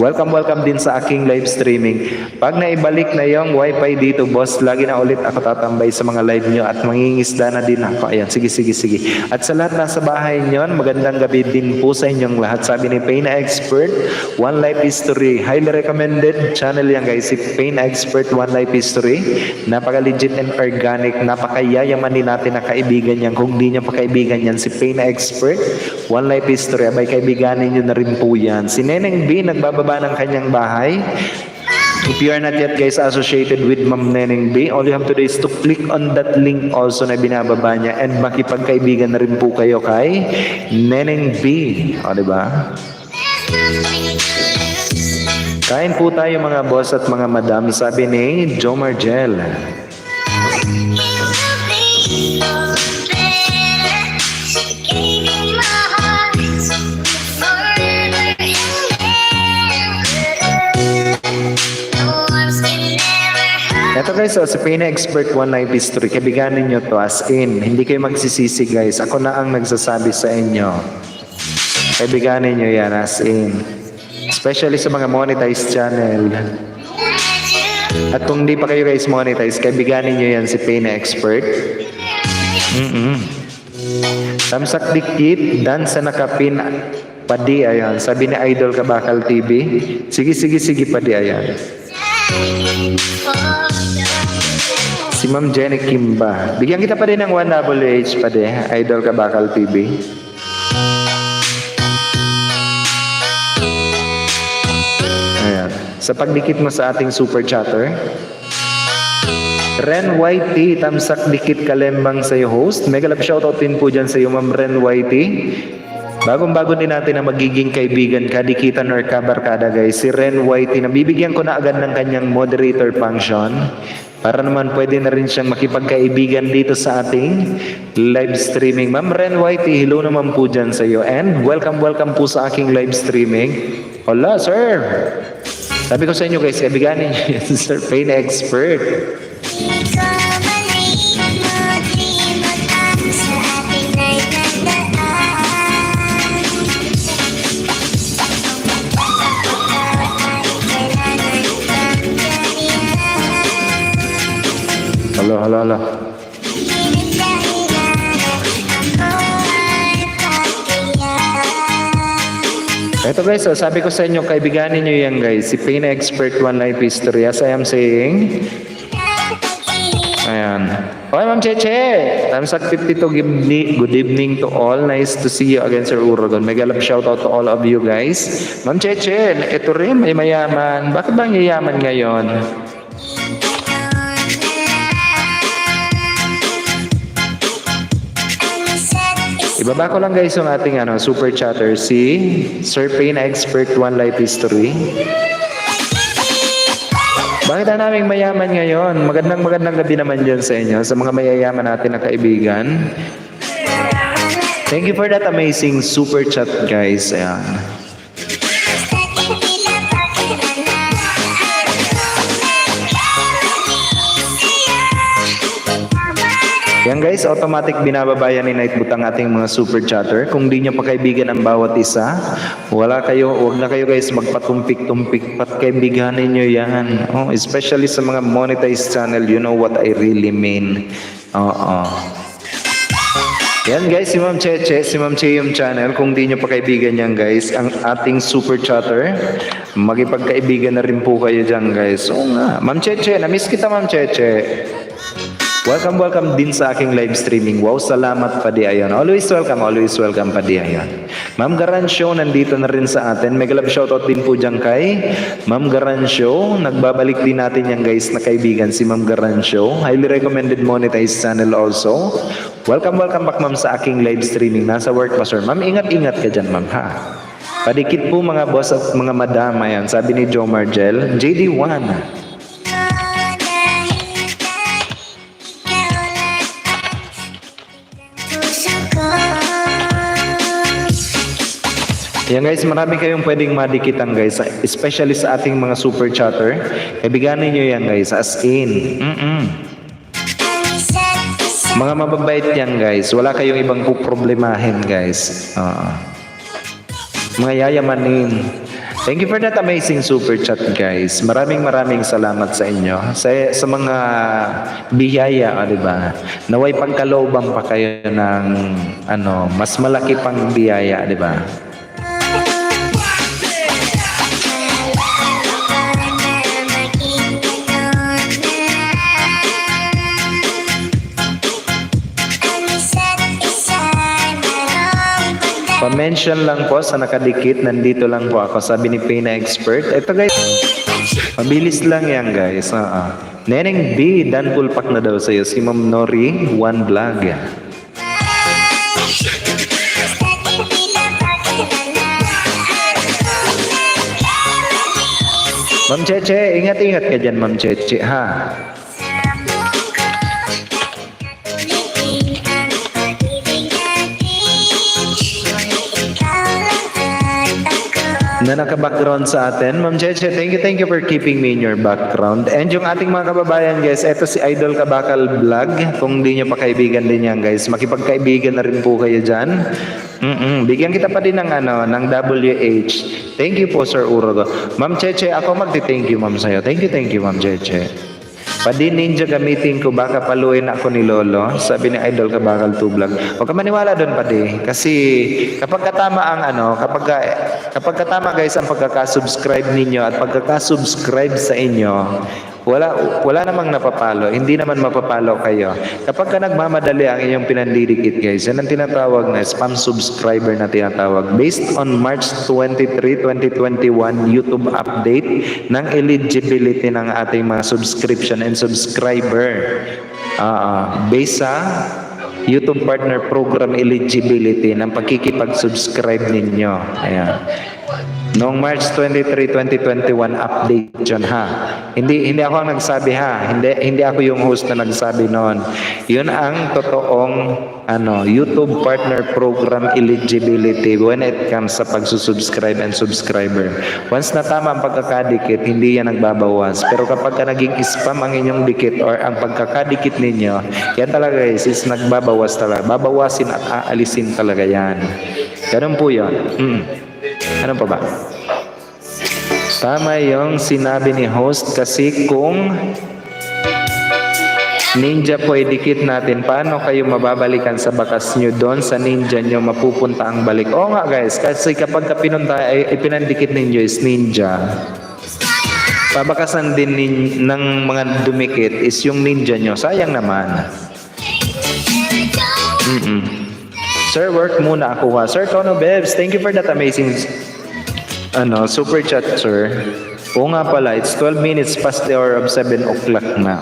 Welcome din sa aking live streaming. Pag naibalik na yung wifi dito, boss, lagi na ulit ako tatambay sa mga live nyo at mangingisda na din ako. Ayan, sige. At sa lahat nasa bahay nyo, magandang gabi din po sa inyong lahat. Sabi ni Pain Expert, One Life History. Highly recommended channel yan guys. Si Pain Expert, One Life History. Napaka-legit and organic. Napaka-yayaman din natin na kaibigan yan. Kung di nyo pa kaibigan yan, si Pain Expert, One Life History. Abay, kaibiganin nyo na rin po yan. Si Neneng B, nagbababa ng kanyang bahay. If you are not yet guys associated with Ma'am Neneng B, all you have to do is to click on that link also na binababa niya and makipagkaibigan na rin po kayo kay Neneng B. O, diba? Kain po tayo mga boss at mga madam, sabi ni Joe Margel. Ito guys, si Pain Expert, One Life History. Kaibiganin nyo to as in. Hindi kayo magsisisi guys. Ako na ang nagsasabi sa inyo. Kaibiganin nyo yan as in. Especially sa mga monetized channel. At kung hindi pa kayo guys monetize, kaibiganin nyo yan si Pain Expert. Tamsak dikit, dan sa nakapin padi, ayan. Sabi ni Idol Kabakal TV. Sige, padi, ayan. Si Ma'am Jenny Kimba. Bigyan kita pa rin ng 1WH pa din, Idol Kabakal TV. Ayan. Sa pagdikit mo sa ating super chatter. Ren YT, tamsak dikit kalembang sa iyo host. Mega love shoutout din po dyan sa iyo, Ma'am Ren YT. Bagong-bago din natin na magiging kaibigan, kadikitan or kabarkada guys. Si Ren YT, nabibigyan ko na agad ng kanyang moderator function para naman pwede na rin siyang makipagkaibigan dito sa ating live streaming. Ma'am Ren YT, hello naman po dyan sa iyo. And welcome po sa aking live streaming. Hola, sir! Sabi ko sa inyo guys, kaibiganin niyo yan, Sir Pain Expert. Halo. Ito guys, sabi ko sa inyo, kaibiganin nyo yan guys. Si Pain Expert, One Life History. As I am saying. Ayan. Okay, Ma'am Cheche. Tamsak 52, good evening to all. Nice to see you again, Sir Uragon. Mega love shoutout to all of you guys. Ma'am Cheche, ito rin, may mayaman. Bakit bang yayaman ngayon? Ibaba ko lang guys yung ating super chatter, si Sir Pain Expert, One Life History. Bakit na naming mayaman ngayon? Magandang gabi naman dyan sa inyo, sa mga mayayaman natin na kaibigan. Thank you for that amazing super chat guys. Ayan. Yan guys, automatic binababayan ni Nightbot ang ating mga super chatter. Kung di nyo pa kaibigan ang bawat isa, wag na kayo guys magpatumpik-tumpik, kaibiganin nyo yan. Oh, especially sa mga monetized channel, you know what I really mean. Oo. Yan guys, si Ma'am Cheche, si Ma'am Cheyum Channel, kung di nyo pa kaibigan yan guys, ang ating super chatter, magipagkaibigan na rin po kayo dyan guys. Oo nga, Ma'am Cheche, na-miss kita Ma'am Cheche. Welcome din sa aking live streaming. Wow, salamat pa di ayon. Always welcome pa di ayon. Ma'am Garancio, nandito na rin sa atin. Mega love shoutout din po dyan kay Ma'am Garancio. Nagbabalik din natin yan guys na kaibigan si Ma'am Garancio. Highly recommended monetized channel also. Welcome back ma'am sa aking live streaming. Nasa work pa sir. Ma'am, ingat-ingat ka dyan ma'am ha. Padikit po mga boss at mga madam. Ayan, sabi ni Joe Margel. JD1. Yan guys, marami kayong pwedeng madikitan guys, especially sa ating mga super chatter. Kaibiganin nyo yan guys, as in. Mga mababait yan guys, wala kayong ibang puproblemahin guys. Mga yayamanin. Thank you for that amazing super chat guys. Maraming salamat sa inyo. Sa mga biyaya, di ba? Naway pagkalooban pa kayo ng mas malaki pang biyaya, di ba? Pa-mention lang po sa nakadikit, nandito lang po ako, sabi ni Payna Expert. Ito guys, mabilis lang yan guys. Neneng B, Dan Pulpak na daw sa'yo. Si Ma'am Nori, One Vlog. Ma'am Cheche, ingat-ingat ka dyan Ma'am Cheche ha. Na naka-background sa atin. Ma'am Cheche, thank you for keeping me in your background. And yung ating mga kababayan guys, eto si Idol Kabakal Vlog. Kung di nyo pa kaibigan din yan guys, makipagkaibigan na rin po kayo dyan. Bigyan kita pa din ng WH. Thank you po Sir Urogo. Ma'am Cheche, ako magti-thank you ma'am sa'yo. Thank you Ma'am Cheche. Padi ninja gamitin ko, baka paluin ako ni Lolo. Sabi ni Idol Kabakal 2 Vlog. Huwag ka maniwala doon padi. Kasi kapag katama kapag katama guys ang pagkakasubscribe ninyo at pagkakasubscribe sa inyo, wala namang napapalo. Hindi naman mapapalo kayo. Kapag ka nagmamadali ang inyong pinandidikit guys, yan ang tinatawag na spam subscriber na tinatawag. Based on March 23, 2021 YouTube update ng eligibility ng ating mga subscription and subscriber. Based sa YouTube Partner Program eligibility ng pagkikipag-subscribe ninyo. Ayan. Noong March 23, 2021 update dyan ha. Hindi ako ang nagsabi ha. Hindi ako yung host na nagsabi noon. Yun ang totoong YouTube Partner Program eligibility when it comes sa pagsusubscribe and subscriber. Once na tama ang pagkakadikit, hindi yan nagbabawas. Pero kapag ka naging spam ang inyong dikit or ang pagkakadikit ninyo, yan talaga guys is nagbabawas talaga. Babawasin at aalisin talaga yan. Ganun po yun. Ano pa ba? Tama yung sinabi ni host kasi kung ninja po idikit natin, paano kayo mababalikan sa bakas nyo doon sa ninja nyo mapupunta ang balik? Oo nga guys, kasi kapag pinunta ay pinandikit ninyo is ninja, pabakasan din ng mga dumikit is yung ninja nyo. Sayang naman. Sir, work muna ako ha. Sir Tono Bebs, thank you for that amazing super chat, sir. Oo nga pala, it's 12 minutes past the hour of 7 o'clock na.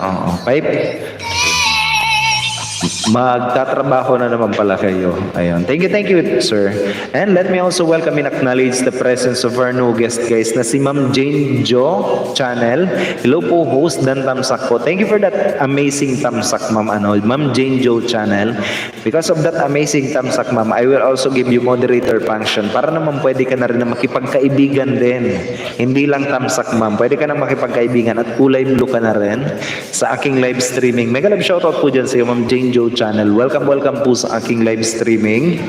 Magtatrabaho na naman pala kayo. Ayun. Thank you, sir. And let me also welcome and acknowledge the presence of our new guest, guys, na si Ma'am Jane Jo Channel. Hello po, host Dan Tamsak po. Thank you for that amazing tamsak, Ma'am Ma'am Jane Jo Channel. Because of that amazing tamsak, Ma'am, I will also give you moderator function para naman pwede ka na rin na makipagkaibigan din. Hindi lang tamsak, Ma'am. Pwede ka na makipagkaibigan at kulay blue ka na rin sa aking live streaming. Mega love shoutout po dyan sa iyo, Ma'am Jane Jo YouTube channel. Welcome po sa aking live streaming.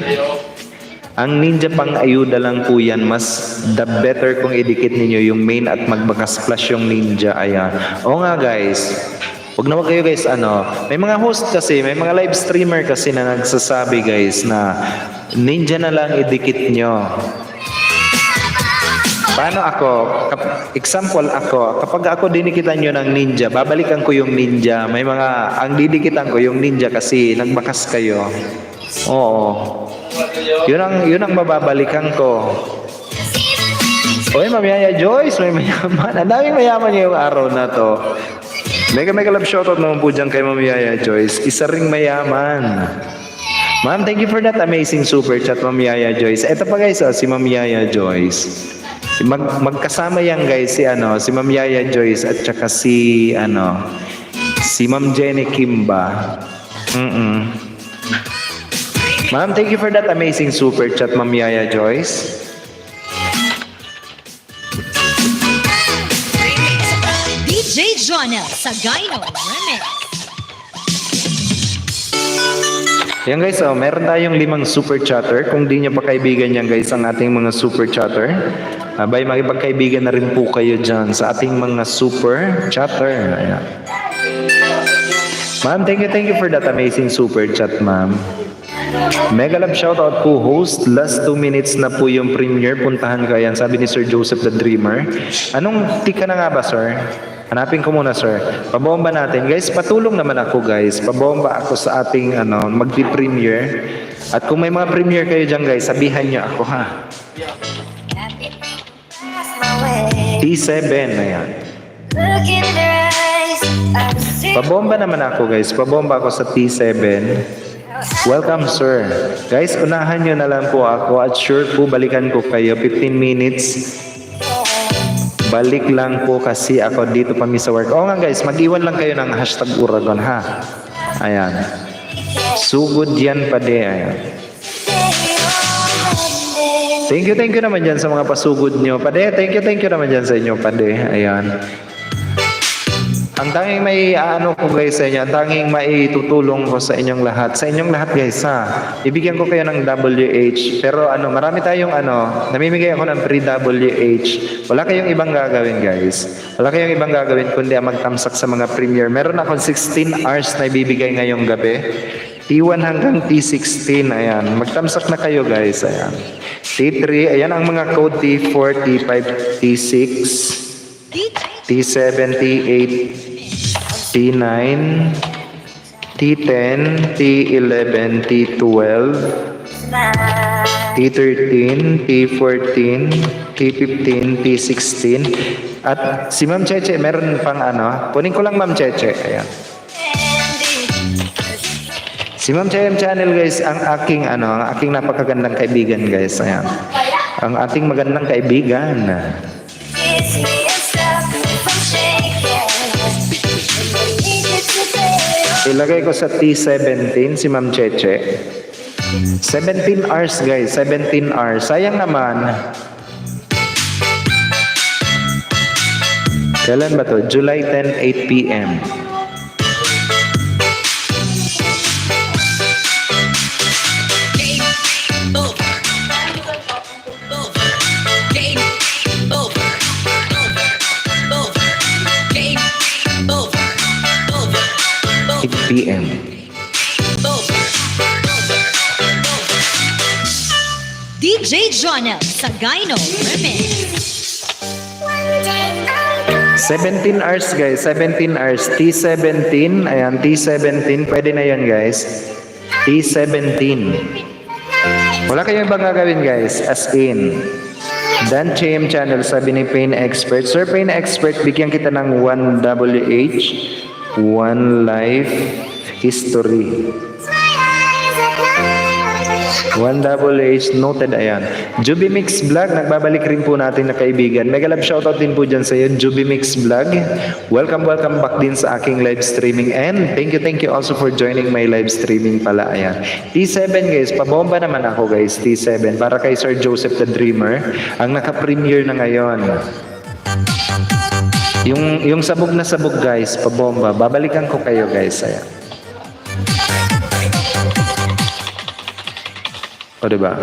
Ang ninja pang ayuda lang po yan. Mas the better kung idikit ninyo yung main at magbakas-flash yung ninja. Ayan. O nga guys, wag kayo guys, may mga host kasi, may mga live streamer kasi na nagsasabi guys na ninja na lang idikit nyo. Paano ako? Example ako, kapag ako dinikitan nyo ng ninja, babalikan ko yung ninja. May mga, ang didikitan ko yung ninja kasi nagbakas kayo. Oo. Yun ang mababalikan ko. Oy, Mamiyaya Joyce, may mayaman. Ang daming mayaman niya yung araw na to. Mega love shoutout naman po dyan kay Mamiyaya Joyce. Isa ring mayaman. Ma'am, thank you for that amazing super chat, Mamiyaya Joyce. Ito pa guys, si Mamiyaya Joyce. Magkasama yan guys, si Mamiyaya Joyce at saka si Ma'am Jenny Kimba. Ma'am, thank you for that amazing super chat, Mamiyaya Joyce. DJ Jonah sa Gyno Remix. Yan guys, meron tayong 5 super chatter. Kung di nyo pa kaibigan yan guys, ang ating mga super chatter. Abay, makipagkaibigan na rin po kayo dyan sa ating mga super chatter. Ayan. Ma'am, thank you for that amazing super chat, ma'am. Mega love shoutout po host. Last 2 minutes na po yung premiere. Puntahan ka yan. Sabi ni Sir Joseph the Dreamer. Anong tika na nga ba, sir? Hanapin ko muna, sir. Pabomba natin. Guys, patulong naman ako, guys. Pabomba ako sa ating magpi-premiere. At kung may mga premiere kayo dyan, guys, sabihan nyo ako, ha? T7, ayan. Pabomba naman ako, guys. Pabomba ako sa T7. Welcome, sir. Guys, unahan nyo na lang po ako at sure po balikan ko kayo. 15 minutes. Balik lang po kasi ako dito pa sa work. Oo nga guys, mag-iwan lang kayo ng hashtag Uragon, ha? Ayan. Sugod yan pa de. Ayan. Thank you naman dyan sa mga pasugod nyo. Pade, thank you naman dyan sa inyo, pade. Ayan. Ang tanging may ko guys sa inyo, ang tanging maitutulong ko sa inyong lahat. Sa inyong lahat guys, ha. Ibigyan ko kayo ng WH. Pero marami tayong namimigay ako ng free WH. Wala kayong ibang gagawin guys. Wala kayong ibang gagawin kundi magtamsak sa mga premiere. Meron akong 16 hours na ibibigay ngayong gabi. T1 hanggang T16, ayan. Magtamsak na kayo guys, ayan. T3, ayan ang mga code T4, T5, T6, T7, T8, T9, T10, T11, T12, T13, T14, T15, T16. At si Ma'am Cheche, meron pang kunin ko lang Ma'am Cheche. Ayan. Si Ma'am Cheche Channel guys, ang aking napakagandang kaibigan guys. Ayan. Ang ating magandang kaibigan. Ilagay ko sa T17 si Ma'am Cheche. 17 hours guys, 17 hours. Sayang naman. Kailan ba to? July 10, 8 p.m. PM. DJ Jonah sa Gyno Remix. 17 hours guys, 17 hours. T17, ayan, T17, pwede na yan guys. T17. Wala kayong ibang gagawin guys, as in. Dan CM Channel, sabi ni Pain Expert. Sir Pain Expert, bigyan kita ng 1 WH, 1 life history. 1 WH noted, ayan. Jubimix Vlog, nagbabalik rin po natin na kaibigan. Mega love shoutout din po dyan sa iyo, Jubimix Vlog. Welcome back din sa aking live streaming. And thank you also for joining my live streaming pala, ayan. T7 guys, pabomba naman ako guys, T7. Para kay Sir Joseph the Dreamer, ang naka-premiere na ngayon. Yung sabog na sabog guys, pabomba. Babalikan ko kayo guys, ayan. O, diba?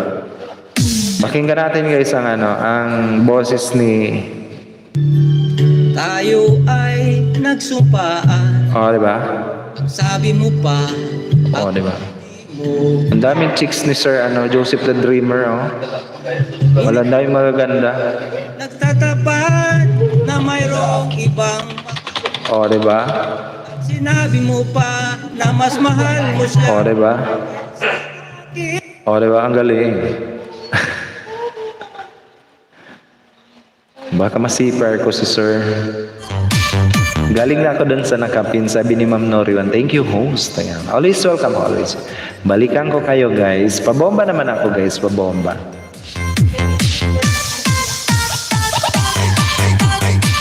Pakinggan natin guys ang boses ni... Tayo ay nagsumpaan. O, diba? Sabi mo pa, O, diba? mo Ang daming chicks ni Sir Joseph the Dreamer, oh. Wala na yung magaganda. nagtatapat na mayroong ibang O, diba? sinabi mo pa na mas mahal mo siya. O, diba? O, diba? Ang galing. Baka masipar ko si Sir. Galing na ako dun sa nakapin, sabi ni Ma'am Noriwan. Thank you, host. Ayan. Always welcome, always. Balikan ko kayo, guys. Pabomba naman ako, guys. Pabomba.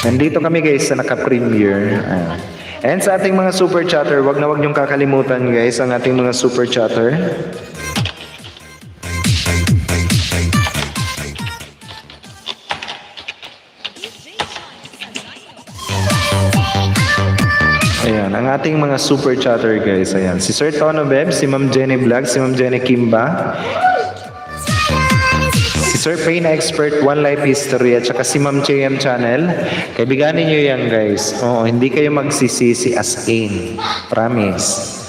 Nandito kami, guys, sa naka-premiere. Ayan. And sa ating mga super chatter, wag na wag niyong kakalimutan, guys, ang ating mga super chatter. Ayan, ang ating mga super chatter, guys. Ayan, si Sir Tono Beb, si Ma'am Jenny Vlog, si Ma'am Jenny Kimba, si Sir Pain Expert, One Life History, at saka si Ma'am JM Channel. Kaibiganin nyo yan, guys. Oo, hindi kayo magsisisi as in. Promise.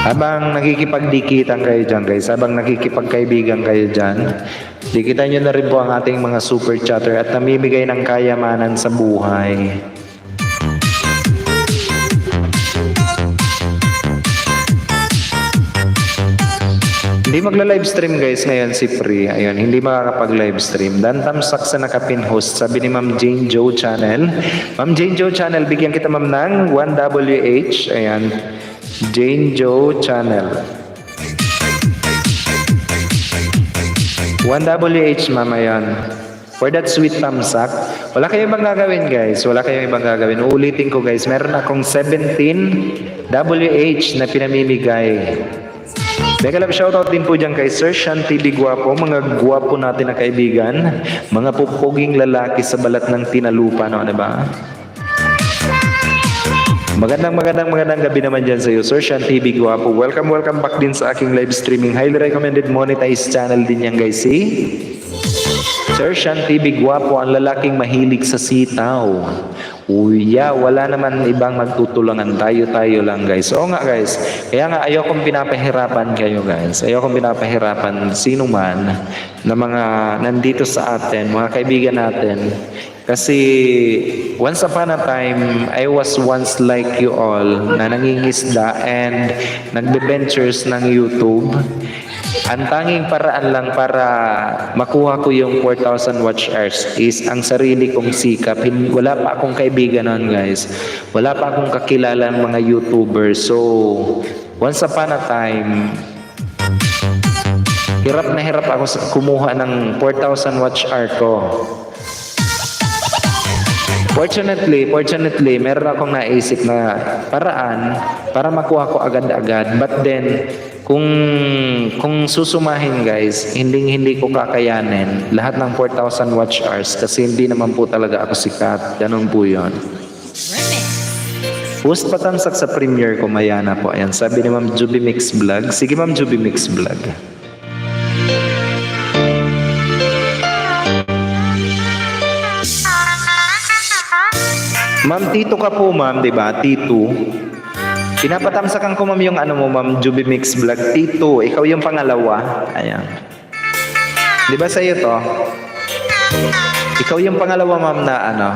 Habang nakikipagdikitan kayo dyan, guys, habang nakikipagkaibigan kayo dyan, dikitan nyo na rin po ang ating mga super chatter at namimigay ng kayamanan sa buhay. Hindi magla-livestream, guys, ngayon si Pri. Ayun, hindi makakapag-livestream. Dan Tamsak sa nakapin host, sabi ni Ma'am Jane Joe Channel. Ma'am Jane Joe Channel, bigyan kita, ma'am, ng 1WH. Ayan, Jane Joe Channel. 1WH, ma'am, ayan. For that sweet tamsak, wala kayong ibang gagawin, guys. Wala kayong ibang gagawin. Uulitin ko, guys. Meron akong 17 WH na pinamimigay. Mega love shoutout din po dyan kay Sir Sean TV Guapo, mga guwapo natin na kaibigan, mga pupuging lalaki sa balat ng tinalupa, no, diba? Magandang gabi naman dyan sa iyo, Sir Sean TV Guapo. Welcome back din sa aking live streaming. Highly recommended monetized channel din yan, guys. See? Sir Sean TV Guapo, ang lalaking mahilig sa sitaw. Uya, wala naman ibang magtutulungan. Tayo lang, guys. Oo nga, guys. Kaya nga, ayokong pinapahirapan kayo, guys. Ayokong pinapahirapan sino man na mga nandito sa atin, mga kaibigan natin. Kasi once upon a time, I was once like you all na nangingisda and nagbe-ventures ng YouTube. Ang tanging paraan lang para makuha ko yung 4,000 watch hours is ang sarili kong sikap. Wala pa akong kaibigan noon, guys. Wala pa akong kakilalang mga YouTubers. So, once upon a time, hirap na hirap ako sa kumuha ng 4,000 watch hour ko. Fortunately, meron akong naisip na paraan para makuha ko agad-agad. But then, kung susumahin, guys, hindi ko kakayanin lahat ng 4,000 watch hours kasi hindi naman po talaga ako sikat. Ganun po yun. Post patansak sa premiere ko, Mayana po. Ayan, sabi ni Ma'am Juby Mix Vlog. Sige, Ma'am Juby Mix Vlog. Ma'am, Tito ka po, ma'am, di ba? Tito. Pinapatamsakan ko, ma'am, yung ano mo, Ma'am Juby Mix Vlog. Tito, ikaw yung pangalawa. Ayan. Di ba sa'yo to? Ikaw yung pangalawa, ma'am, na ano,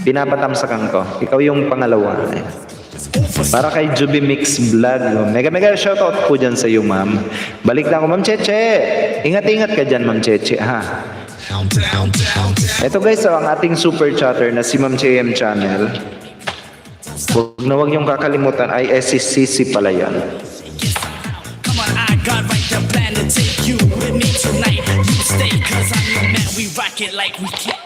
pinapatamsakan ko. Ikaw yung pangalawa. Ayan. Para kay Juby Mix Vlog. Mega shoutout po dyan sa'yo, ma'am. Balik na ako, Ma'am Cheche. Ingat-ingat ka dyan, Ma'am Cheche, ha? Ito, guys, ang ating super chatter na si Ma'am JM Channel. Huwag na huwag niyong kakalimutan, ay SCCC pala yan. Come on, I got right the plan to take you with me tonight. You stay, cause I'm your man, we rock it like we can.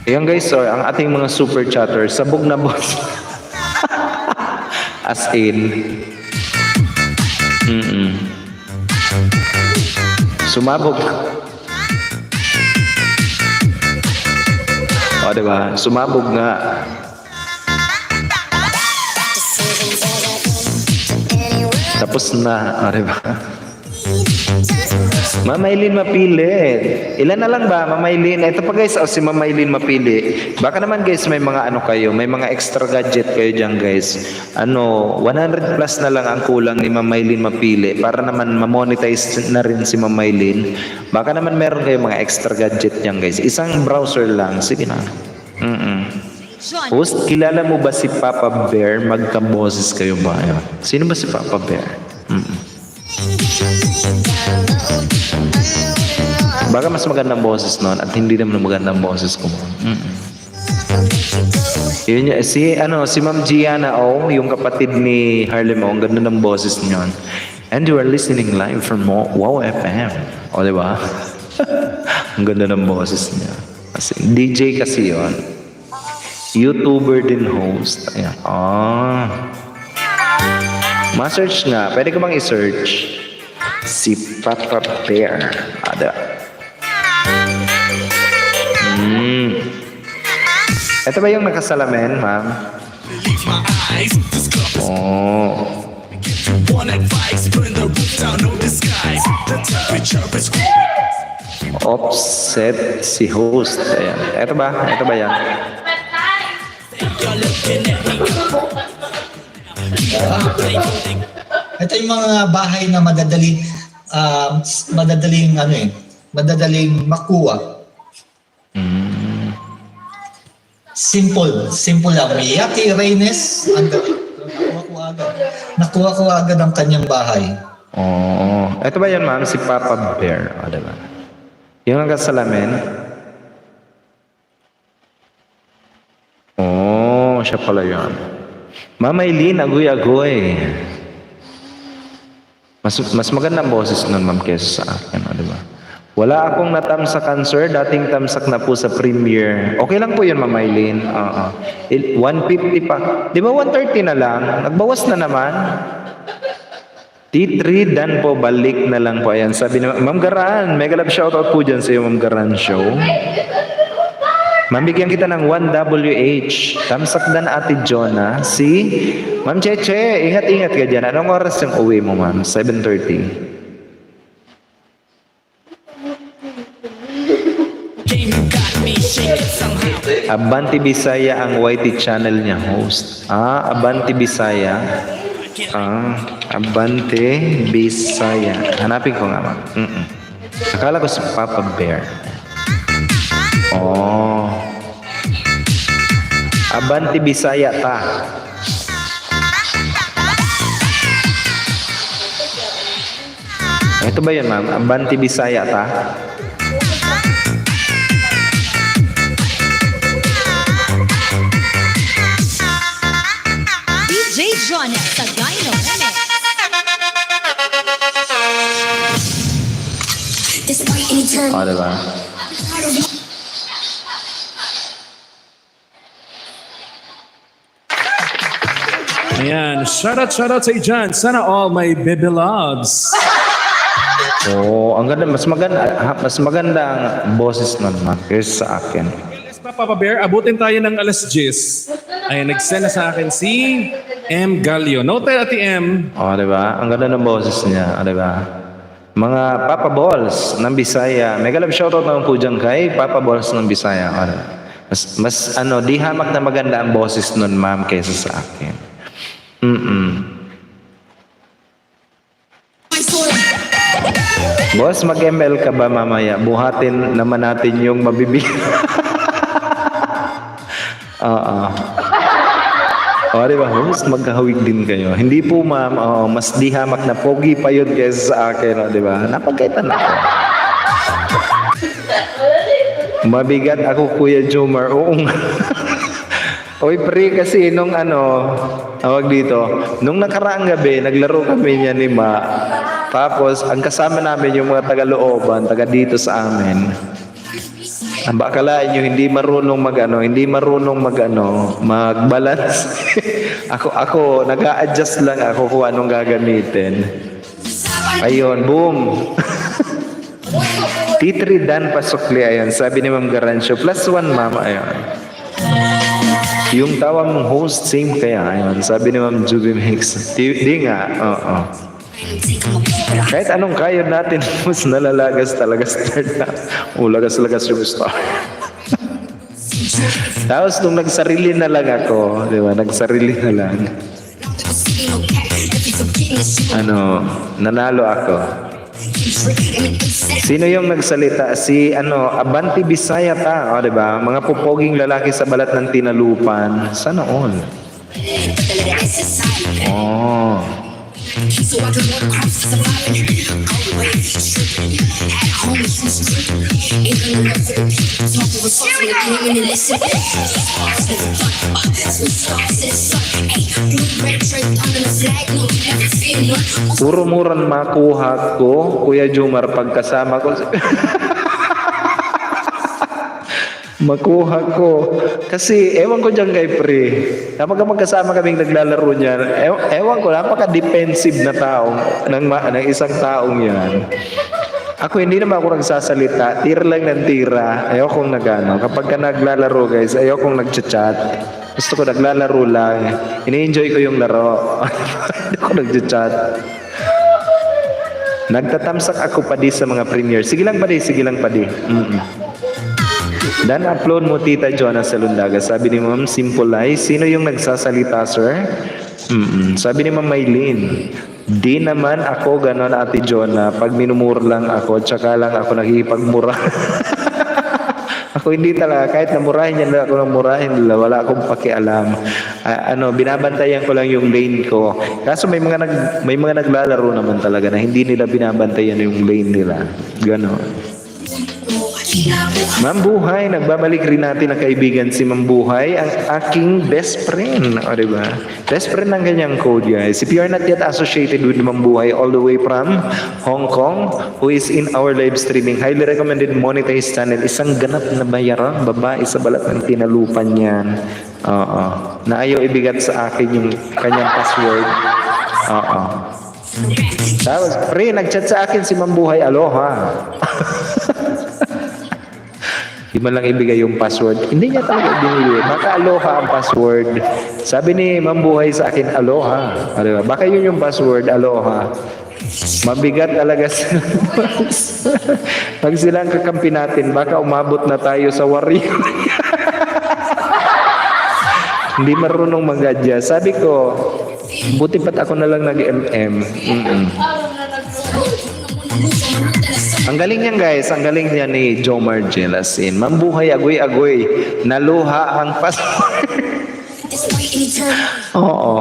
Ayan, guys, so ang ating mga super chatter, sabog na boss. As in. Sumabog. O, diba? Sumabog nga. Tapos na, diba? Mama Eileen Mapili. Ilan na lang ba, Mama Eileen? Ito pa guys, si Mama Eileen Mapili. Baka naman guys, may mga ano kayo, may mga extra gadget kayo dyan guys. 100 plus na lang ang kulang ni Mama Eileen Mapili para naman ma-monetize na rin si Mama Eileen. Baka naman meron kayo mga extra gadget dyan guys. Isang browser lang, sige na. Host, kilala mo ba si Papa Bear? Magka-boses kayo ba? Ayun. Sino ba si Papa Bear? Baka mas magandang boses nun at hindi naman magandang boses ko. Yun yun, si Ma'am Gianna O, yung kapatid ni Harlem O, ang ganda ng boses niyon. And you are listening live from Wow FM. O, diba? Ang ganda ng boses niya. Kasi, DJ kasi yun. YouTuber din host. Ayan. Ma-search nga. Pwede ko bang i-search? Si Papa Bear. Ito ba yung nakasalamin, ma'am? Offset si host. Ayan. Ito ba? Ito ba yan? Ito yung mga bahay na madadaling makuha. Simple lang. Miyaki Reynes, nakuha ko agad ang kanyang bahay. Ito ba yan, ma'am? Si Papa Bear. Diba? Yung nakasalamin? Siya pala yun. Mama Eileen, agoy-agoy. Mas magandang boses nun, ma'am, kesa sa akin. Diba? Wala akong natamsakan, sir. Dating tamsak na po sa premiere. Okay lang po yun, Ma'am Eileen. 150 pa. Di ba 130 na lang? Nagbawas na naman. T3, dan po, balik na lang po. Ayan, sabi ni Ma'am Garan. Mega love shoutout po dyan sa iyo, Ma'am Garan Show. Mabigyan kita ng 1WH. Tamsak dan Ate Jonah. Si Ma'am Cheche, ingat-ingat ka dyan. Anong oras yung uwi mo, ma'am? 7:30. Abanti Bisaya ang YT channel niya, host. Abanti Bisaya. Abante Bisaya. Hanapin ko nga, ma'am. Akala ko si Papa Bear. Abanti Bisaya ta. Ito ba yun, ma'am? Abanti Bisaya ta. DJ John sa Dino Diba? Ayan, shout out sa John. Sana all my baby loves. Ang ganda, mas maganda ang boses nun, ma'am, kaysa sa akin. Yes, Papa Bear, abutin tayo ng alas 10. Ay, nag-send na sa akin si M. Galio. Note Ate M. Diba? Ang ganda ng boses niya, diba? Mga Papa Balls ng Bisaya. Mega love shoutout naman po dyan kay Papa Balls ng Bisaya. Mas di hamak na maganda ang boses nun, ma'am, kaysa sa akin. Boss, mag-ML ka ba mamaya? Buhatin naman natin yung mabibigyan. Diba, host? Magkahawig din kayo. Hindi po, ma'am. Mas di hamak na pogi pa yun kaysa sa akin. Diba? Napagkaitan ako. Mabigat ako, Kuya Jomar. Oy, pre, kasi nung tawag dito, nung nakaraang gabi, naglaro kami niya ni Ma. Tapos, ang kasama namin yung mga taga-looban, taga dito sa amin. Ang bakalain nyo, hindi marunong mag-balance. ako, nag-a-adjust lang ako kung anong gagamitin. Ayun, boom. T3 Dan Pasukli, ayun. Sabi ni Ma'am Garancio, +1, ma'am, ayun. Yung tawa mong host, same kaya. Ayun, sabi ni Ma'am Juby Mix. Di nga, oo. Kahit anong kayod natin, mas nalalagas talaga start na. Lagas-lagas yung star. Tapos nung nagsarili na lang ako, di ba? Nagsarili na lang. Nanalo ako. Sino yung nagsalita? Si Abanti Bisaya ta, di ba? Mga pupoging lalaki sa balat ng tinalupan. Sana all. Oh. Puro muran makuha ko, Kuya Jumar, pagkasama ko. Makuha ko. Kasi, ewan ko dyan kay Pre. Kapag magkasama kaming naglalaro niyan, ewan ko, napaka-defensive na taong, ng isang taong yan. Ako, hindi naman ako nagsasalita. Tira lang ng tira. Ayaw kong nagano. Kapag ka naglalaro, guys, ayaw kong nagchat-chat. Gusto ko naglalaro lang. Ini-enjoy ko yung laro. Hindi ko nagchat-chat. Nagtatamsak ako pa di sa mga premiere. Sige lang pa di. Dan upload mo Tita Jonah sa Lundaga. Sabi ni Ma'am Simple Life. Sino yung nagsasalita, sir? Sabi ni Ma'am Maylene. Di naman ako ganon, Ate Jonah. Pag minumura lang ako, tsaka lang ako nagipagmura. Ako hindi talaga. Kahit namurahin niya ako namurahin nila, wala akong pakialam. Binabantayan ko lang yung lane ko. Kaso may mga naglalaro naman talaga na hindi nila binabantayan yung lane nila. Ganon. Ma'am Buhay, nagbabalik rin natin ang kaibigan si Ma'am Buhay, ang aking best friend. O, diba? Best friend ng ganyang code, guys. If you are not yet associated with Ma'am Buhay all the way from Hong Kong, who is in our live streaming, highly recommended monetized channel. Isang ganap na bayaran, babae sa balat ng tinalupan yan. Na ayaw ibigat sa akin yung kanyang password. Tapos, Pre, nag-chat sa akin si Ma'am Buhay, aloha. Di man lang ibigay yung password. Hindi niya talaga binili. Baka aloha ang password. Sabi ni Ma'am Buhay sa akin, aloha. Baka yun yung password, aloha. Mabigat talaga sila. Pag silang kakampi natin, baka umabot na tayo sa warrior. Hindi marunong magadya. Sabi ko, buti pat ako na lang nag-MM. Ang galing niyan, guys. Ang galing niya ni Jomar Jelasin. Ma'am Buhay, agoy-agoy. Naluha ang password. Oo.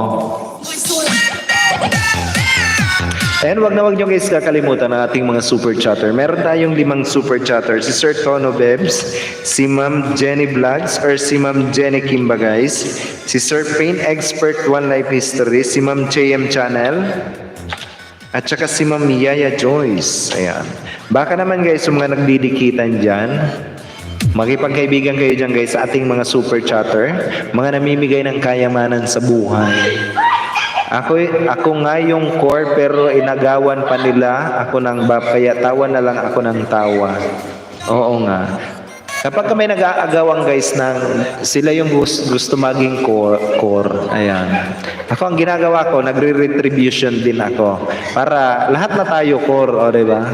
And wag nyo guys kakalimutan ang ating mga super chatter. Meron tayong 5 super chatter. Si Sir Tono Bebs, si Ma'am Jenny Vlogs, or si Ma'am Jenny Kimba, guys. Si Sir Pain Expert One Life History, si Ma'am JM Channel, at saka si Ma'am Yaya Joyce. Ayan. Baka naman guys, yung mga nagdidikitan dyan, makipagkaibigan kayo dyan guys sa ating mga super chatter, mga namimigay ng kayamanan sa buhay. Ako nga yung core, pero inagawan pa nila ako ng bab, kaya tawa na lang ako ng tawa. Oo nga. Kapag may nag-aagawang guys ng sila yung gusto maging core, ayan. Ako ang ginagawa ko, nagre-retribution din ako. Para lahat na tayo core, o diba?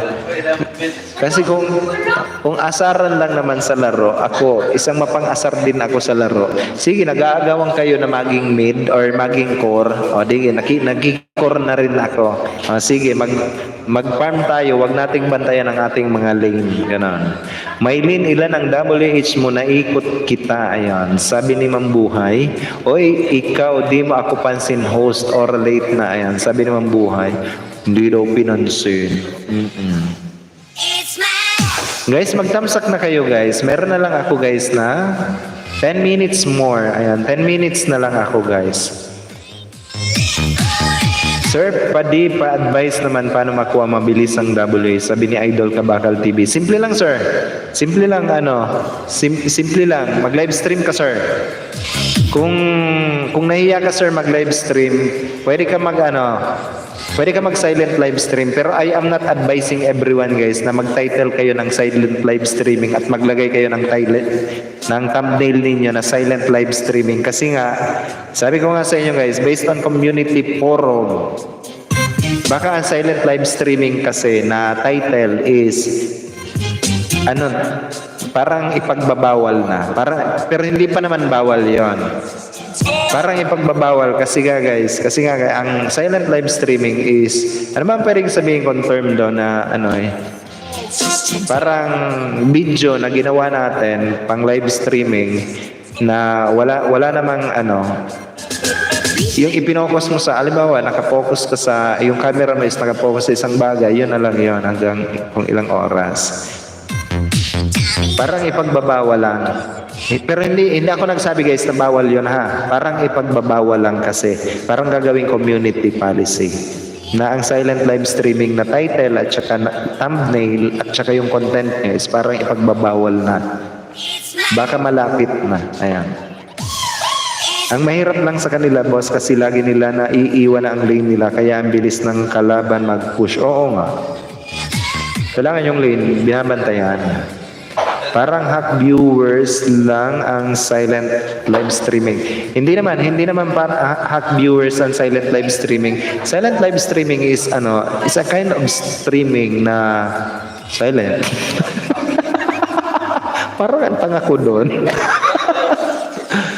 Kasi kung asaran lang naman sa laro, ako, isang mapang-asar din ako sa laro. Sige, nag-aagawang kayo na maging mid or maging core. O di, nag-core na rin ako. O, sige, mag-farm tayo, wag nating bantayan ang ating mga lane. Ganon. Maylin, ilan ang WH mo na ikot kita? Ayan. Sabi ni Ma'am Buhay, oy, ikaw, di mo ako pansin host or late na. Ayan. Sabi ni Ma'am Buhay, hindi daw pinansin. Guys, magtamsak na kayo guys. Meron na lang ako guys na 10 minutes more. Ayan, 10 minutes na lang ako guys. Sir, pa-advise naman paano makuha mabilis ang WA. Sabi ni Idol Kabakal TV. Simple lang, sir. Simple lang, simple lang. Mag-live stream ka, sir. Kung nahiya ka sir mag-live stream, pwede ka mag silent live stream, pero I am not advising everyone guys na mag-title kayo ng silent live streaming at maglagay kayo ng thumbnail ninyo na silent live streaming, kasi nga sabi ko nga sa inyo guys, based on community forum, baka ang silent live streaming kasi na title is parang ipagbabawal na. Pero hindi pa naman bawal yon. Parang ipagbabawal kasi nga ang silent live streaming is, ano ba pwedeng sabihin kong term doon na parang video na ginawa natin pang live streaming na wala namang yung ipinokus mo sa, alimbawa, nakapokus ka sa, yung camera mo is nakapokus sa isang bagay, yun na lang yun hanggang kung ilang oras. Parang ipagbabawal lang. Pero hindi ako nagsabi guys na bawal yun ha. Parang ipagbabawal lang kasi. Parang gagawing community policy. Na ang silent live streaming na title at saka thumbnail at saka yung content niya is parang ipagbabawal na. Baka malapit na. Ayan. Ang mahirap lang sa kanila boss kasi lagi nila na iiwan na ang lane nila kaya ang bilis ng kalaban mag-push. Oo nga. Kailangan yung lane, binabantayan. Parang hack viewers lang ang silent live streaming. Hindi naman para hack viewers ang silent live streaming. Silent live streaming is a kind of streaming na silent. Parang ang tanga ko doon.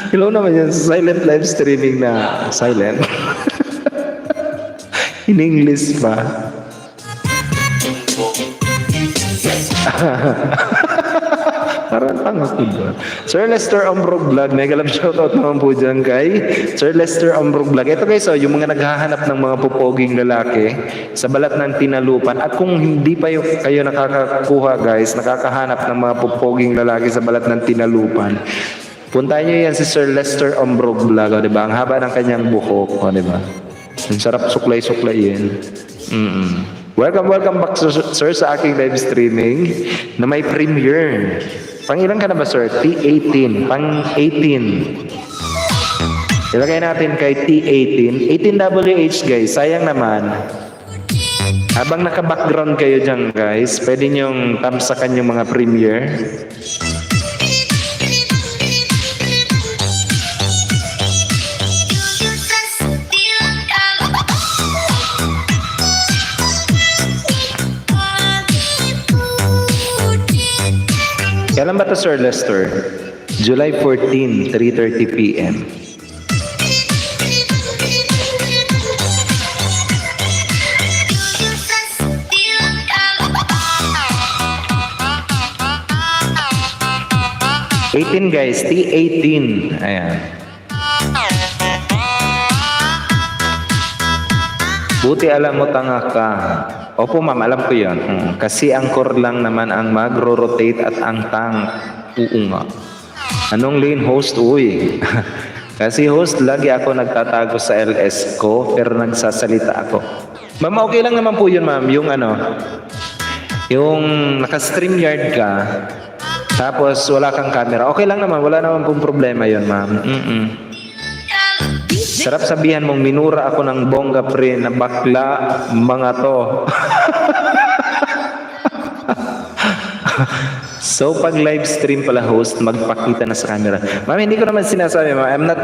Hello naman yan, silent live streaming na silent. In English pa. Parang tanga ko doon. Sir Lester Ombrog Vlog, mega love shoutout naman po dyan kay Sir Lester Ombrog Vlog. Ito guys, yung mga naghahanap ng mga pupoging lalaki sa balat ng tinalupan. At kung hindi pa kayo nakakakuha guys, nakakahanap ng mga pupoging lalaki sa balat ng tinalupan, puntahan nyo yan si Sir Lester Ombrog Vlog, diba? Ang haba ng kanyang buhok, diba? Ang sarap suklay-suklay yan. Welcome back sir sa aking live streaming na may premiere. Pang ilan ka na ba sir? T18. Pang 18. Ilagay natin kay T18. 18WH guys. Sayang naman. Habang naka-background kayo dyan guys, pwede nyong tamsakan yung mga premiere. Kailan ba ito, Sir Lester? July 14, 3:30 p.m. Guys, T18. Ayan. Buti alam mo tanga ka. Opo ma'am, alam ko yun. Kasi ang core lang naman ang magro-rotate at ang tank. Oo nga. Anong lane host? Uy. Kasi host, lagi ako nagtatago sa LS ko, pero nagsasalita ako. Ma'am, okay lang naman po yun ma'am. Yung naka-StreamYard ka, tapos wala kang camera. Okay lang naman, wala naman pong problema yun ma'am. Sarap sabihan mong minura ako ng bongga pre na bakla mga to. So pag live stream pala host, magpakita na sa camera. Ma'am, hindi ko naman sinasabi ma'am, I'm not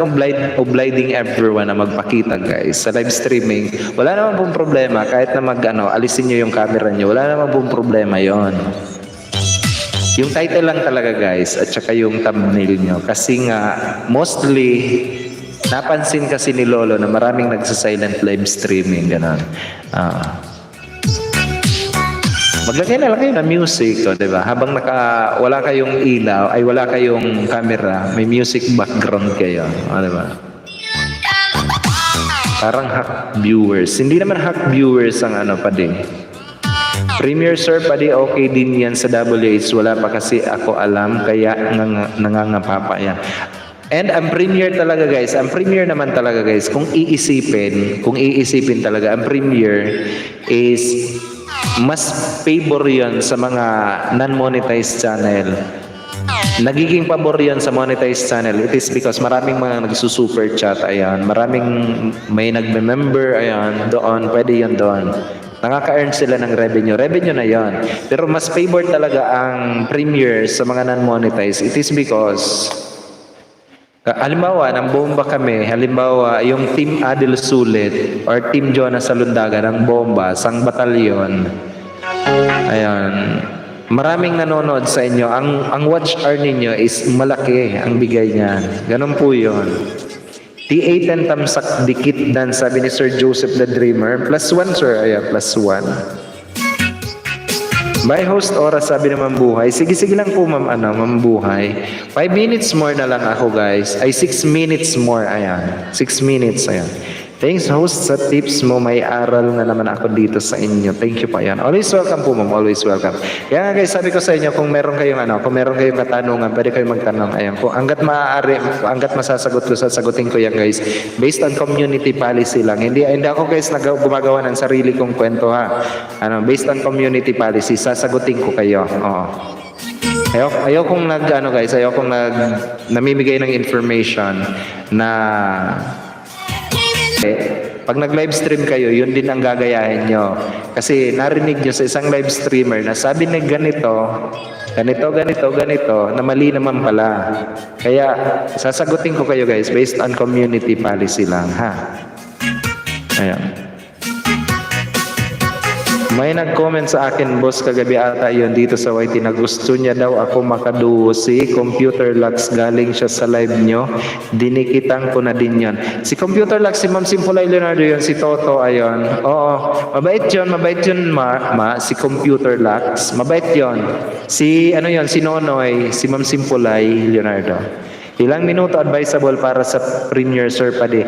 obliging everyone na magpakita guys. Sa live streaming, wala naman pong problema. Kahit na alisin nyo yung camera nyo, wala naman pong problema yon. Yung title lang talaga guys, at saka yung thumbnail nyo. Kasi nga, mostly, napansin kasi ni Lolo na maraming nagsa-silent live streaming, gano'n. Maglagay na lang kayo ng music, diba? Habang wala kayong ilaw, ay wala kayong camera, may music background kayo, diba? Parang hack viewers. Hindi naman hack viewers ang pwede. Premiere sir, pwede okay din yan sa WH. Wala pa kasi ako alam, kaya nangangapapa yan. And ang premiere talaga guys, ang premiere naman talaga guys, kung iisipin talaga, ang premiere is mas favor yun sa mga non-monetized channel. Nagiging pabor yun sa monetized channel. It is because maraming mga nagsusuper chat, ayan. Maraming may nagme-member, ayan. Doon, pwede yun doon. Nakaka-earn sila ng revenue. Revenue na yon. Pero mas favor talaga ang premiere sa mga non-monetized. It is because halimbawa, nang bomba kami, halimbawa, yung Team Adil Sulit or Team Jonas Salundaga ng bomba, sang batalyon, ayan, maraming nanonood sa inyo. Ang watch hour ninyo is malaki, ang bigay niya. Ganun po yun. T8 tamsak dikit dan, sabi ni Sir Joseph the Dreamer. +1, sir. Ayan, +1. By host oras, sabi naman Buhay. Sige lang po, Ma'am Buhay. 5 minutes more na lang ako, guys. Ay, 6 minutes more. Ayan. 6 minutes. Ayan. Thanks, host, sa tips mo. May aral na naman ako dito sa inyo. Thank you pa yan. Always welcome po, ma'am. Always welcome. Kaya nga, guys, sabi ko sa inyo, kung meron kayong katanungan, pwede kayong magtanong. Ayan. Kung hanggat maaari, hanggat masasagot ko, sasagutin ko yan, guys. Based on community policy lang. Hindi ako, guys, gumagawa ng sarili kong kwento, ha. Based on community policy, sasagutin ko kayo. Oo. Ayaw kong namimigay ng information na pag nag-live stream kayo, yun din ang gagayahin nyo. Kasi narinig nyo sa isang live streamer na sabi na ganito, na mali naman pala. Kaya sasagutin ko kayo, guys, based on community policy lang, ha? Ayan. May nag-comment sa akin, boss, kagabi ata yun dito sa YT na gusto niya daw ako makaduo si Computer Lux, galing siya sa live nyo. Dinikitan ko na din yun. Si Computer Lux, si Ma'am Simpulay Leonardo yun, si Toto, ayun. Oo, mabait yun, si Computer Lux. Mabait yun. Si Nonoy, si Ma'am Simpulay Leonardo. Ilang minuto advisable para sa premiere, Sir Padi?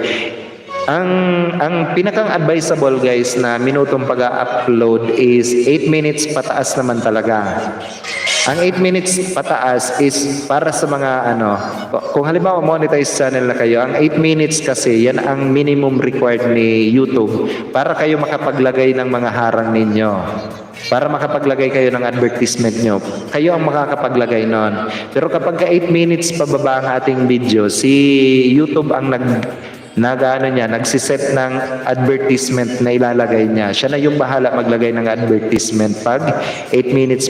Ang pinakang advisable, guys, na minutong pag-upload is 8 minutes pataas naman talaga. Ang 8 minutes pataas is para sa mga kung halimbawa monetized channel na kayo, ang 8 minutes kasi yan ang minimum required ni YouTube para kayo makapaglagay ng mga harang ninyo. Para makapaglagay kayo ng advertisement nyo. Kayo ang makakapaglagay nun. Pero kapag ka 8 minutes pababa ang ating video, si YouTube ang nagsiset ng advertisement na ilalagay niya. Siya na yung bahala maglagay ng advertisement pag 8 minutes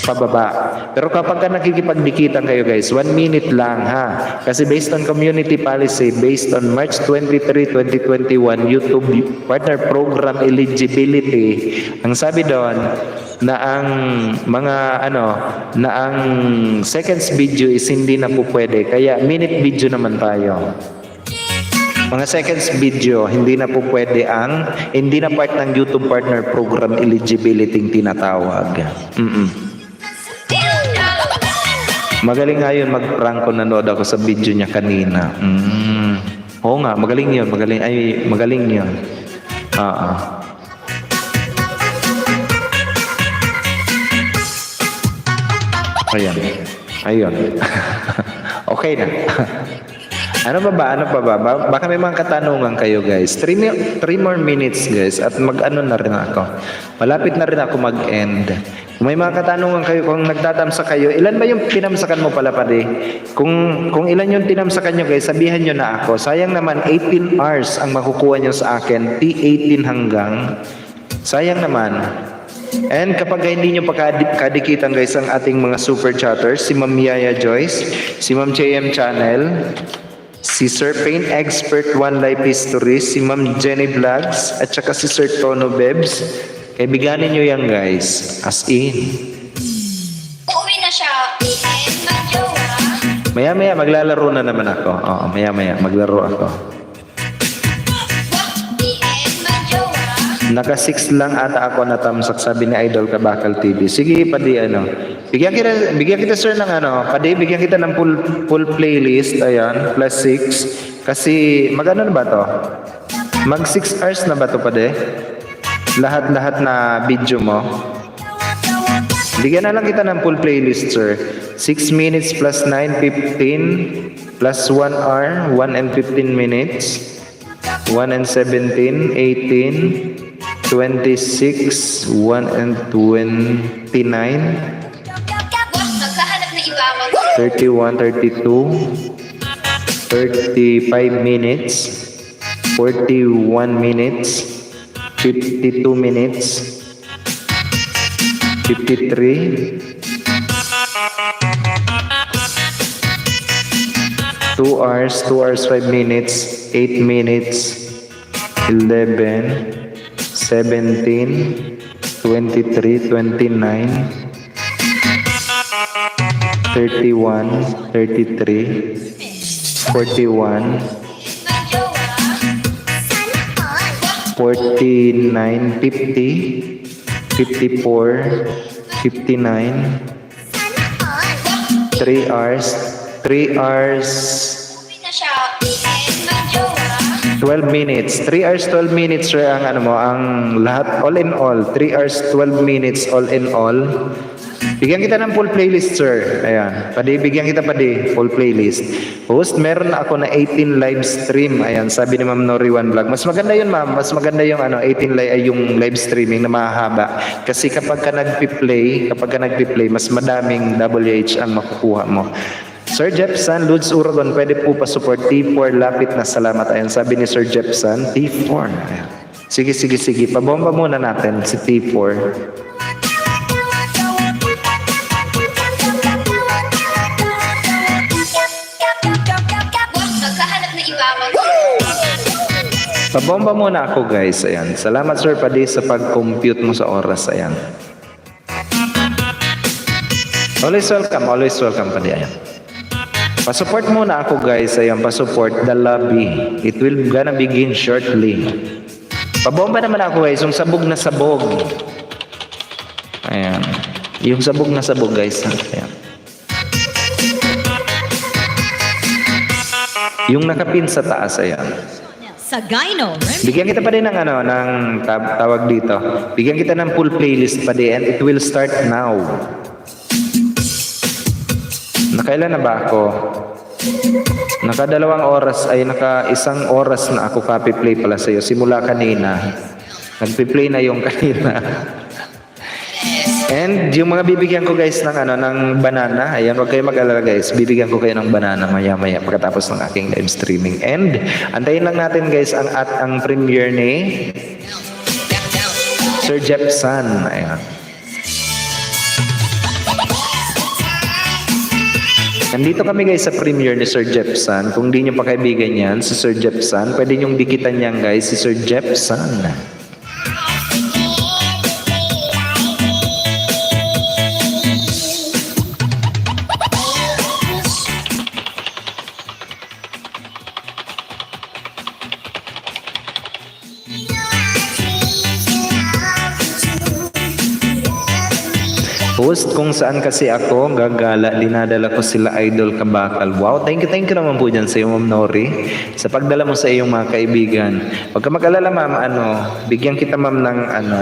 pababa. Pero kapag ka nakikipagdikitan kayo, guys, 1 minute lang, ha? Kasi based on community policy, based on March 23, 2021, YouTube Partner Program Eligibility, ang sabi doon, na ang ang seconds video is hindi na po pwede. Kaya minute video naman tayo. Mga seconds video, hindi na po pwede hindi na part ng YouTube Partner Program Eligibility tinatawag. Magaling nga yun mag-prank ko, nanood ako sa video niya kanina. Oo nga, magaling yun. Magaling yun. Ayun. Okay na. Ano pa ba? Baka may mga katanungan kayo, guys. 3 more minutes, guys. At na rin ako. Malapit na rin ako mag-end. Kung may mga katanungan kayo, kung nagtatamsa kayo, ilan ba yung tinamsakan mo pala, pare? Kung ilan yung tinamsakan nyo, guys, sabihan nyo na ako. Sayang naman, 18 hours ang makukuha nyo sa akin. T18 hanggang. Sayang naman. And kapag hindi nyo kadikitan, guys, ang ating mga super chatters, si Ma'am Yaya Joyce, si Ma'am JM Channel, si Sir Pain Expert One Life History, si Ma'am Jenny Vlogs, at saka si Sir Tono Bebs. Kaibiganin nyo yan, guys. As in. Uuwi na siya. Maya-maya, maglalaro na naman ako. Oo, maya-maya, maglaro ako. Naka-6 lang ata ako natamsak, sabi ni Idol Kabakal TV. Sige, Padi, Bigyan kita, sir, ng Padi, bigyan kita ng full playlist. Ayan, +6. Kasi, na ba to? Mag 6 hours na ba to, Padi? Lahat na video mo. Bigyan na lang kita ng full playlist, sir. 6 minutes plus 9, 15 plus 1 hour, 1 and 15 minutes. 1 and 17, 18, 26, 1 and 29. 31, 32, 35 minutes, 41 minutes, 52 minutes, 53, 2 hours, 5 minutes, 8 minutes, 11, 17, 23, 29, 31, 33, 41, 49, 50, 54, 59, 3 hours, 12 minutes. 3 hours, 12 minutes sir, ang ano mo, ang lahat, all in all. 3 hours, 12 minutes, all in all. Bigyan kita ng full playlist, sir. Ayan. Bigyan kita full playlist. Host, meron ako na 18 live stream. Ayan, sabi ni Ma'am Nori One Vlog. Mas maganda yun, ma'am. Mas maganda yung 18 yung live streaming na mahaba. Kasi kapag ka nagpi-play, mas madaming WH ang makukuha mo. Sir Jepson, Lods Uragon, pwede po pa support T4, lapit na salamat. Ayan, sabi ni Sir Jepson, T4. Ayan. Sige. Pabomba muna natin si T4. Pabomba muna ako guys. Ayan. Salamat Sir Padi sa pag-compute mo sa oras. Ayan. Always welcome Padi. Ayan. Pasupport muna ako guys. Ayan. Pasupport the lobby. It will gonna begin shortly. Pabomba naman ako guys. Yung sabog na sabog. Ayan. Yung sabog na sabog guys. Ayan. Yung nakapin sa taas. Ayan. Sa Gyno. Bigyan kita pa din ng tawag dito. Bigyan kita ng full playlist pa din and it will start now. Nakailan na ba ako? Naka-2 oras ay naka-1 oras na ako copy play pala sa iyo simula kanina. Nagpi-play na yung kanina. And yung mga bibigyan ko guys ng banana, ayan, wag kayo mag-alala guys, bibigyan ko kayo ng banana maya-maya pagkatapos ng aking live streaming. And antayin lang natin guys ang premiere ni Sir Jepson. Ayan. Nandito kami guys sa premiere ni Sir Jepson. Kung di nyo pa kaibigan yan, si Sir Jepson, pwede nyong dikitan yan guys, si Sir Jepson. Host kung saan kasi ako gagala, dinadala ko sila Idol Kabakal. Wow, thank you naman po dyan sa iyo Ma'am Nori sa pagdala mo sa iyong mga kaibigan. Huwag ka mag-alala ma'am, bigyan kita ma'am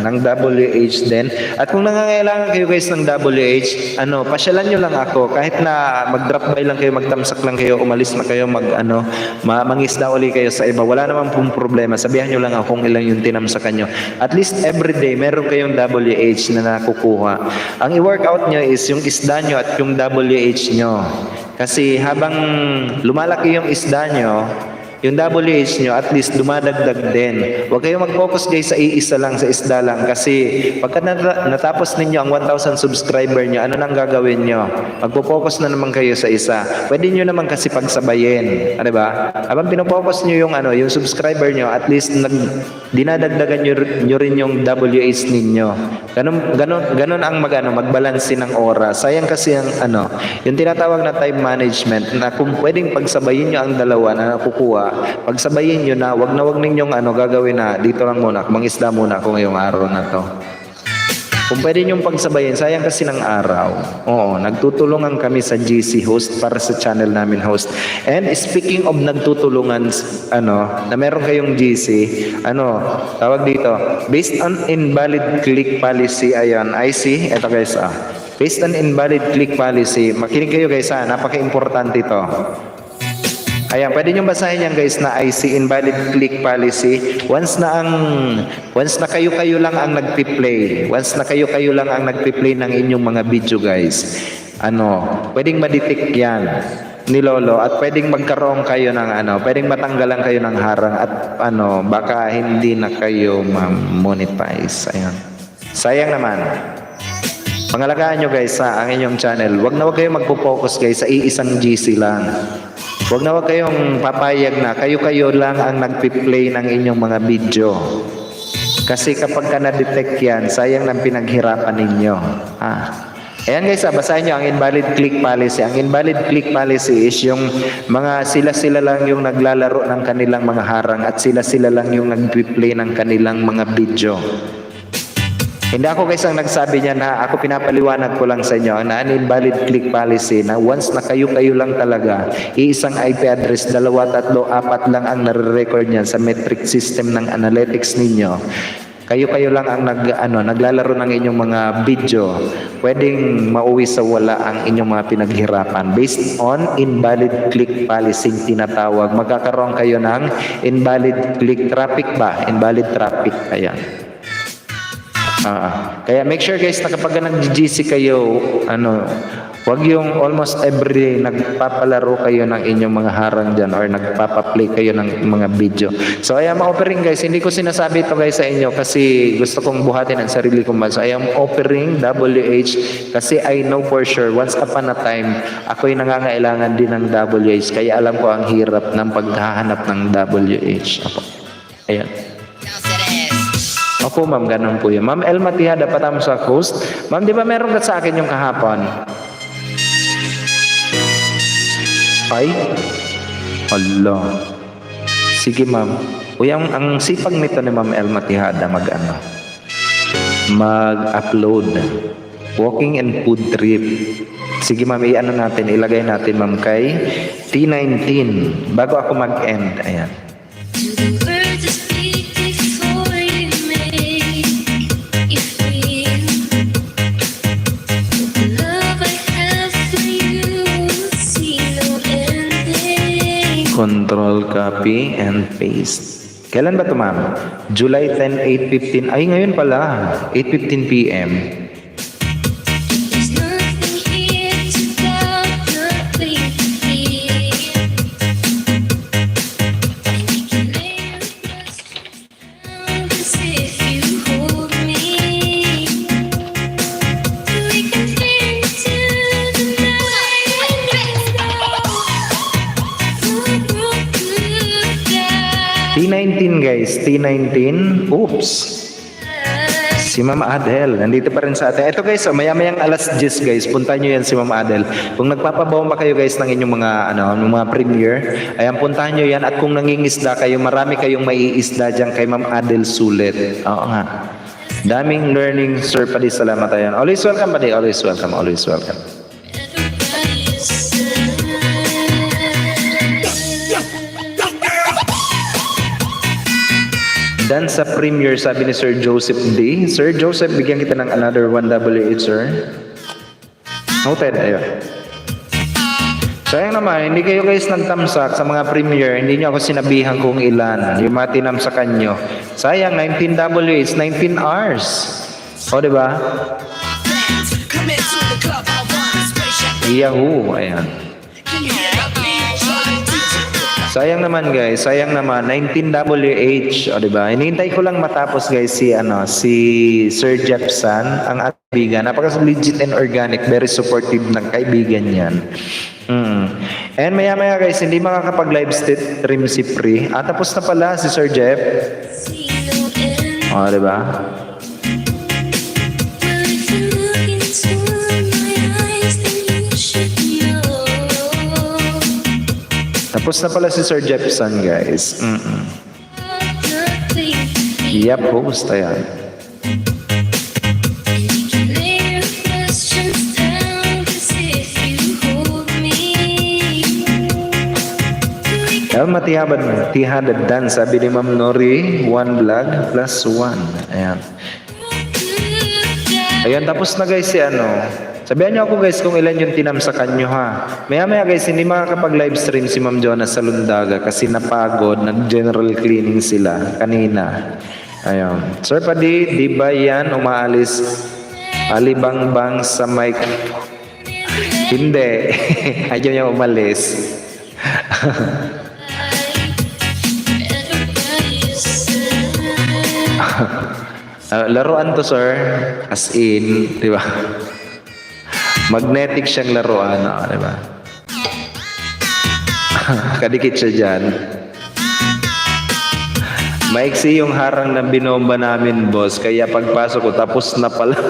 ng WH din. At kung nangangailangan kayo guys ng WH, pasyalan nyo lang ako. Kahit na mag-drop by lang kayo, magtamsak lang kayo, umalis na kayo, mangisda uli kayo sa iba. Wala naman pong problema. Sabihan nyo lang ako kung ilang yung tinamsakan nyo. At least everyday, meron kayong WH na nakukuha. Ang i-workout nyo is yung isda nyo at yung WH nyo. Kasi habang lumalaki yung isda nyo, yung WH nyo, at least dumadagdag din. Huwag kayong mag-focus guys sa iisa lang, sa isda lang. Kasi pagka natapos ninyo ang 1,000 subscriber nyo, ano nang gagawin nyo? Magpo-focus na naman kayo sa isa. Pwede nyo naman kasi pagsabayin. Diba? Habang pinofocus nyo yung subscriber nyo, at least dinadagdagan nyo rin yung WH ninyo. Ganun ang magbalanse ng oras. Sayang kasi yung tinatawag na time management na kung pwedeng pagsabayin nyo ang dalawa na nakukuha, pagsabayin nyo na, wag ninyong gagawin na dito lang muna, mangisda muna ako ngayong araw na to. Kung pwede nyong pagsabayin, sayang kasi ng araw. Oo, nagtutulungan kami sa GC host para sa channel namin host. And speaking of nagtutulungan, na meron kayong GC, tawag dito, based on invalid click policy, ayan, IC, eto guys, based on invalid click policy, makinig kayo guys, napaka-importante ito. Ayan, pwede nyo basahin yan guys na IC, invalid click policy. Once na kayo lang ang nagpi-play. Once na kayo lang ang nagpi-play ng inyong mga video guys. pwedeng ma-detect yan ni Lolo at pwedeng magkaroon kayo ng pwedeng matanggalan kayo ng harang at baka hindi na kayo ma-monetize. Ayan. Sayang naman. Pangalagaan nyo guys ang inyong channel. Wag na wag kayong magpo-focus guys sa iisang GC lang. Wag na wag kayong papayag na kayo-kayo lang ang nagpi-play ng inyong mga video. Kasi kapag ka na-detect yan, sayang ng pinaghirapan ninyo. Ayan guys, basahin nyo ang invalid click policy. Ang invalid click policy is yung mga sila-sila lang yung naglalaro ng kanilang mga harang at sila-sila lang yung nagpi-play ng kanilang mga video. Hindi ako guys ang nagsabi niya na ako pinapaliwanag ko lang sa inyo na invalid click policy na once na kayo-kayo lang talaga, iisang IP address, 2, 3, 4 lang ang nare-record niyan sa metric system ng analytics ninyo. Kayo-kayo lang ang naglalaro ng inyong mga video, pwedeng mauwi sa wala ang inyong mga pinaghirapan. Based on invalid click policy tinatawag, magkakaroon kayo ng invalid click traffic ba? Invalid traffic, ayan. Kaya make sure guys na kapag nag-GC kayo, wag yung almost every nagpapalaro kayo ng inyong mga harang dyan or nagpapaplay kayo ng mga video. So I am offering guys, hindi ko sinasabi ito guys sa inyo kasi gusto kong buhatin ang sarili kong bansa. I am offering WH kasi I know for sure once upon a time ako'y nangangailangan din ng WH kaya alam ko ang hirap ng paghahanap ng WH. Ayan. Opo ma'am, ganun po yun. Ma'am Elma Tihada, Patamo sa Coast. Ma'am, di ba meron ka sa akin yung kahapon? Ay? Allah. Sige ma'am. Uy, ang sipag nito ni Ma'am Elma Tihada mag-upload. Walking and food trip. Sige ma'am, ilagay natin ma'am kay T19 bago ako mag-end. Ayan. Control, copy, and paste. Kailan ba ito, ma'am? July 10, 8:15. Ay, ngayon pala. 8:15 p.m. T19 guys, T19. Oops. Si Ma'am Adel, nandito pa rin sa atin. Ito guys, maya-mayang alas 10 guys, puntahan nyo yan si Ma'am Adel. Kung nagpapabomba kayo guys ng inyong mga premiere, ayan, puntahan nyo yan. At kung nangingisda kayo, marami kayong maiisda dyan kay Ma'am Adel Sulit. Oo nga. Daming learning, Sir Padi. Salamat ayan. Always welcome, Padi. Always welcome, always welcome. Dan sa premiere, sabi ni Sir Joseph D. Sir Joseph, bigyan kita ng another 1 WH, sir. Noted, ayun. Sayang naman, hindi kayo guys nagtamsak sa mga premiere, hindi nyo ako sinabihan kung ilan, yung mga tinamsakan nyo. Sayang, 19 WH, 19 hours. O, diba? Yahoo, ayan. Sayang naman guys, sayang naman 19WH, o diba? Hinihintay ko lang matapos guys si Sir Jepson, ang ating kaibigan. Napaka-legit and organic, very supportive ng kaibigan niyan. And maya-maya guys, hindi makakapag-live stream si Pri. Tapos na pala si Sir Jeff. O diba? Tapos na pala si Sir Jepson, guys. Yep, host. Ayan. Elma Tihada Dan, sabi ni Ma'am Nori, 1 vlog plus 1. Ayan. Ayan, tapos na guys si Sabihan niyo ako guys kung ilan yung tinamsakan nyo ha. Maya-maya guys, hindi makakapag-live stream si Ma'am Jonas sa Lundaga kasi napagod, nag-general cleaning sila kanina. Ayun. Sir Padi, di ba yan umaalis alibangbang sa mic? Hindi. Ayaw niya umalis. Laruan to, sir. As in, di ba? Magnetic siyang laruan, di ba? Kadikit siya dyan. Maiksi yung harang na binomba namin, boss. Kaya pagpasok ko, tapos na pala.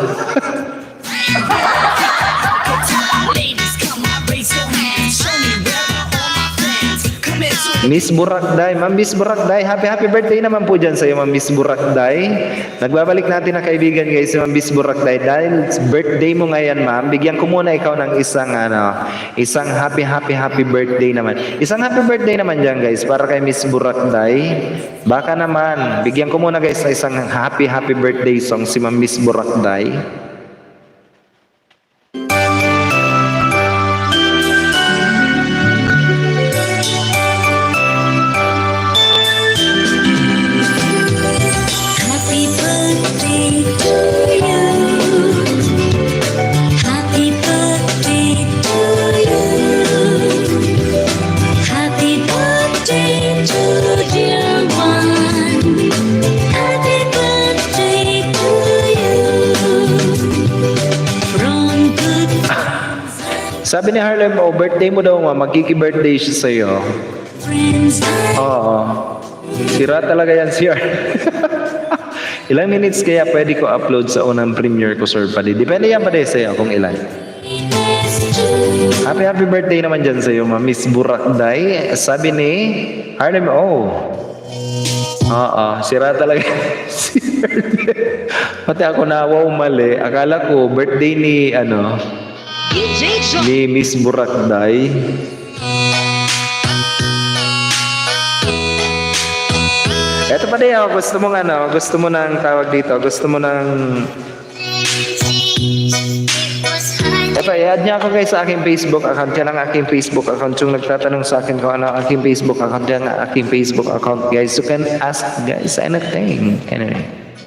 Miss Burakday, Ma'am Miss Burakday, happy birthday naman po dyan sa iyo, Ma'am Miss Burakday. Nagbabalik natin na kaibigan guys, si Ma'am Miss Burakday. Dahil birthday mo ngayon, Ma'am, bigyan ko muna ikaw ng isang happy birthday naman. Isang happy birthday naman dyan guys, para kay Miss Burakday. Baka naman, bigyan ko muna guys ng isang happy birthday song si Ma'am Miss Burakday. Happy birthday to you. Happy birthday to you. Happy birthday to dear one. Happy birthday to you. From good Sabi ni Harlem, birthday mo daw, Ma'am, magkiki-birthday siya sa iyo. friends. Oo. Sira talaga yan si Ilang minutes kaya pwede ko upload sa unang premiere ko, Sir Pali? Depende yan pa din sa'yo kung ilan. Happy birthday naman dyan sa'yo, Ma'am Miss Burakday. Sabi ni Harlem, sira talaga. Pati ako nawaw mali. Akala ko birthday ni Miss Burakday. Eto pa din ako, gusto mo nang tawag dito, gusto mo nang... Eto, i-add niya ako guys sa aking Facebook account. Yan ang aking Facebook account. Yung nagtatanong sa akin kung ano ang aking Facebook account, yan ang aking Facebook account guys. You can ask guys anything.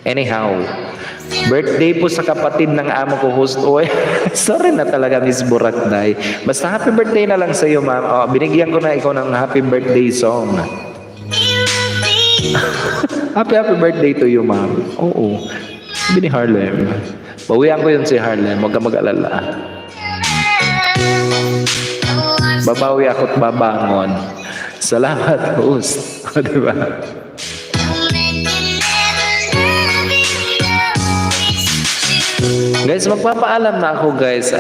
Anyhow, birthday po sa kapatid ng amo ko, host. Sorry na talaga, Miss Burakday. Basta happy birthday na lang sa iyo, ma'am. Binigyan ko na ikaw ng happy birthday song. Happy birthday to you, ma'am. Oo. Sabi ni Harlem. Bawian ko yun si Harlem. Huwag ka mag-alala. Babawi ako't babangon. Salamat, host. Diba? Guys, magpapaalam na ako, guys.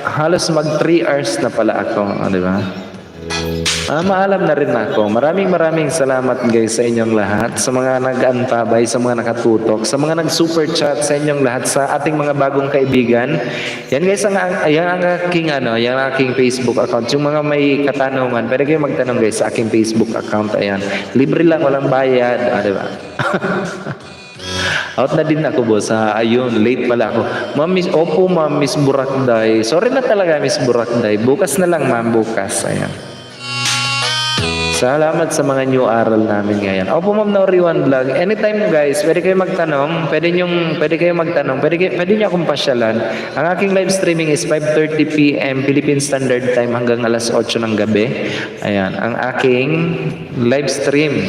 Halos mag 3 hours na pala ako. Diba? Maalam na rin ako. Maraming salamat guys sa inyong lahat, sa mga nag-antabay, sa mga nakatutok, sa mga nag-super chat, sa inyong lahat, sa ating mga bagong kaibigan. Yan guys, ang aking Facebook account. Yung mga may katanungan, pwede kayo magtanong guys sa aking Facebook account. Ayan. Libre lang, walang bayad. Diba? Out na din ako, boss. Ayun, late pala ako. Ma'am Miss Burakday. Sorry na talaga, Miss Burakday. Bukas na lang, ma'am, bukas. Ayan. Salamat sa mga new aral namin ngayon. Opo, Ma'am Noriwan Vlog. Anytime guys, pwede kayo magtanong. Pwede niyo akong pasyalan. Ang aking live streaming is 5:30 PM Philippine Standard Time hanggang alas 8 ng gabi. Ayan, ang aking live stream.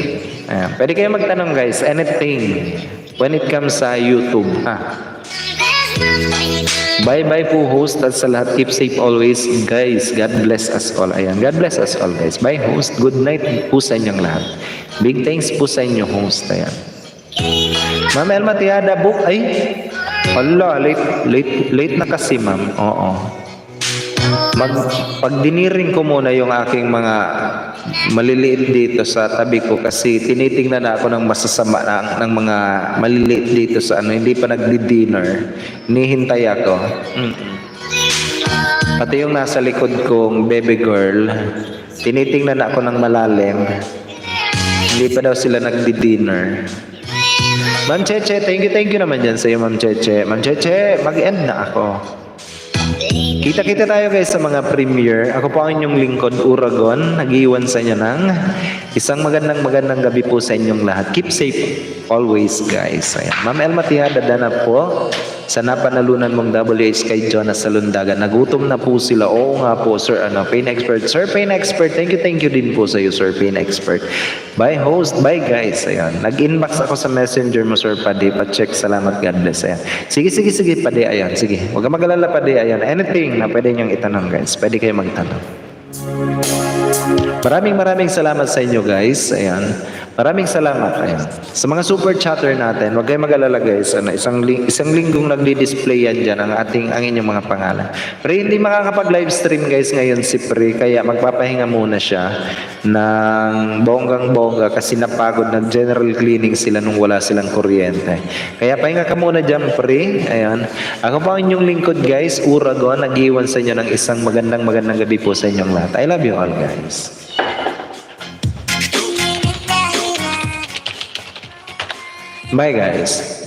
Ayan, pwede kayo magtanong guys, anything when it comes sa YouTube. Bye-bye po host at sa lahat. Keep safe always guys. God bless us all. Ayan. God bless us all guys. Bye host. Good night po sa inyong lahat. Big thanks po sa inyo host. Ayan. Ma'am Elma Tiada book. Ay. Hala. Late na kasi ma'am. Oo. Pagdiniring ko muna yung aking mga maliliit dito sa tabi ko kasi tinitingnan na ako ng masasama ng mga maliliit dito sa hindi pa nagdi-dinner. Hinihintay ako. Pati yung nasa likod kong baby girl, tinitingnan na ako ng malalim. Hindi pa daw sila nagdi-dinner. Ma'am Cheche, thank you naman dyan sa iyo, Ma'am Cheche. Ma'am Cheche, mag-end na ako. Kita-kita tayo guys sa mga premiere. Ako po ang inyong lingkod, Uragon. Nag-iwan sa inyo ng Isang magandang gabi po sa inyong lahat. Keep safe always, guys. Ayan. Ma'am Elma Tihada na po sa napanalunan mong WH kay Jonas Salundaga. Nagutom na po sila. Oo nga po, sir. Pain Expert. Sir, Pain Expert. Thank you din po sa iyo, sir, Pain Expert. Bye, host. Bye, guys. Ayan. Nag-inbox ako sa messenger mo, sir, Padi. Pa-check. Salamat. God bless. Ayan. Sige, Padi. Ayan. Sige. Huwag ka mag-alala, Padi. Ayan. Anything na pwede niyong itanong, guys. Pwede kayo magtanong. Maraming salamat sa inyo, guys. Ayan. Maraming salamat. Ayan. Sa mga super chatter natin, huwag kayong mag-alala, guys. Isang linggong nagdi-display yan dyan ang inyong mga pangalan. Pero hindi makakapag-live stream, guys, ngayon si Pre. Kaya magpapahinga muna siya ng bonggang-bongga kasi napagod, nag-general cleaning sila nung wala silang kuryente. Kaya pahinga ka muna dyan, Pre. Ayan. Ako po ang inyong lingkod, guys. Uragon, nag-iwan sa inyo ng isang magandang gabi po sa inyong lahat. I love you all, guys. Bye, guys.